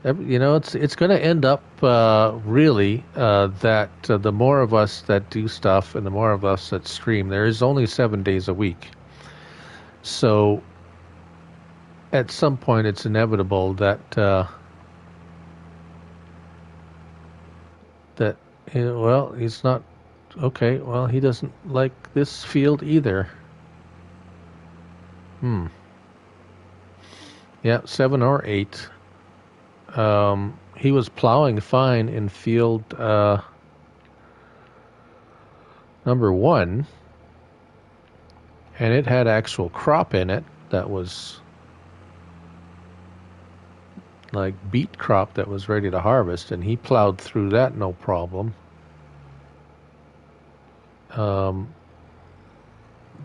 You know, it's going to end up really that the more of us that do stuff and the more of us that stream, there is only 7 days a week. So at some point, it's inevitable that well, he's not okay. Well, he doesn't like this field either. Yeah, 7 or 8. He was plowing fine in field number 1, and it had actual crop in it that was like beet crop that was ready to harvest, and he plowed through that no problem.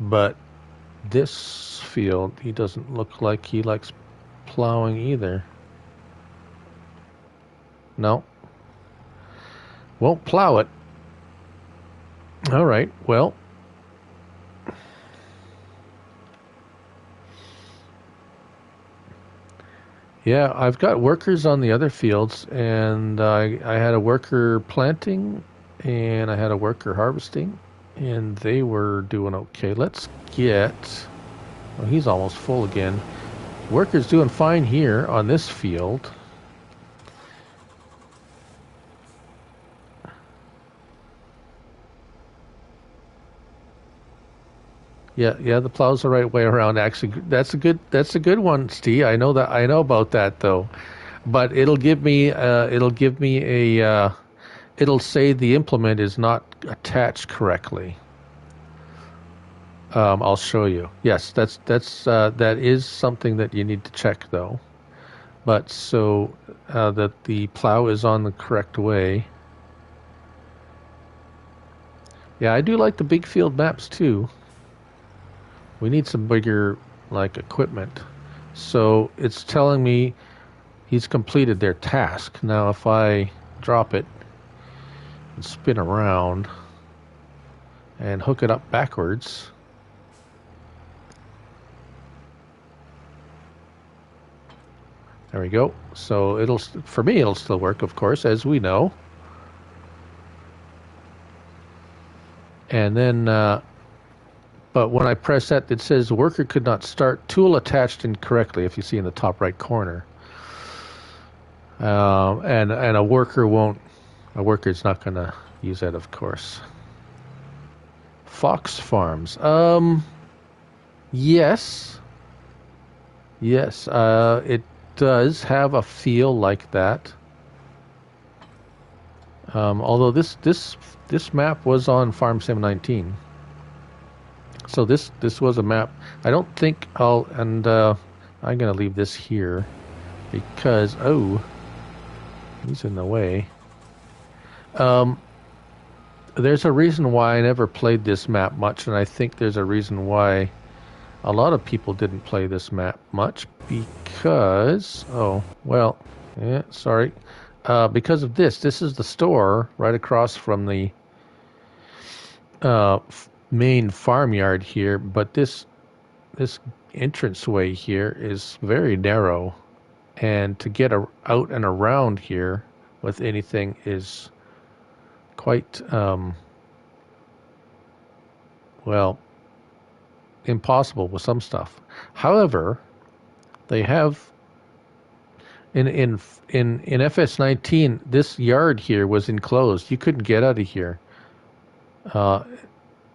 But this field, he doesn't look like he likes plowing either. No. Won't plow it. All right, well. Yeah, I've got workers on the other fields, and I had a worker planting, and I had a worker harvesting, and they were doing okay. Let's get. Oh, he's almost full again. Worker's doing fine here on this field. Yeah, the plow's the right way around. Actually, that's a good one, Steve. I know that. I know about that though, but it'll give me it'll say the implement is not attached correctly. I'll show you. Yes, that is something that you need to check though. But so that the plow is on the correct way. Yeah, I do like the big field maps too. We need some bigger like equipment. So it's telling me he's completed their task. Now if I drop it and spin around and hook it up backwards, there we go. So for me it'll still work, of course, as we know. And then but when I press that, it says worker could not start, tool attached incorrectly, if you see in the top right corner. And a worker is not going to use that, of course. Fox Farms. Yes. Yes, it does have a feel like that. Although this map was on Farm Sim 19. So this was a map. I don't think I'm gonna leave this here because he's in the way. There's a reason why I never played this map much, and I think there's a reason why a lot of people didn't play this map much because because of this. This is the store right across from the main farmyard here, but this entranceway here is very narrow, and to get out and around here with anything is quite impossible with some stuff. However, they have in FS19 this yard here was enclosed. You couldn't get out of here.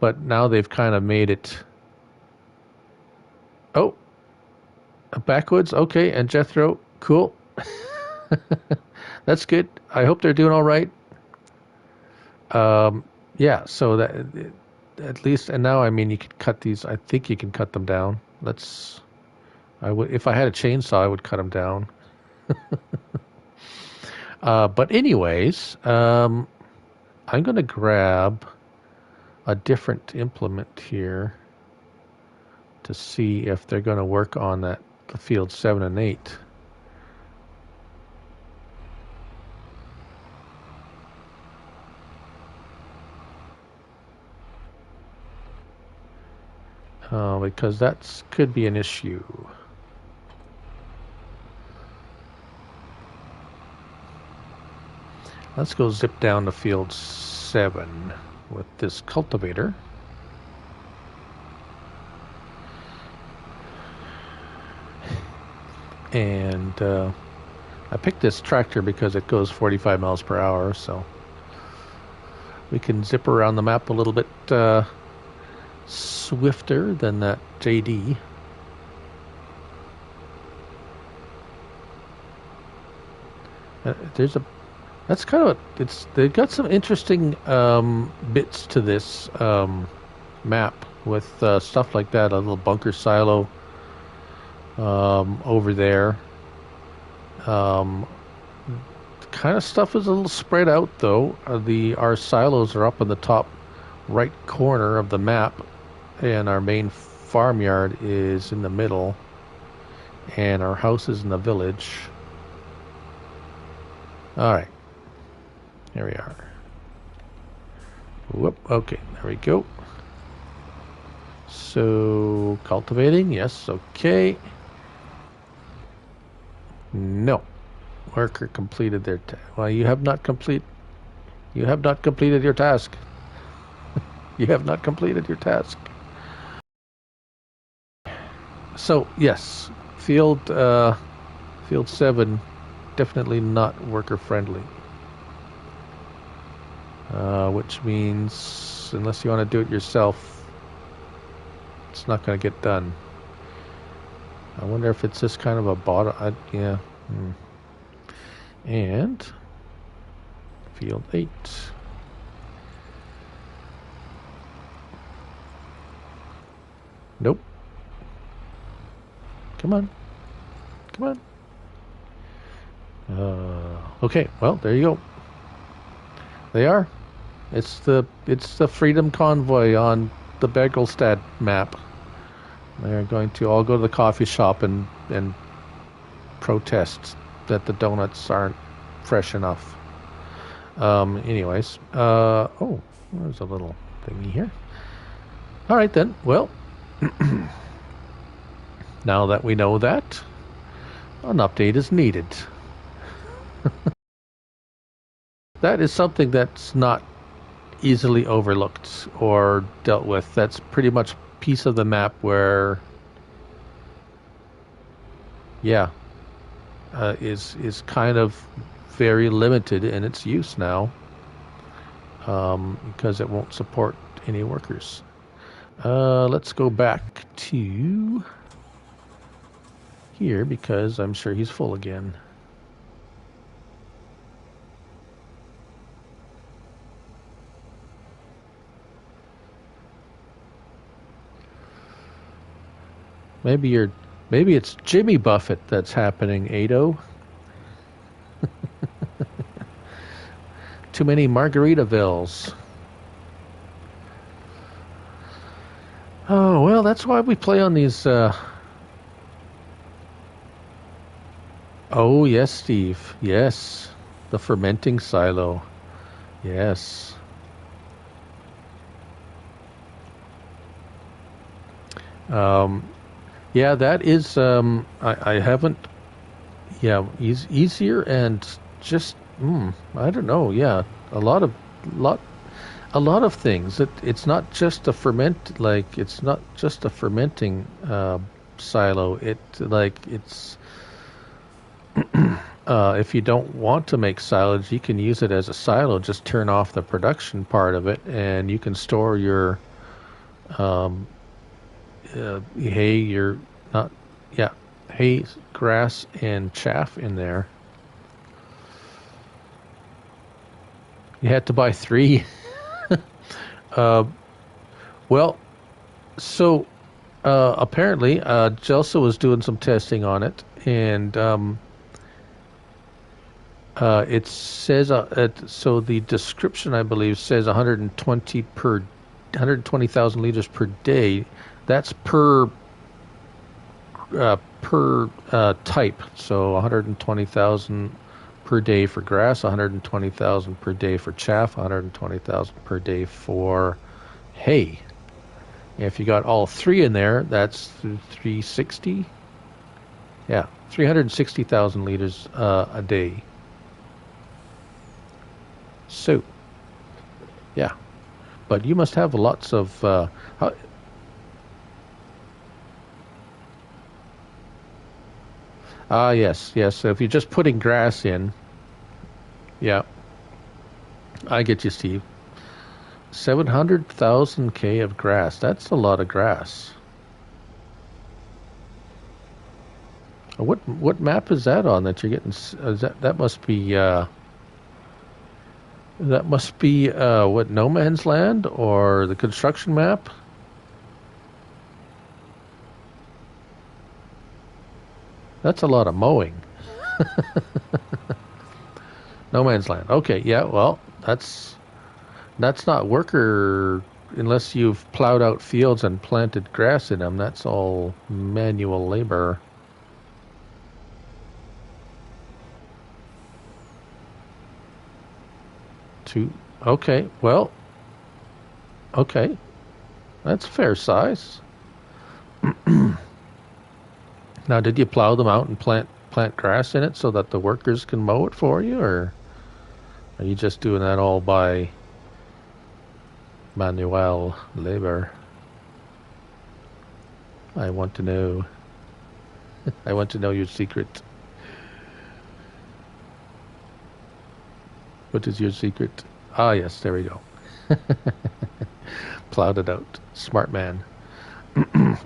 But now they've kind of made it. Oh, backwoods. Okay, and Jethro, cool. That's good. I hope they're doing all right. Yeah. So that at least, and now I mean, you can cut these. I think you can cut them down. If I had a chainsaw, I would cut them down. But anyways, I'm going to grab a different implement here to see if they're going to work on the field 7 and 8. Because that could be an issue. Let's go zip down to field 7 with this cultivator. And I picked this tractor because it goes 45 miles per hour, so we can zip around the map a little bit swifter than that JD. They've got some interesting bits to this map with stuff like that, a little bunker silo over there. The kind of stuff is a little spread out though. Our silos are up in the top right corner of the map, and our main farmyard is in the middle, and our house is in the village. All right. Here we are. Whoop, okay, there we go. So, cultivating, yes, okay. No. Worker completed their task. Well, you have not completed your task. You have not completed your task. So yes, field 7 definitely not worker friendly. Which means unless you want to do it yourself, it's not going to get done. I wonder if it's just kind of a bottom. Yeah. And field 8. Nope. Come on. Okay, well, there you go. They are. It's the Freedom Convoy on the Bartelshagen map. They're going to all go to the coffee shop and protest that the donuts aren't fresh enough. Anyways, oh, there's a little thingy here. All right then. Well, now that we know that, an update is needed. That is something that's not easily overlooked or dealt with. That's pretty much a piece of the map where, yeah, is kind of very limited in its use now, because it won't support any workers. Let's go back to here because I'm sure he's full again. Maybe it's Jimmy Buffett that's happening, Ado. Too many Margaritavilles. Oh, well, that's why we play on these... Oh, yes, Steve. Yes. The fermenting silo. Yes. Yeah, that is... I haven't... Yeah, easier and just... I don't know, yeah. A lot of things. It's not just a it's not just a fermenting silo. It's if you don't want to make silage, you can use it as a silo. Just turn off the production part of it, and you can store your hay, hay, grass, and chaff in there. You had to buy 3. Well, so apparently, Jelsa was doing some testing on it, and it says so the description, I believe, says 120,000 liters per day. That's per type. So 120,000 per day for grass, 120,000 per day for chaff, 120,000 per day for hay. If you got all 3 in there, that's 360. Yeah, 360,000 liters a day. So, yeah, but you must have lots of. Yes. So if you're just putting grass in, yeah, I get you, Steve. 700,000 K of grass. That's a lot of grass. What map is that on that you're getting? That must be. That must be what, No Man's Land or the construction map? That's a lot of mowing. No Man's Land. Okay, yeah, well, that's not worker unless you've plowed out fields and planted grass in them. That's all manual labor. Okay, well, okay, that's fair size. Now, did you plow them out and plant plant grass in it so that the workers can mow it for you, or are you just doing that all by manual labor? I want to know. I want to know your secret. What is your secret? Ah, yes, there we go. Plowed it out. Smart man.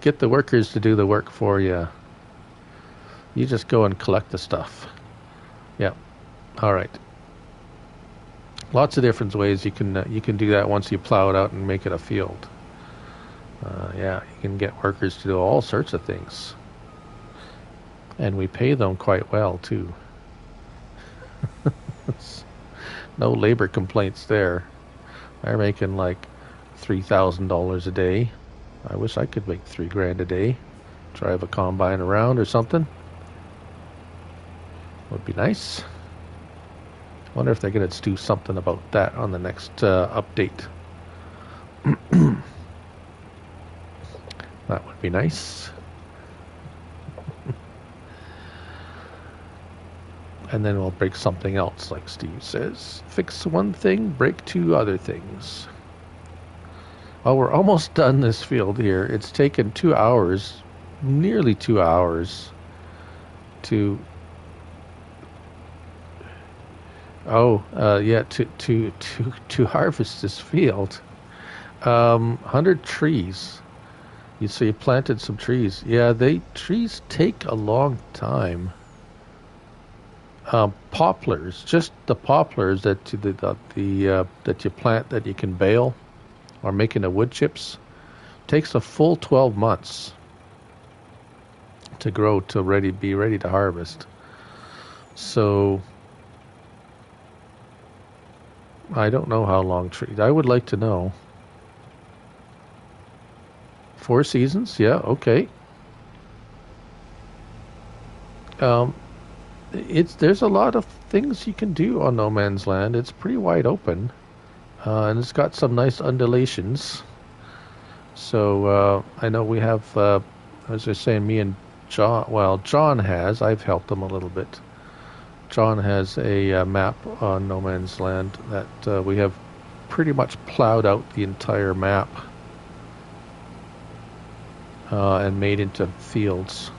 Get the workers to do the work for you. You just go and collect the stuff. Yeah. All right. Lots of different ways you can do that once you plow it out and make it a field. Yeah, you can get workers to do all sorts of things. And we pay them quite well, too. No labor complaints there. They're making like $3,000 a day. I wish I could make $3,000 a day. Drive a combine around or something. Would be nice. I wonder if they're going to do something about that on the next update. That would be nice. And then we'll break something else, like Steve says. Fix one thing, break two other things. Well, we're almost done this field here. It's taken 2 hours, nearly 2 hours, to harvest this field. 100 trees. So you planted some trees. Yeah, trees take a long time. Poplars, just the poplars that you plant that you can bale or make into wood chips, takes a full 12 months to grow to be ready to harvest. So I don't know how long trees. I would like to know. 4 seasons, yeah, okay. There's a lot of things you can do on No Man's Land. It's pretty wide open, and it's got some nice undulations. So I know we have, as I was saying, me and John. Well, John has. I've helped him a little bit. John has a map on No Man's Land that we have pretty much plowed out the entire map and made into fields.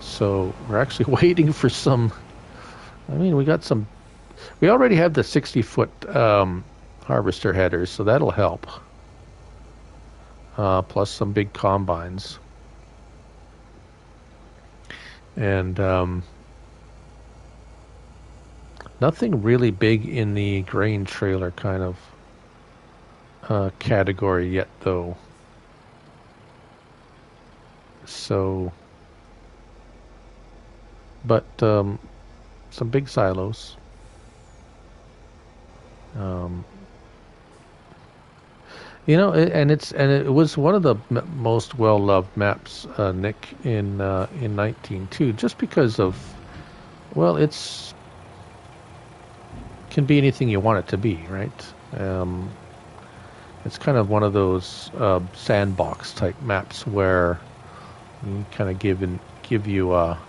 So we're actually waiting for some. I mean, we already have the 60-foot harvester headers, so that'll help. Plus some big combines. And nothing really big in the grain trailer kind of category yet, though. So, but some big silos. It was one of the most well-loved maps, Nick, in 19.2, just because of, well, can be anything you want it to be, right? It's kind of one of those sandbox type maps where you kind of give you a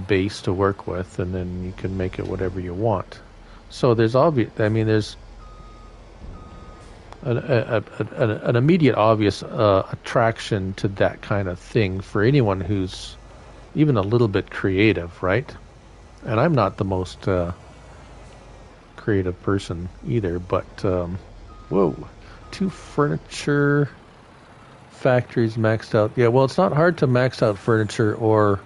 base to work with, and then you can make it whatever you want. So there's there's an immediate obvious attraction to that kind of thing for anyone who's even a little bit creative, right? And I'm not the most creative person either, but whoa, 2 furniture factories maxed out. Yeah, well, it's not hard to max out furniture, or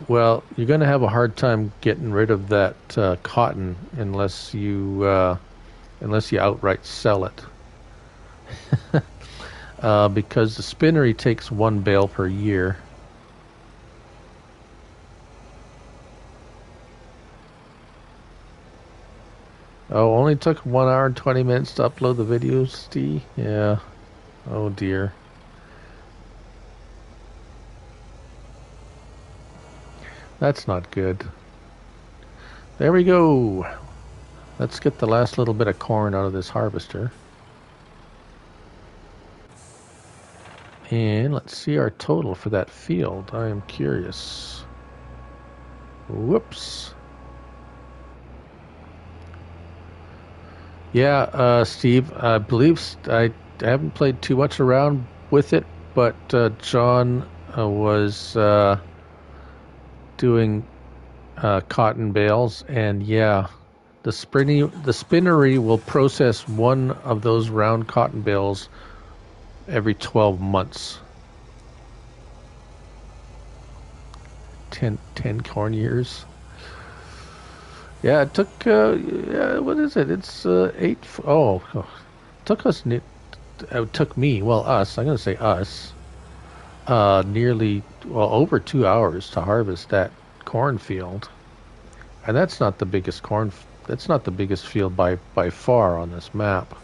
well, you're going to have a hard time getting rid of that cotton unless you outright sell it. Because the spinnery takes 1 bale per year. Oh, only took 1 hour and 20 minutes to upload the videos, Steve? Yeah. Oh dear. That's not good. There we go. Let's get the last little bit of corn out of this harvester. And let's see our total for that field. I am curious. Whoops. Yeah, Steve, I believe I haven't played too much around with it, but John was doing cotton bales, and yeah, the spinnery will process one of those round cotton bales every 12 months. 10 corn years. Yeah, it took, what is it? It's 8, took us, it took me, well, us, I'm going to say us, nearly, well, over 2 hours to harvest that cornfield. And that's not the biggest that's not the biggest field by far on this map.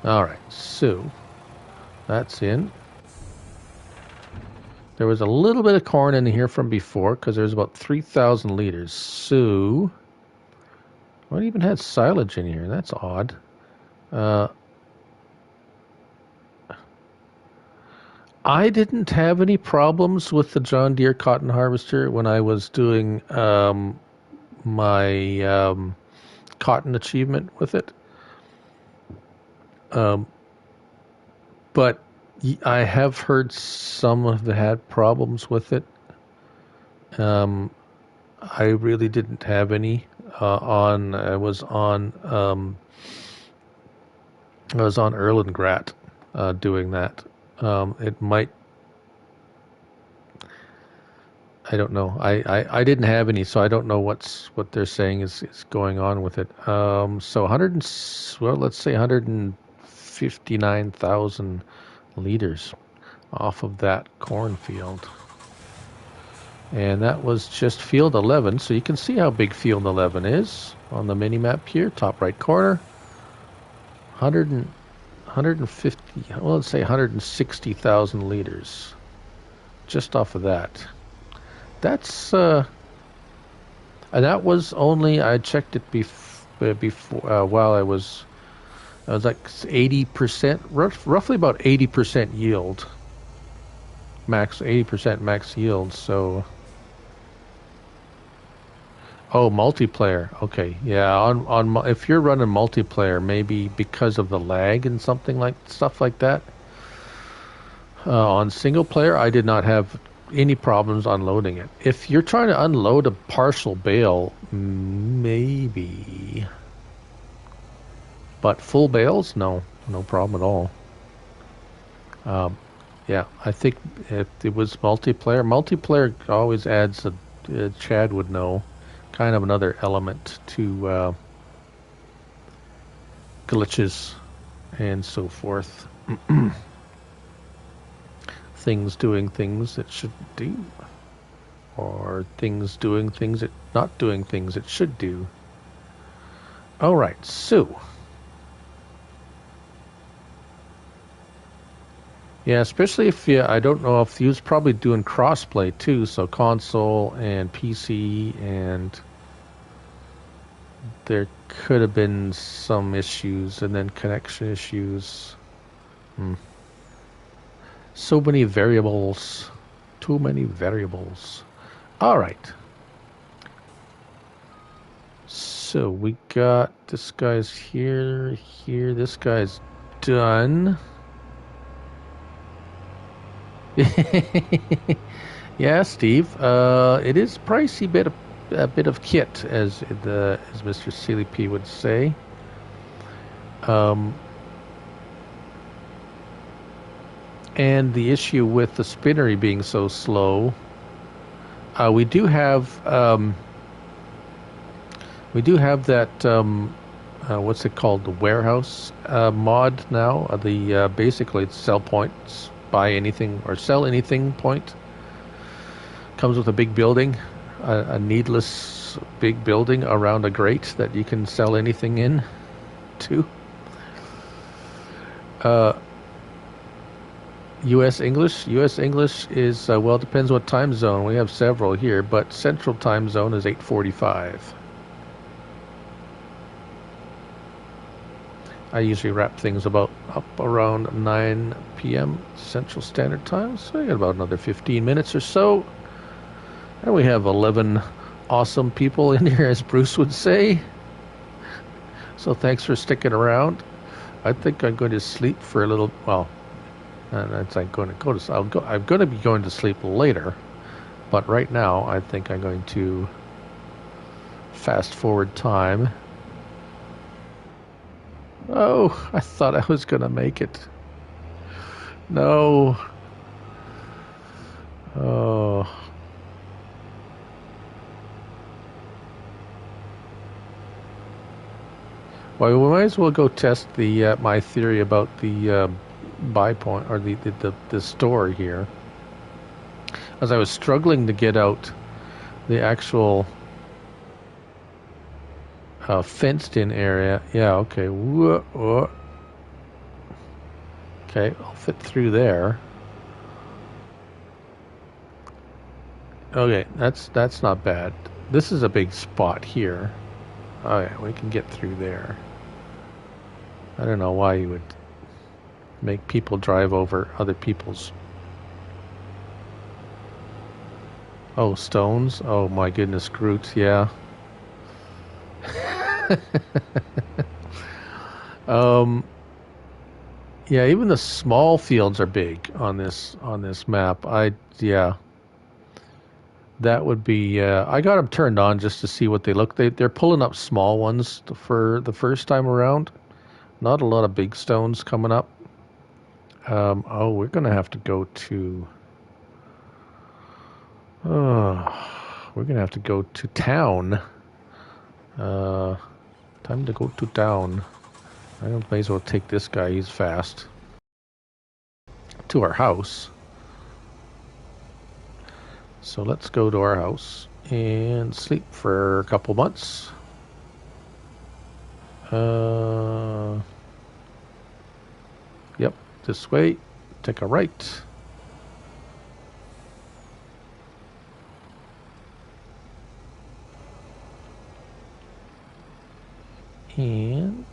Alright, so that's in. There was a little bit of corn in here from before because there's about 3,000 liters. So, well, it even had silage in here. That's odd. I didn't have any problems with the John Deere cotton harvester when I was doing my cotton achievement with it. But I have heard some have had problems with it. I really didn't have any. I was on Erlengrat doing that. It might. I don't know. I didn't have any, so I don't know what they're saying is going on with it. So let's say 159,000 liters off of that cornfield. And that was just field 11, so you can see how big field 11 is on the mini map here, top right corner. 150, well, let's say 160,000 liters just off of that. That's and that was only, I checked it before while I was like 80%, roughly about 80% yield, max 80% max yield. So, oh, multiplayer. Okay, yeah. On if you're running multiplayer, maybe because of the lag and stuff like that. On single player, I did not have any problems unloading it. If you're trying to unload a partial bale, maybe. But full bales, no problem at all. Yeah, I think if it was multiplayer always adds Chad would know, kind of another element to glitches and so forth. Things doing things it shouldn't do, or things doing things it not doing things it should do. All right, so yeah, especially if I don't know if he was probably doing crossplay too, so console and PC, and there could have been some issues, and then connection issues. So many variables. Too many variables. All right. So we got this guy's here. This guy's done. Yeah, Steve. It is pricey a bit of kit, as Mr. Sealy P would say. And the issue with the spinnery being so slow, we do have that what's it called, the warehouse mod now. Basically it's sell points, buy anything or sell anything point. Comes with a big building, a needless big building around a grate that you can sell anything in to. U.S. English is, well, depends what time zone. We have several here, but Central Time Zone is 8:45. I usually wrap things about up around 9 p.m. Central Standard Time, so I got about another 15 minutes or so. And we have 11 awesome people in here, as Bruce would say. So thanks for sticking around. I think I'm going to sleep for a little. Well, that's I'm going to go to. I'm going to be going to sleep later, but right now I think I'm going to fast forward time. Oh, I thought I was going to make it. No. Oh. Well, we might as well go test the my theory about the buy point or the store here. As I was struggling to get out the actual fenced-in area. Yeah, okay. Whoa. Okay, I'll fit through there. Okay, that's not bad. This is a big spot here. Oh yeah, we can get through there. I don't know why you would make people drive over other people's. Oh, stones? Oh my goodness, Groot, yeah. Yeah, even the small fields are big on this map. Yeah. That would be. I got them turned on just to see what they look. They're pulling up small ones for the first time around. Not a lot of big stones coming up. Oh, we're gonna have to go to. We're gonna have to go to town. Time to go to town. I may as well take this guy. He's fast. To our house. So let's go to our house and sleep for a couple months. Yep, this way. Take a right. And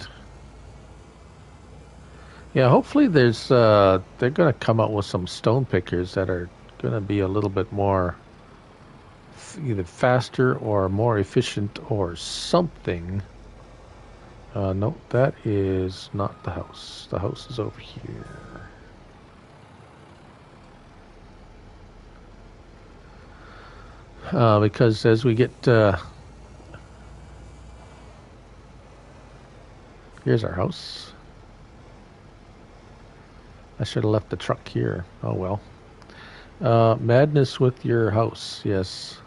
yeah, hopefully there's they're gonna come out with some stone pickers that are gonna be a little bit more either faster or more efficient or something. No, that is not the house. The house is over here. Because as we get here's our house. I should have left the truck here. Oh well. Madness with your house, yes.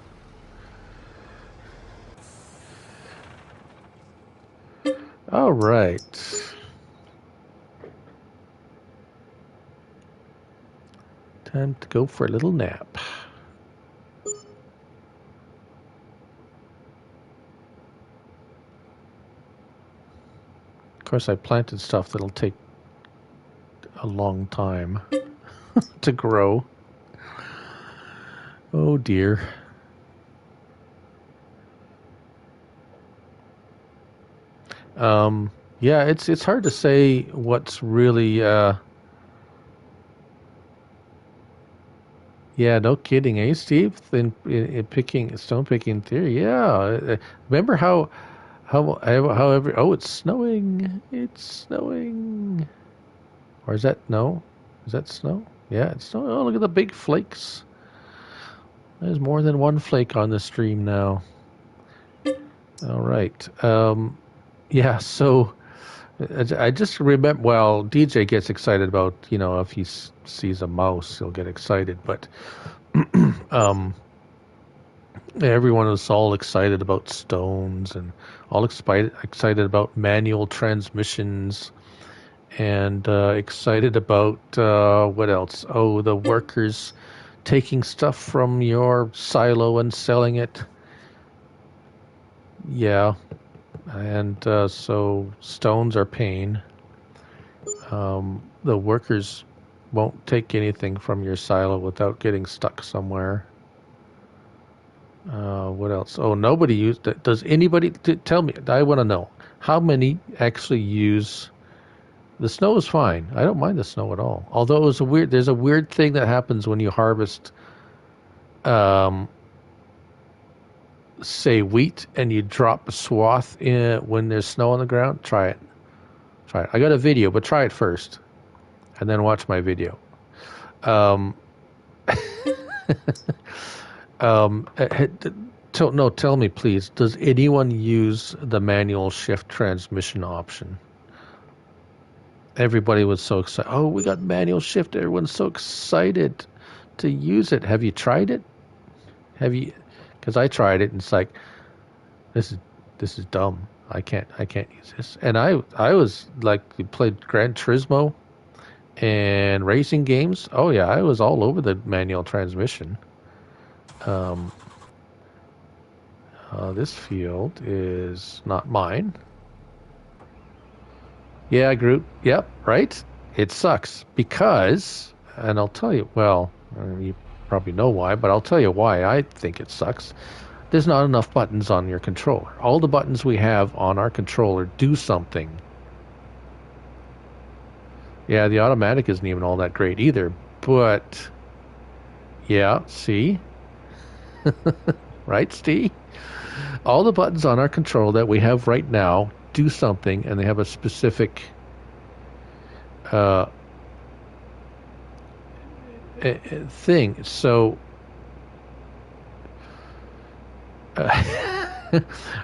All right. Time to go for a little nap. Of course, I planted stuff that'll take a long time to grow. Oh dear. Yeah, it's hard to say what's really yeah, no kidding, eh, Steve? In picking stone picking theory, yeah. Remember however, oh, it's snowing. It's snowing. Or is that no? Is that snow? Yeah, it's snow. Oh, look at the big flakes. There's more than one flake on the stream now. All right. Yeah, so I just remember, well, DJ gets excited about, if he sees a mouse, he'll get excited. But everyone was all excited about stones and all excited about manual transmissions and excited about, what else? Oh, the workers taking stuff from your silo and selling it. Yeah. And so stones are pain. The workers won't take anything from your silo without getting stuck somewhere. What else? Oh, nobody used it. Does anybody tell me? I want to know how many actually use The snow is fine. I don't mind the snow at all. Although it was a weird. There's a weird thing that happens when you harvest, um, say wheat, and you drop a swath in when there's snow on the ground. Try it. Try it. I got a video, but try it first, and then watch my video. Um, no, tell me please. Does anyone use the manual shift transmission option? Everybody was so excited. Oh, we got manual shift. Everyone's so excited to use it. Have you tried it? Have you? Because I tried it, and it's like this is dumb. I can't use this. And I was like, you played Gran Turismo and racing games. Oh yeah, I was all over the manual transmission. This field is not mine. Yeah, Groot. Yep, right? It sucks because, and I'll tell you, well, you probably know why, but I'll tell you why I think it sucks. There's not enough buttons on your controller. All the buttons we have on our controller do something. Yeah, the automatic isn't even all that great either, but yeah, see? Right, Steve? All the buttons on our controller that we have right now do something, and they have a specific thing. So,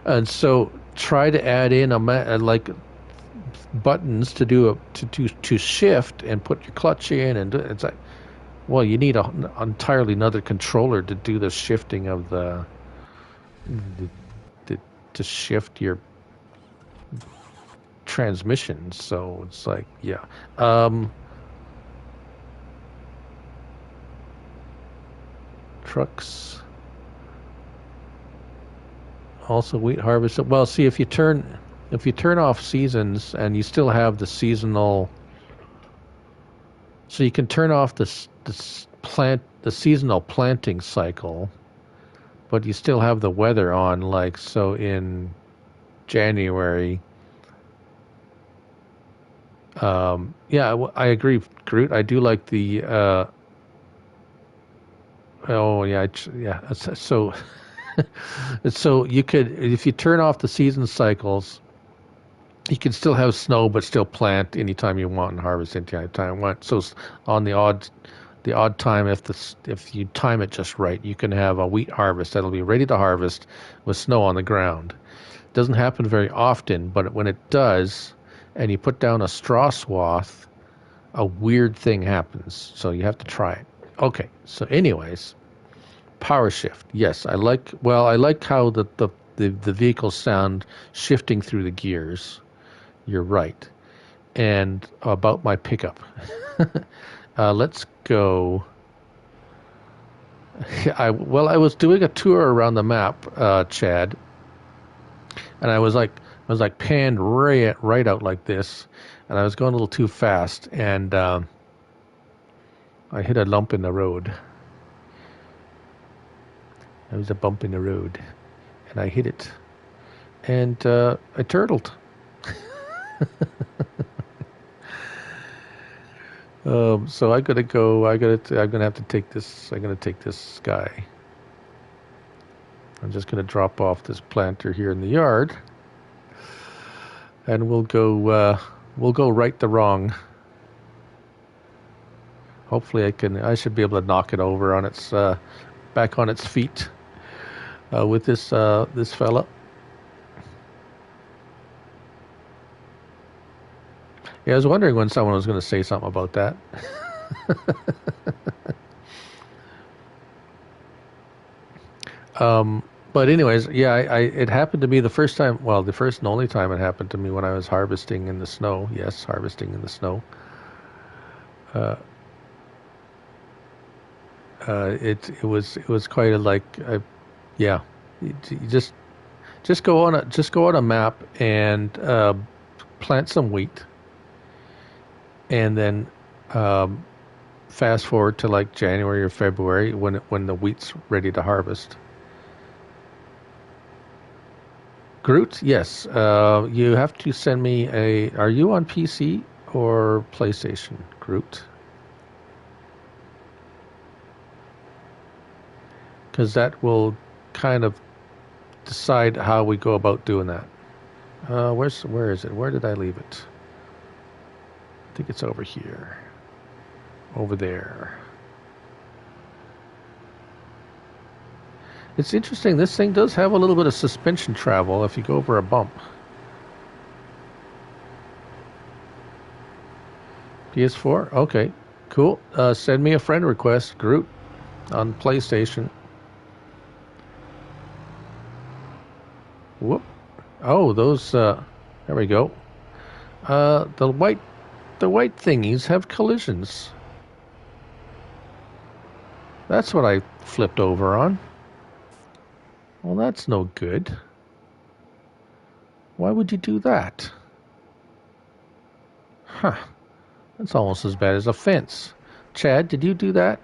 and so try to add in like buttons to do to shift and put your clutch in, and it's like, well, you need an entirely another controller to do the shifting of the to shift your transmission. So it's like, yeah. Trucks. Also wheat harvest. Well, see, if you turn off seasons and you still have the seasonal, so you can turn off the seasonal planting cycle, but you still have the weather on. Like, so in January. Yeah, I agree, Groot. I do like the. Oh yeah, yeah. So, so you could, if you turn off the season cycles, you can still have snow, but still plant anytime you want and harvest anytime you want. So on the odd time, if you time it just right, you can have a wheat harvest that'll be ready to harvest with snow on the ground. It doesn't happen very often, but when it does, and you put down a straw swath, a weird thing happens. So you have to try it. Okay. So anyways, power shift. Yes, I like how the vehicles sound shifting through the gears. You're right. And about my pickup. Let's go. I was doing a tour around the map, Chad, and I was like panned right out like this, and I was going a little too fast, and I hit a lump in the road. There was a bump in the road, and I hit it, and I turtled. So I'm gonna have to take this. I'm gonna take this guy. I'm just gonna drop off this planter here in the yard, and we'll go right the wrong. Hopefully I should be able to knock it over on its back on its feet with this fella. Yeah, I was wondering when someone was going to say something about that. But anyways, yeah, it happened to me the first time. Well, the first and only time it happened to me when I was harvesting in the snow. Yes, harvesting in the snow. It was quite yeah. You just go on a map and plant some wheat. And then fast forward to like January or February when the wheat's ready to harvest. Groot, yes. You have to send me a. Are you on PC or PlayStation grouped? Because that will kind of decide how we go about doing that. Where is it? Where did I leave it? I think it's over here. Over there. It's interesting. This thing does have a little bit of suspension travel if you go over a bump. PS4? Okay. Cool. Send me a friend request, Groot, on PlayStation. Whoop. Oh, those, there we go. The white thingies have collisions. That's what I flipped over on. Well, that's no good. Why would you do that? Huh. That's almost as bad as a fence. Chad, did you do that?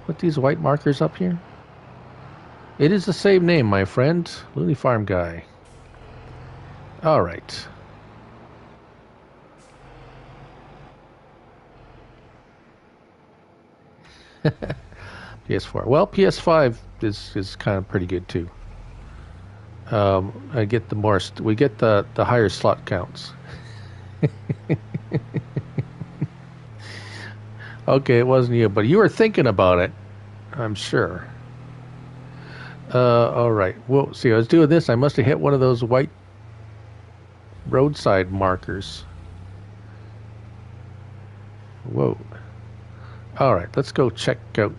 Put these white markers up here? It is the same name, my friend. Looneyfarmguy. All right. PS4. Well, PS5 is kind of pretty good too. I get we get the higher slot counts. Okay, it wasn't you, but you were thinking about it, I'm sure. All right. Well, see, I was doing this. I must have hit one of those white roadside markers. Whoa. All right, let's go check out.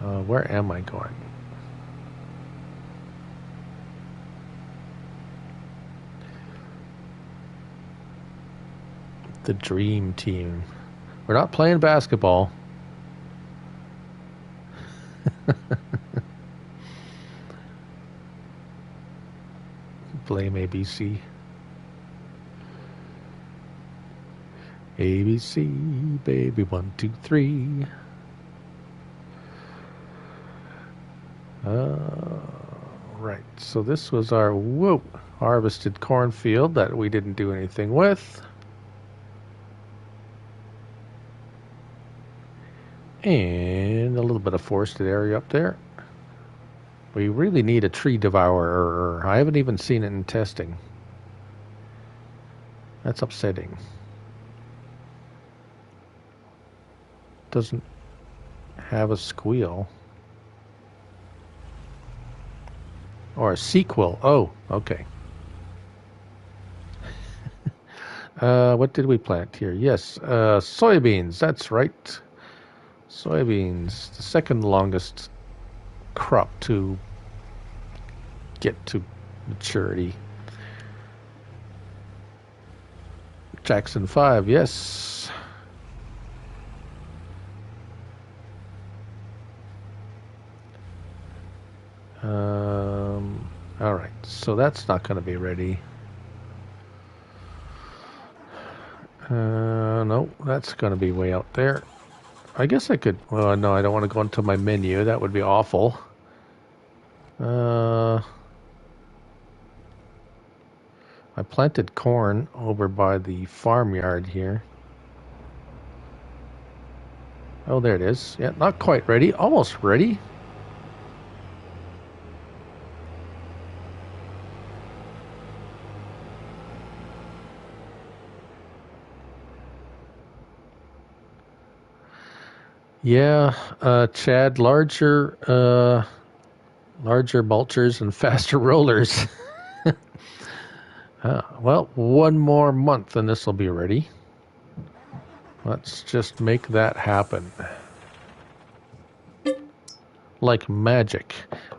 Where am I going? The Dream Team. We're not playing basketball. Blame ABC. ABC, baby, 1, 2, 3. Right, so this was our harvested cornfield that we didn't do anything with. And a little bit of forested area up there. We really need a tree devourer. I haven't even seen it in testing. That's upsetting. Doesn't have a squeal. Or a sequel. Oh, okay. What did we plant here? Yes, soybeans. That's right. Soybeans, the second longest crop to get to maturity. Jackson 5, yes. All right, so that's not going to be ready. No, that's going to be way out there. I guess I could. Well, no, I don't want to go into my menu. That would be awful. I planted corn over by the farmyard here. Oh, there it is. Yeah, not quite ready. Almost ready. Yeah, Chad, larger mulchers and faster rollers. Well, one more month and this will be ready. Let's just make that happen. Like magic.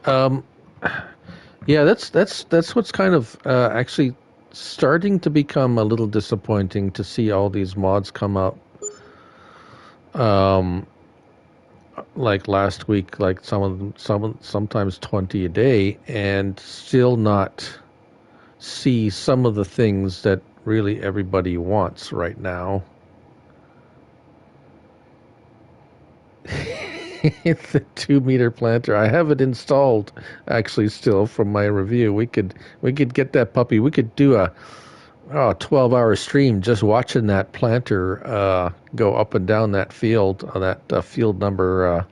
Yeah, that's what's kind of actually starting to become a little disappointing to see all these mods come up. Like last week, like some of them, sometimes 20 a day, and still not see some of the things that really everybody wants right now. The 2-meter planter. I have it installed actually still from my review. We could get that puppy. We could do Oh, 12-hour stream just watching that planter go up and down that field, that field number,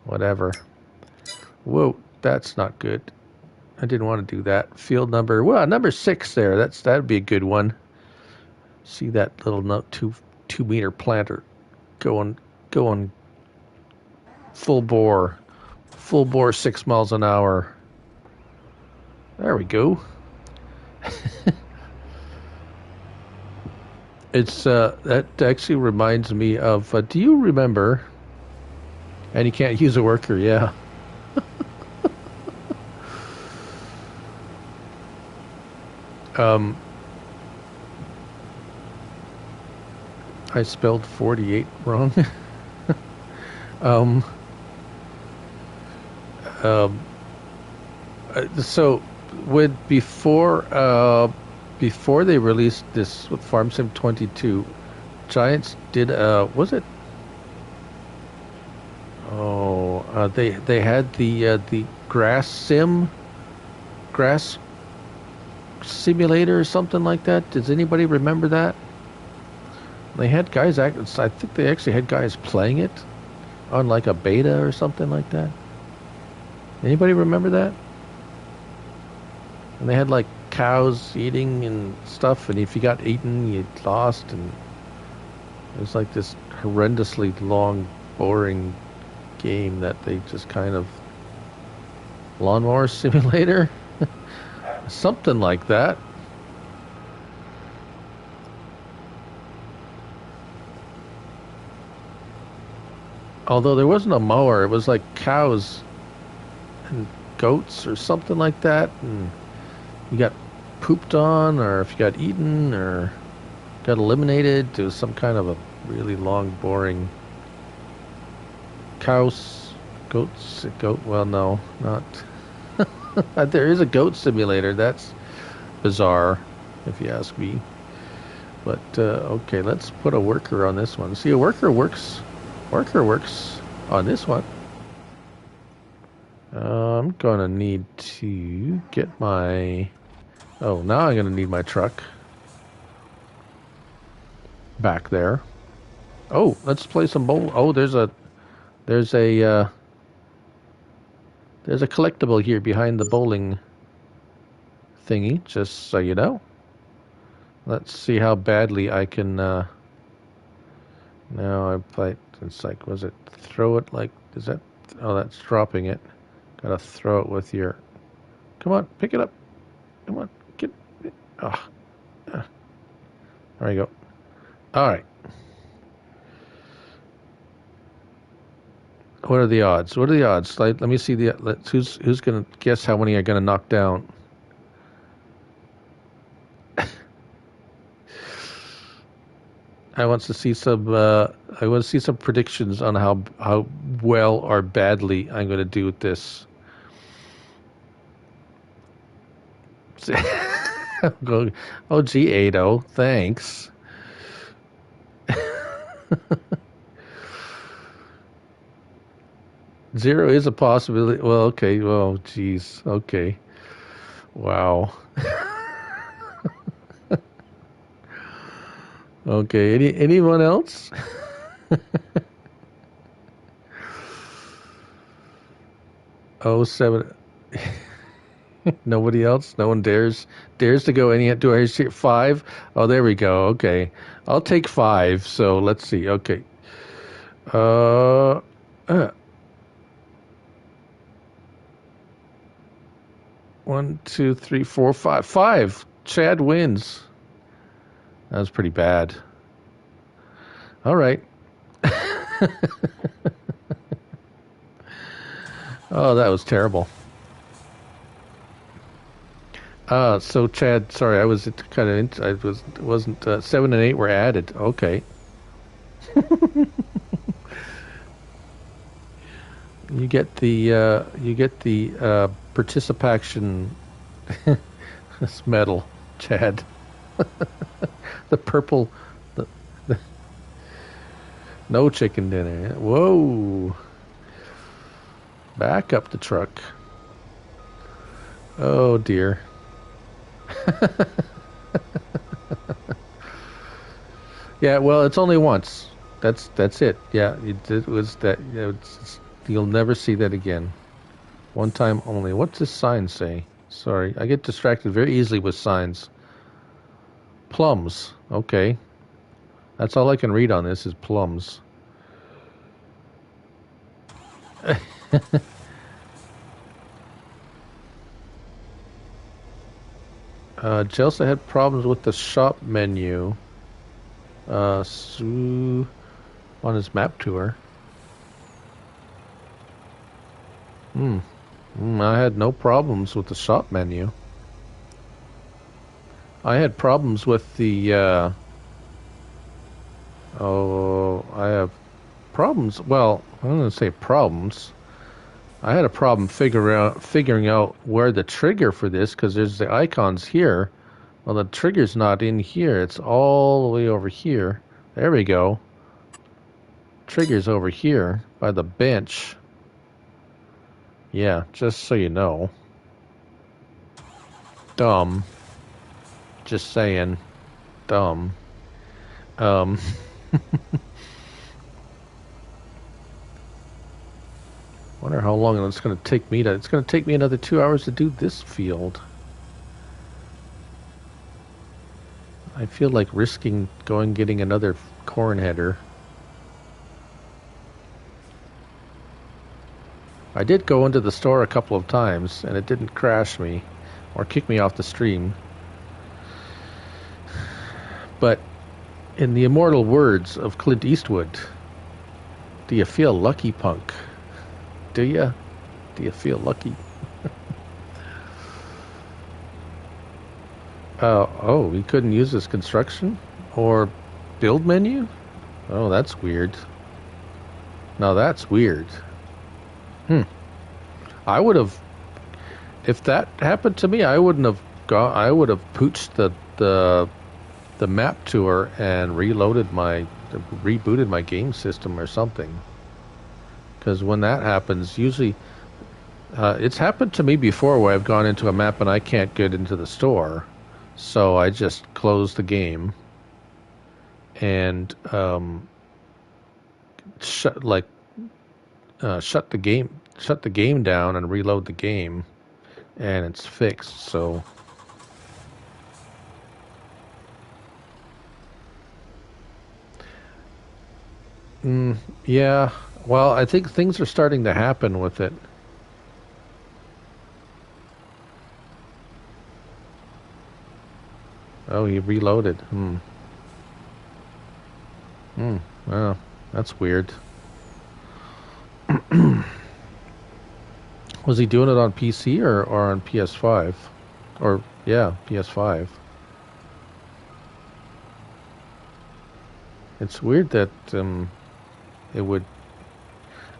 whatever. Whoa, that's not good. I didn't want to do that. Field number, well, number 6 there. That'd be a good one. See that little 2 meter planter going full bore 6 miles an hour. There we go. It's that actually reminds me of. Do you remember? And you can't use a worker, yeah. I spelled 48 wrong. So before they released this with Farm Sim 22, Giants did was it? Oh, they had the grass simulator or something like that. Does anybody remember that? They had guys I think they actually had guys playing it on like a beta or something like that. Anybody remember that? And they had like cows eating and stuff, and if you got eaten, you lost, and it was like this horrendously long, boring game that they just kind of lawnmower simulator, something like that. Although there wasn't a mower, it was like cows and goats or something like that, and you got pooped on, or if you got eaten or got eliminated, it was some kind of a really long, boring goat. Well, no, not. There is a goat simulator. That's bizarre, if you ask me. But okay, let's put a worker on this one. See, a worker works on this one. I'm gonna need to get my. Oh, now I'm gonna need my truck back there. Oh, let's play some bowl. Oh, there's a collectible here behind the bowling thingy. Just so you know. Let's see how badly I can. Now I play. It's like, was it throw it like? Is that? Oh, that's dropping it. Gotta throw it with your. Come on, pick it up. Come on, get. Ah, there you go. All right. What are the odds? Let me see who's gonna guess how many are gonna knock down. I want to see some predictions on how well or badly I'm going to do with this. Oh, gee, Ado, thanks. Zero is a possibility. Well, okay. Well, geez. Okay. Wow. Okay. Anyone else? Oh, 7. Nobody else? No one dares to go any. Do I see 5? Oh, there we go. Okay. I'll take 5. So let's see. Okay. 1, 2, 3, 4, 5. 5. Chad wins. That was pretty bad. All right. Oh, that was terrible. So Chad, sorry, I was kind of, wasn't 7 and 8 were added. Okay. You get the participation this medal, Chad. The purple, the no chicken dinner. Whoa! Back up the truck. Oh dear. Yeah, well, it's only once. That's it. Yeah, it was that. You'll never see that again. One time only. What's this sign say? Sorry, I get distracted very easily with signs. Plums. Okay, that's all I can read on this is plums. Chelsea had problems with the shop menu. Sue on his map tour. I had no problems with the shop menu. I had problems with the. I have problems. Well, I'm going to say problems. I had a problem figuring out where the trigger for this because there's the icons here. Well, the trigger's not in here. It's all the way over here. There we go. Trigger's over here by the bench. Yeah, just so you know. Dumb. Just saying. Dumb. Wonder how long it's going to take me to... It's going to take me another 2 hours to do this field. I feel like risking getting another corn header. I did go into the store a couple of times, and it didn't crash me or kick me off the stream. But in the immortal words of Clint Eastwood, do you feel lucky, punk? Do you? Do you feel lucky? Oh, he couldn't use his construction or build menu? Oh, that's weird. Now that's weird. I would have, if that happened to me, I wouldn't have gone. I would have pooched the map tour and rebooted my game system or something. Because when that happens, usually it's happened to me before where I've gone into a map and I can't get into the store, so I just close the game and shut the game down and reload the game, and it's fixed. So yeah, well, I think things are starting to happen with it. Oh, he reloaded. Well, that's weird. Was he doing it on PC or on PS5? Or, yeah, PS5. It's weird that it would.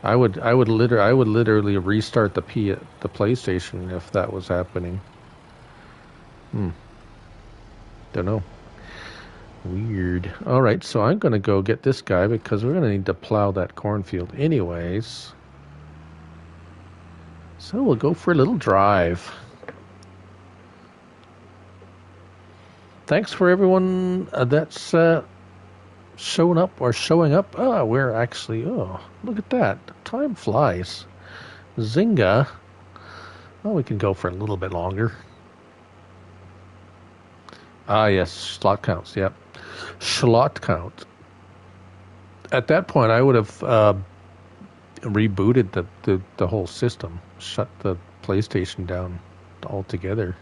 I would literally restart the PlayStation if that was happening. Don't know. Weird. All right, so I'm going to go get this guy because we're going to need to plow that cornfield anyways. So we'll go for a little drive. Thanks for everyone that's showing up. Oh, we're actually... Oh, look at that. Time flies. Zynga. Oh, we can go for a little bit longer. Ah, yes, slot counts, yep. Slot count. At that point, I would have rebooted the whole system. Shut the PlayStation down altogether.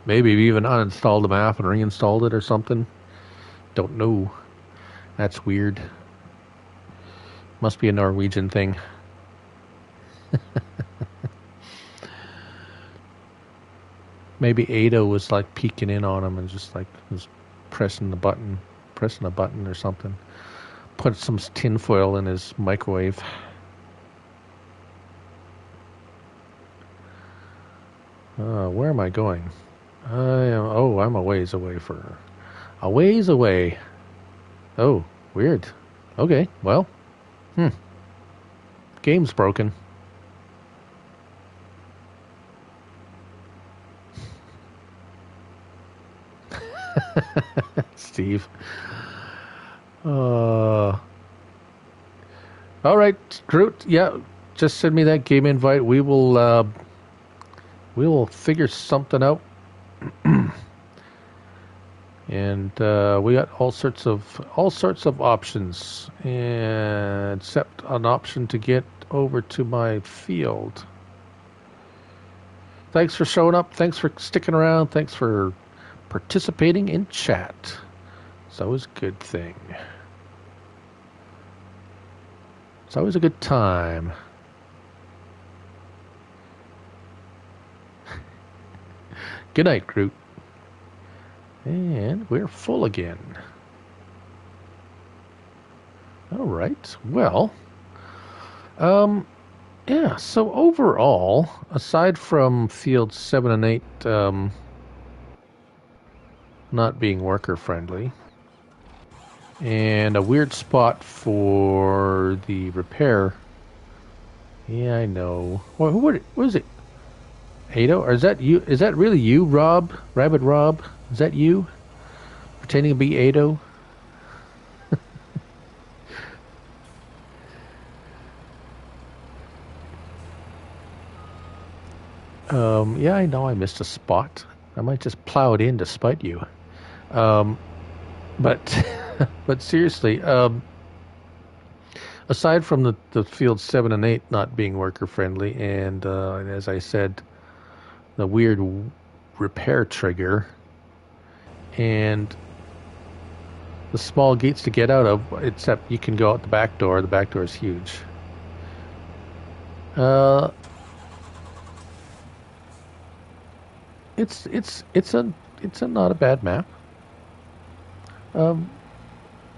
Maybe even uninstalled the map and reinstalled it or something. Don't know. That's weird. Must be a Norwegian thing. Maybe Ada was like peeking in on him and just like was pressing a button or something. Put some tinfoil in his microwave. Where am I going? I'm a ways away a ways away. Oh, weird. Okay, well, game's broken. Steve. All right, Groot. Yeah, just send me that game invite. We will figure something out. And we got all sorts of options, and except an option to get over to my field. Thanks for showing up. Thanks for sticking around. Thanks for participating in chat. It's always a good thing. It's always a good time. Good night, Groot. And we're full again. All right. Well, yeah. So overall, aside from fields 7 and 8 not being worker friendly, and a weird spot for the repair. Yeah, I know. What is it? Ado? Or is that you? Is that really you, Rob? Rabbit Rob? Is that you? Pretending to be Ado? Yeah, I know I missed a spot. I might just plow it in to spite you. But but seriously, aside from the fields 7 and 8 not being worker friendly, and as I said, the weird repair trigger, and the small gates to get out of, except you can go out the back door. The back door is huge. It's a not a bad map.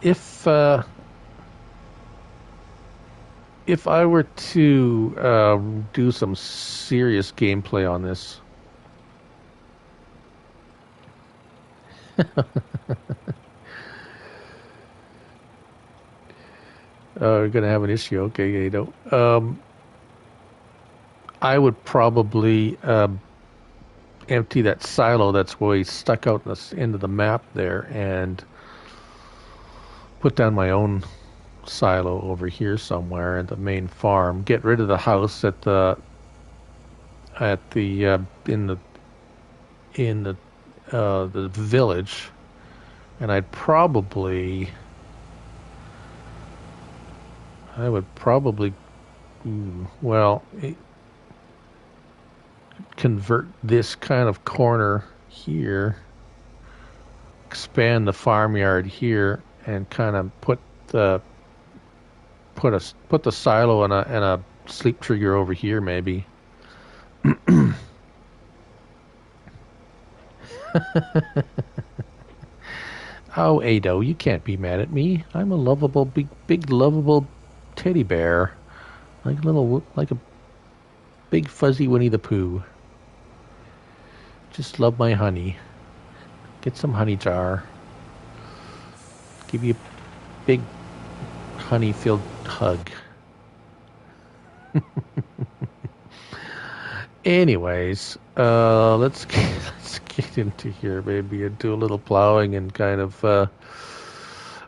If I were to do some serious gameplay on this, we're gonna have an issue. Okay, I would probably empty that silo that's way stuck out in the end of the map there, and put down my own silo over here somewhere at the main farm. Get rid of the house in the village, and I would probably convert this kind of corner here, expand the farmyard here, and kind of put the silo and a sleep trigger over here, maybe. Oh, Ado, you can't be mad at me. I'm a lovable, big lovable teddy bear, like a big fuzzy Winnie the Pooh. Just love my honey. Get some honey jar. Give you a big honey-filled hug. Anyways, let's get into here, maybe, and do a little plowing and kind of.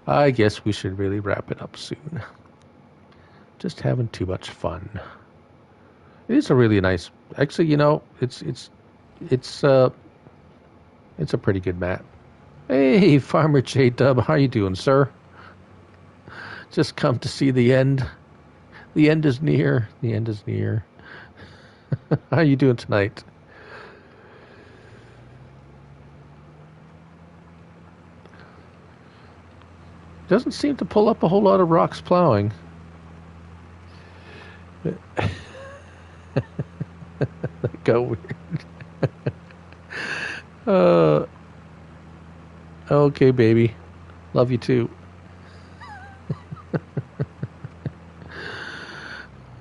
I guess we should really wrap it up soon. Just having too much fun. It is a really nice. Actually, it's a pretty good map. Hey, Farmer J Dub, how you doing, sir? Just come to see the end. The end is near. The end is near. How you doing tonight? Doesn't seem to pull up a whole lot of rocks plowing. That got weird. Okay, baby. Love you too.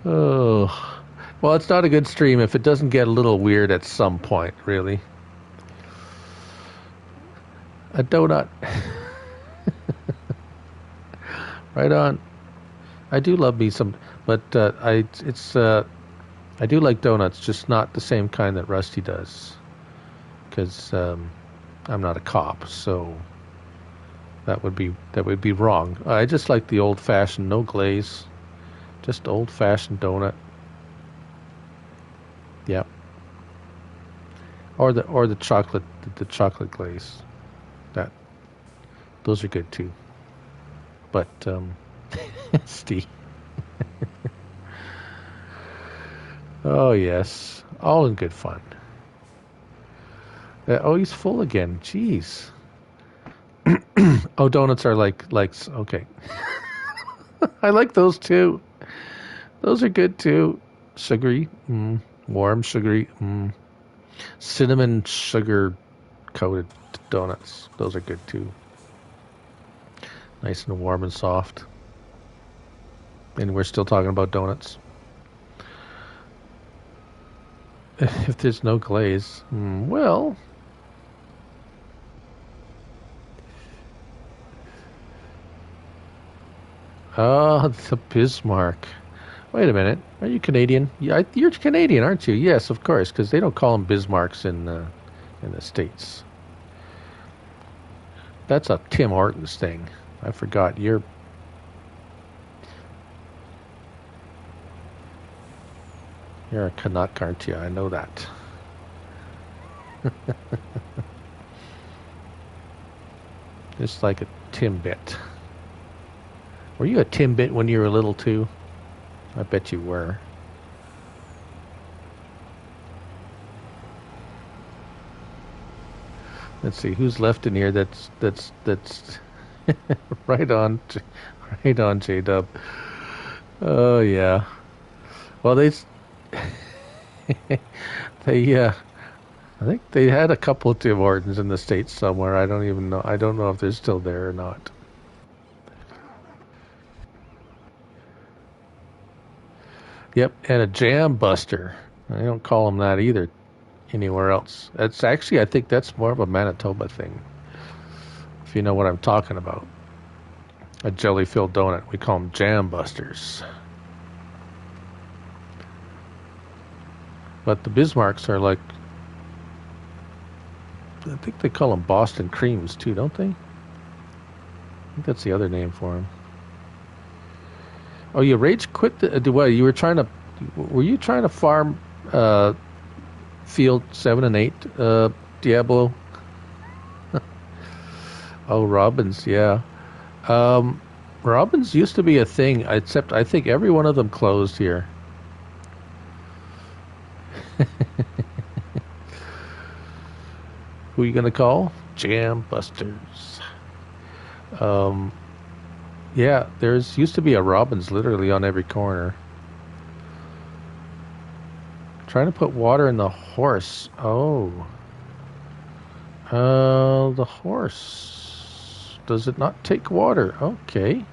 Oh. Well, it's not a good stream if it doesn't get a little weird at some point, really. A donut. Right on. I do love me some, but I do like donuts, just not the same kind that Rusty does, because I'm not a cop, so That would be wrong. I just like the old-fashioned, no glaze, just old-fashioned donut. Yep. Or the chocolate glaze. Those are good too. But Steve. Oh yes, all in good fun. Oh, he's full again. Jeez. Oh, donuts are like okay. I like those too. Those are good too. Sugary, warm, sugary, cinnamon sugar coated donuts. Those are good too. Nice and warm and soft. And we're still talking about donuts. If there's no glaze, well. Oh, the Bismarck. Wait a minute. Are you Canadian? Yeah, you're Canadian, aren't you? Yes, of course, because they don't call them Bismarcks in the States. That's a Tim Hortons thing. I forgot. You're a Canuck, aren't you? I know that. Just like a Timbit. Were you a Timbit when you were little too? I bet you were. Let's see who's left in here. That's right on, J-Dub. Oh yeah. Well, they I think they had a couple of Tim Hortons in the States somewhere. I don't even know. I don't know if they're still there or not. Yep, and a Jam Buster. I don't call them that either anywhere else. That's actually, I think that's more of a Manitoba thing. If you know what I'm talking about. A jelly-filled donut. We call them Jam Busters. But the Bismarcks are like, I think they call them Boston Creams too, don't they? I think that's the other name for them. Oh, you rage quit what? You were trying to, were you trying to farm field 7 and 8, Diablo? Oh, Robins, yeah. Robins used to be a thing, except I think every one of them closed here. Who are you going to call? Jam Busters. Yeah, there's used to be a Robins literally on every corner. Trying to put water in the horse. Oh. The horse. Does it not take water? Okay.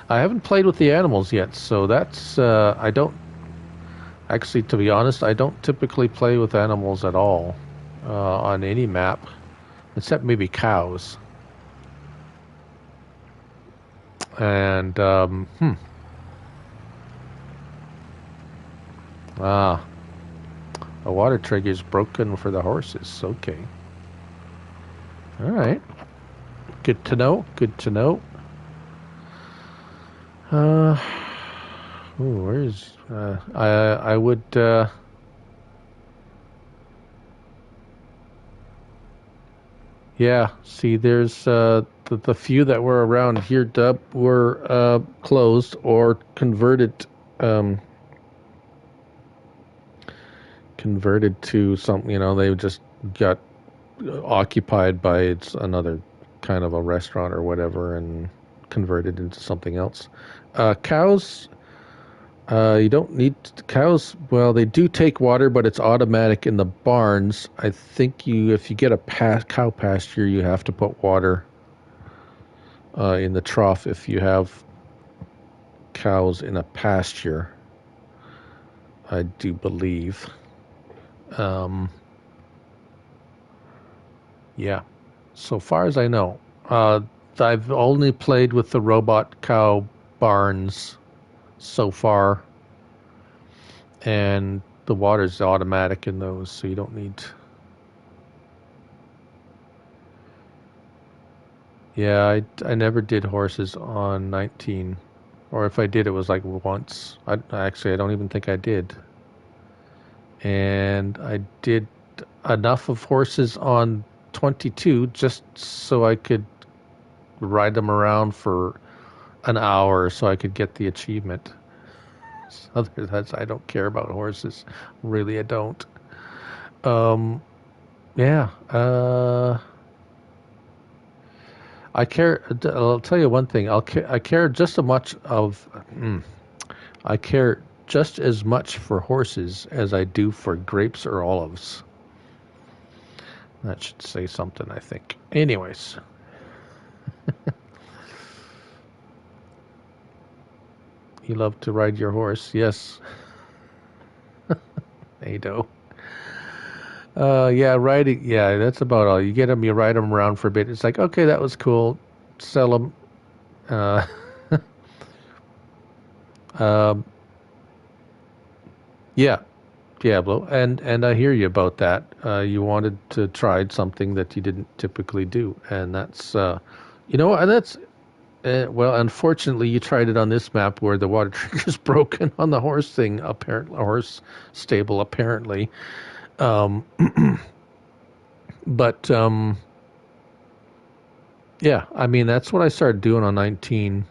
I haven't played with the animals yet, so that's, I don't, actually, to be honest, I don't typically play with animals at all on any map, except maybe cows. And, a water trigger is broken for the horses. Okay. All right. Good to know. Good to know. Where's, I would, yeah, see, there's, the few that were around here, Dub, were closed or converted to something. You know, they just got occupied by another kind of a restaurant or whatever, and converted into something else. Cows, you don't need cows. Well, they do take water, but it's automatic in the barns. I think if you get a cow pasture, you have to put water in the trough if you have cows in a pasture, I do believe. Yeah, so far as I know. I've only played with the robot cow barns so far, and the water's automatic in those, so you don't need... Yeah, I never did horses on 19, or if I did, it was like once. I don't even think I did. And I did enough of horses on 22 just so I could ride them around for an hour so I could get the achievement. Other than that, I don't care about horses. Really, I don't. Um, yeah. I care. I'll tell you one thing. I care just as much of. I care just as much for horses as I do for grapes or olives. That should say something, I think. Anyways, you love to ride your horse, yes, Ado. Yeah, riding. Yeah, that's about all. You get them, you ride them around for a bit. It's like, okay, that was cool. Sell them. Uh, um, yeah, Diablo, and I hear you about that. You wanted to try something that you didn't typically do, and that's, and that's well. Unfortunately, you tried it on this map where the water trigger's broken on the horse thing. Apparently, horse stable. Apparently, um, but yeah, I mean that's what I started doing on 19.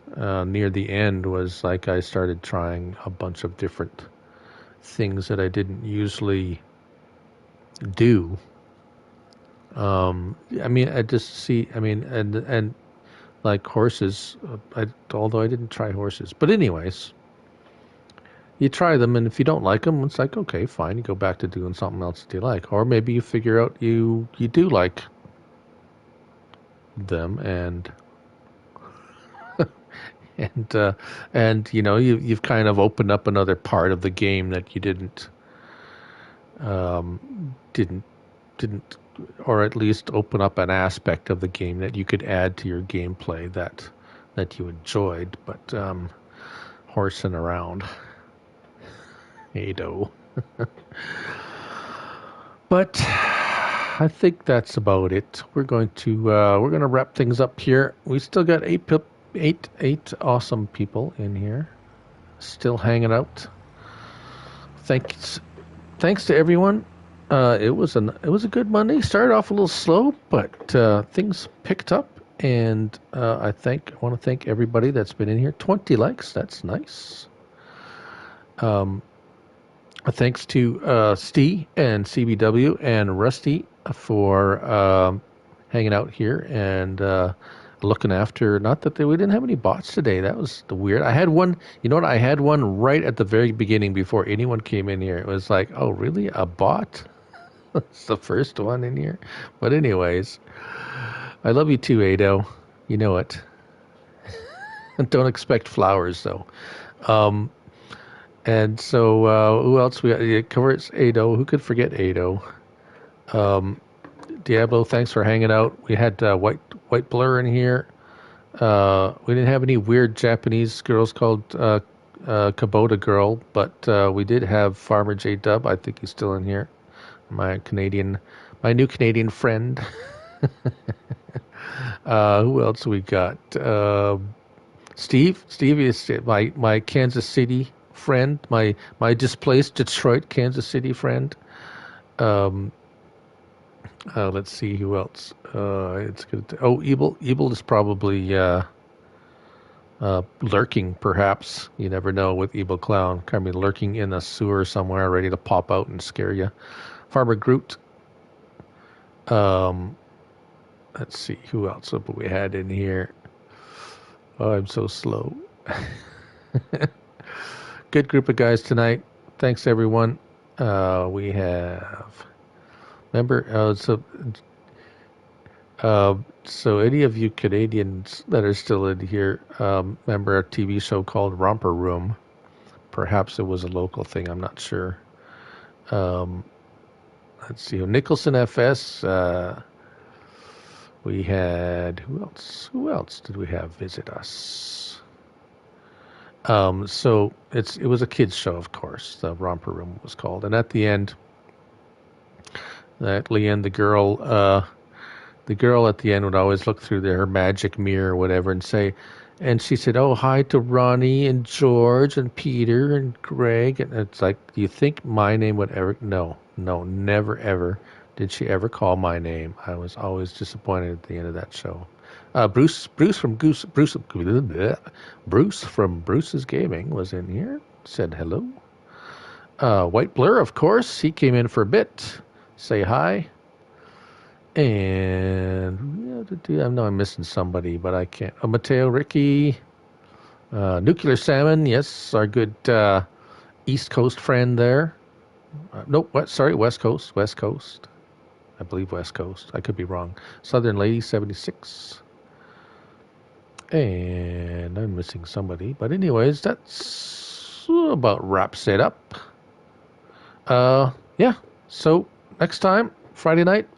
Near the end was like I started trying a bunch of different things that I didn't usually do. I mean, I just see. I mean, and like horses. Although I didn't try horses, but anyways, you try them, and if you don't like them, it's like okay, fine. You go back to doing something else that you like, or maybe you figure out you do like them, and you've kind of opened up another part of the game that you didn't didn't or at least open up an aspect of the game that you could add to your gameplay that you enjoyed, but horsing around, Ado. But I think that's about it. We're going to wrap things up here. We still got eight awesome people in here, still hanging out. Thanks to everyone. It was a good Monday. Started off a little slow, but things picked up, and I want to thank everybody that's been in here. 20 likes, that's nice. Thanks to Steve and CBW and Rusty for hanging out here and looking after. Not that we didn't have any bots today. That was the weird. I had one. You know what? I had one right at the very beginning before anyone came in here. It was like, oh, really? A bot? It's the first one in here. But anyways, I love you too, Ado. You know it. Don't expect flowers though. And so who else we got? It covers Ado. Who could forget Ado? Diablo, thanks for hanging out. We had White Blur in here. We didn't have any weird Japanese girls called Kubota Girl, but we did have Farmer J Dub. I think he's still in here. My new Canadian friend. Who else we got? Steve. Steve is my Kansas City friend. My displaced Detroit, Kansas City friend. Let's see who else. It's good. Evil is probably lurking, perhaps. You never know with Evil Clown. Kind of lurking in a sewer somewhere, ready to pop out and scare you. Farmer Groot. Let's see who else we had in here. Oh, I'm so slow. Good group of guys tonight. Thanks everyone. We have. Remember, so any of you Canadians that are still in here, remember a TV show called Romper Room? Perhaps it was a local thing. I'm not sure. Let's see. Nicholson FS. We had who else? Who else did we have visit us? So it was a kids show, of course. The Romper Room was called, and at the end, the girl the girl at the end would always look through her magic mirror or whatever and say, and she said, "Oh, hi to Ronnie and George and Peter and Greg." And it's like, do you think my name would ever? No, never ever did she ever call my name. I was always disappointed at the end of that show. Bruce from Bruce from Bruce's Gaming was in here. Said hello. White Blur, of course, he came in for a bit. Say hi. And I know I'm missing somebody, but I can't. Oh, Mateo, Ricky, Nuclear Salmon, yes, our good East Coast friend there. Nope, West Coast. I believe West Coast. I could be wrong. Southern Lady 76. And I'm missing somebody. But anyways, that's about wraps it up. Yeah, so next time, Friday night,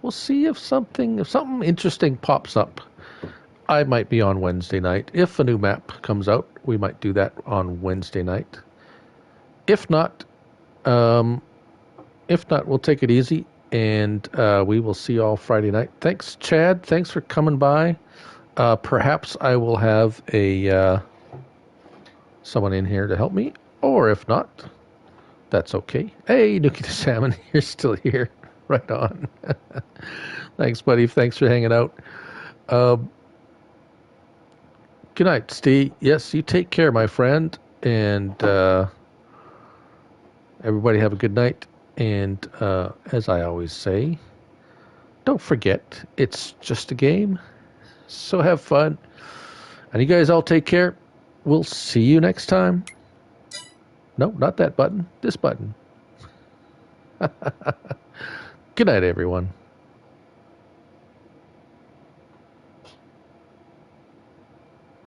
we'll see if something interesting pops up. I might be on Wednesday night. If a new map comes out, we might do that on Wednesday night. If not, we'll take it easy, and we will see you all Friday night. Thanks, Chad. Thanks for coming by. Perhaps I will have someone in here to help me, or if not, that's okay. Hey, Nuclear Salmon, you're still here. Right on. Thanks, buddy. Thanks for hanging out. Good night, Steve. Yes, you take care, my friend. And everybody have a good night. And as I always say, don't forget, it's just a game. So have fun. And you guys all take care. We'll see you next time. No, not that button. This button. Good night, everyone.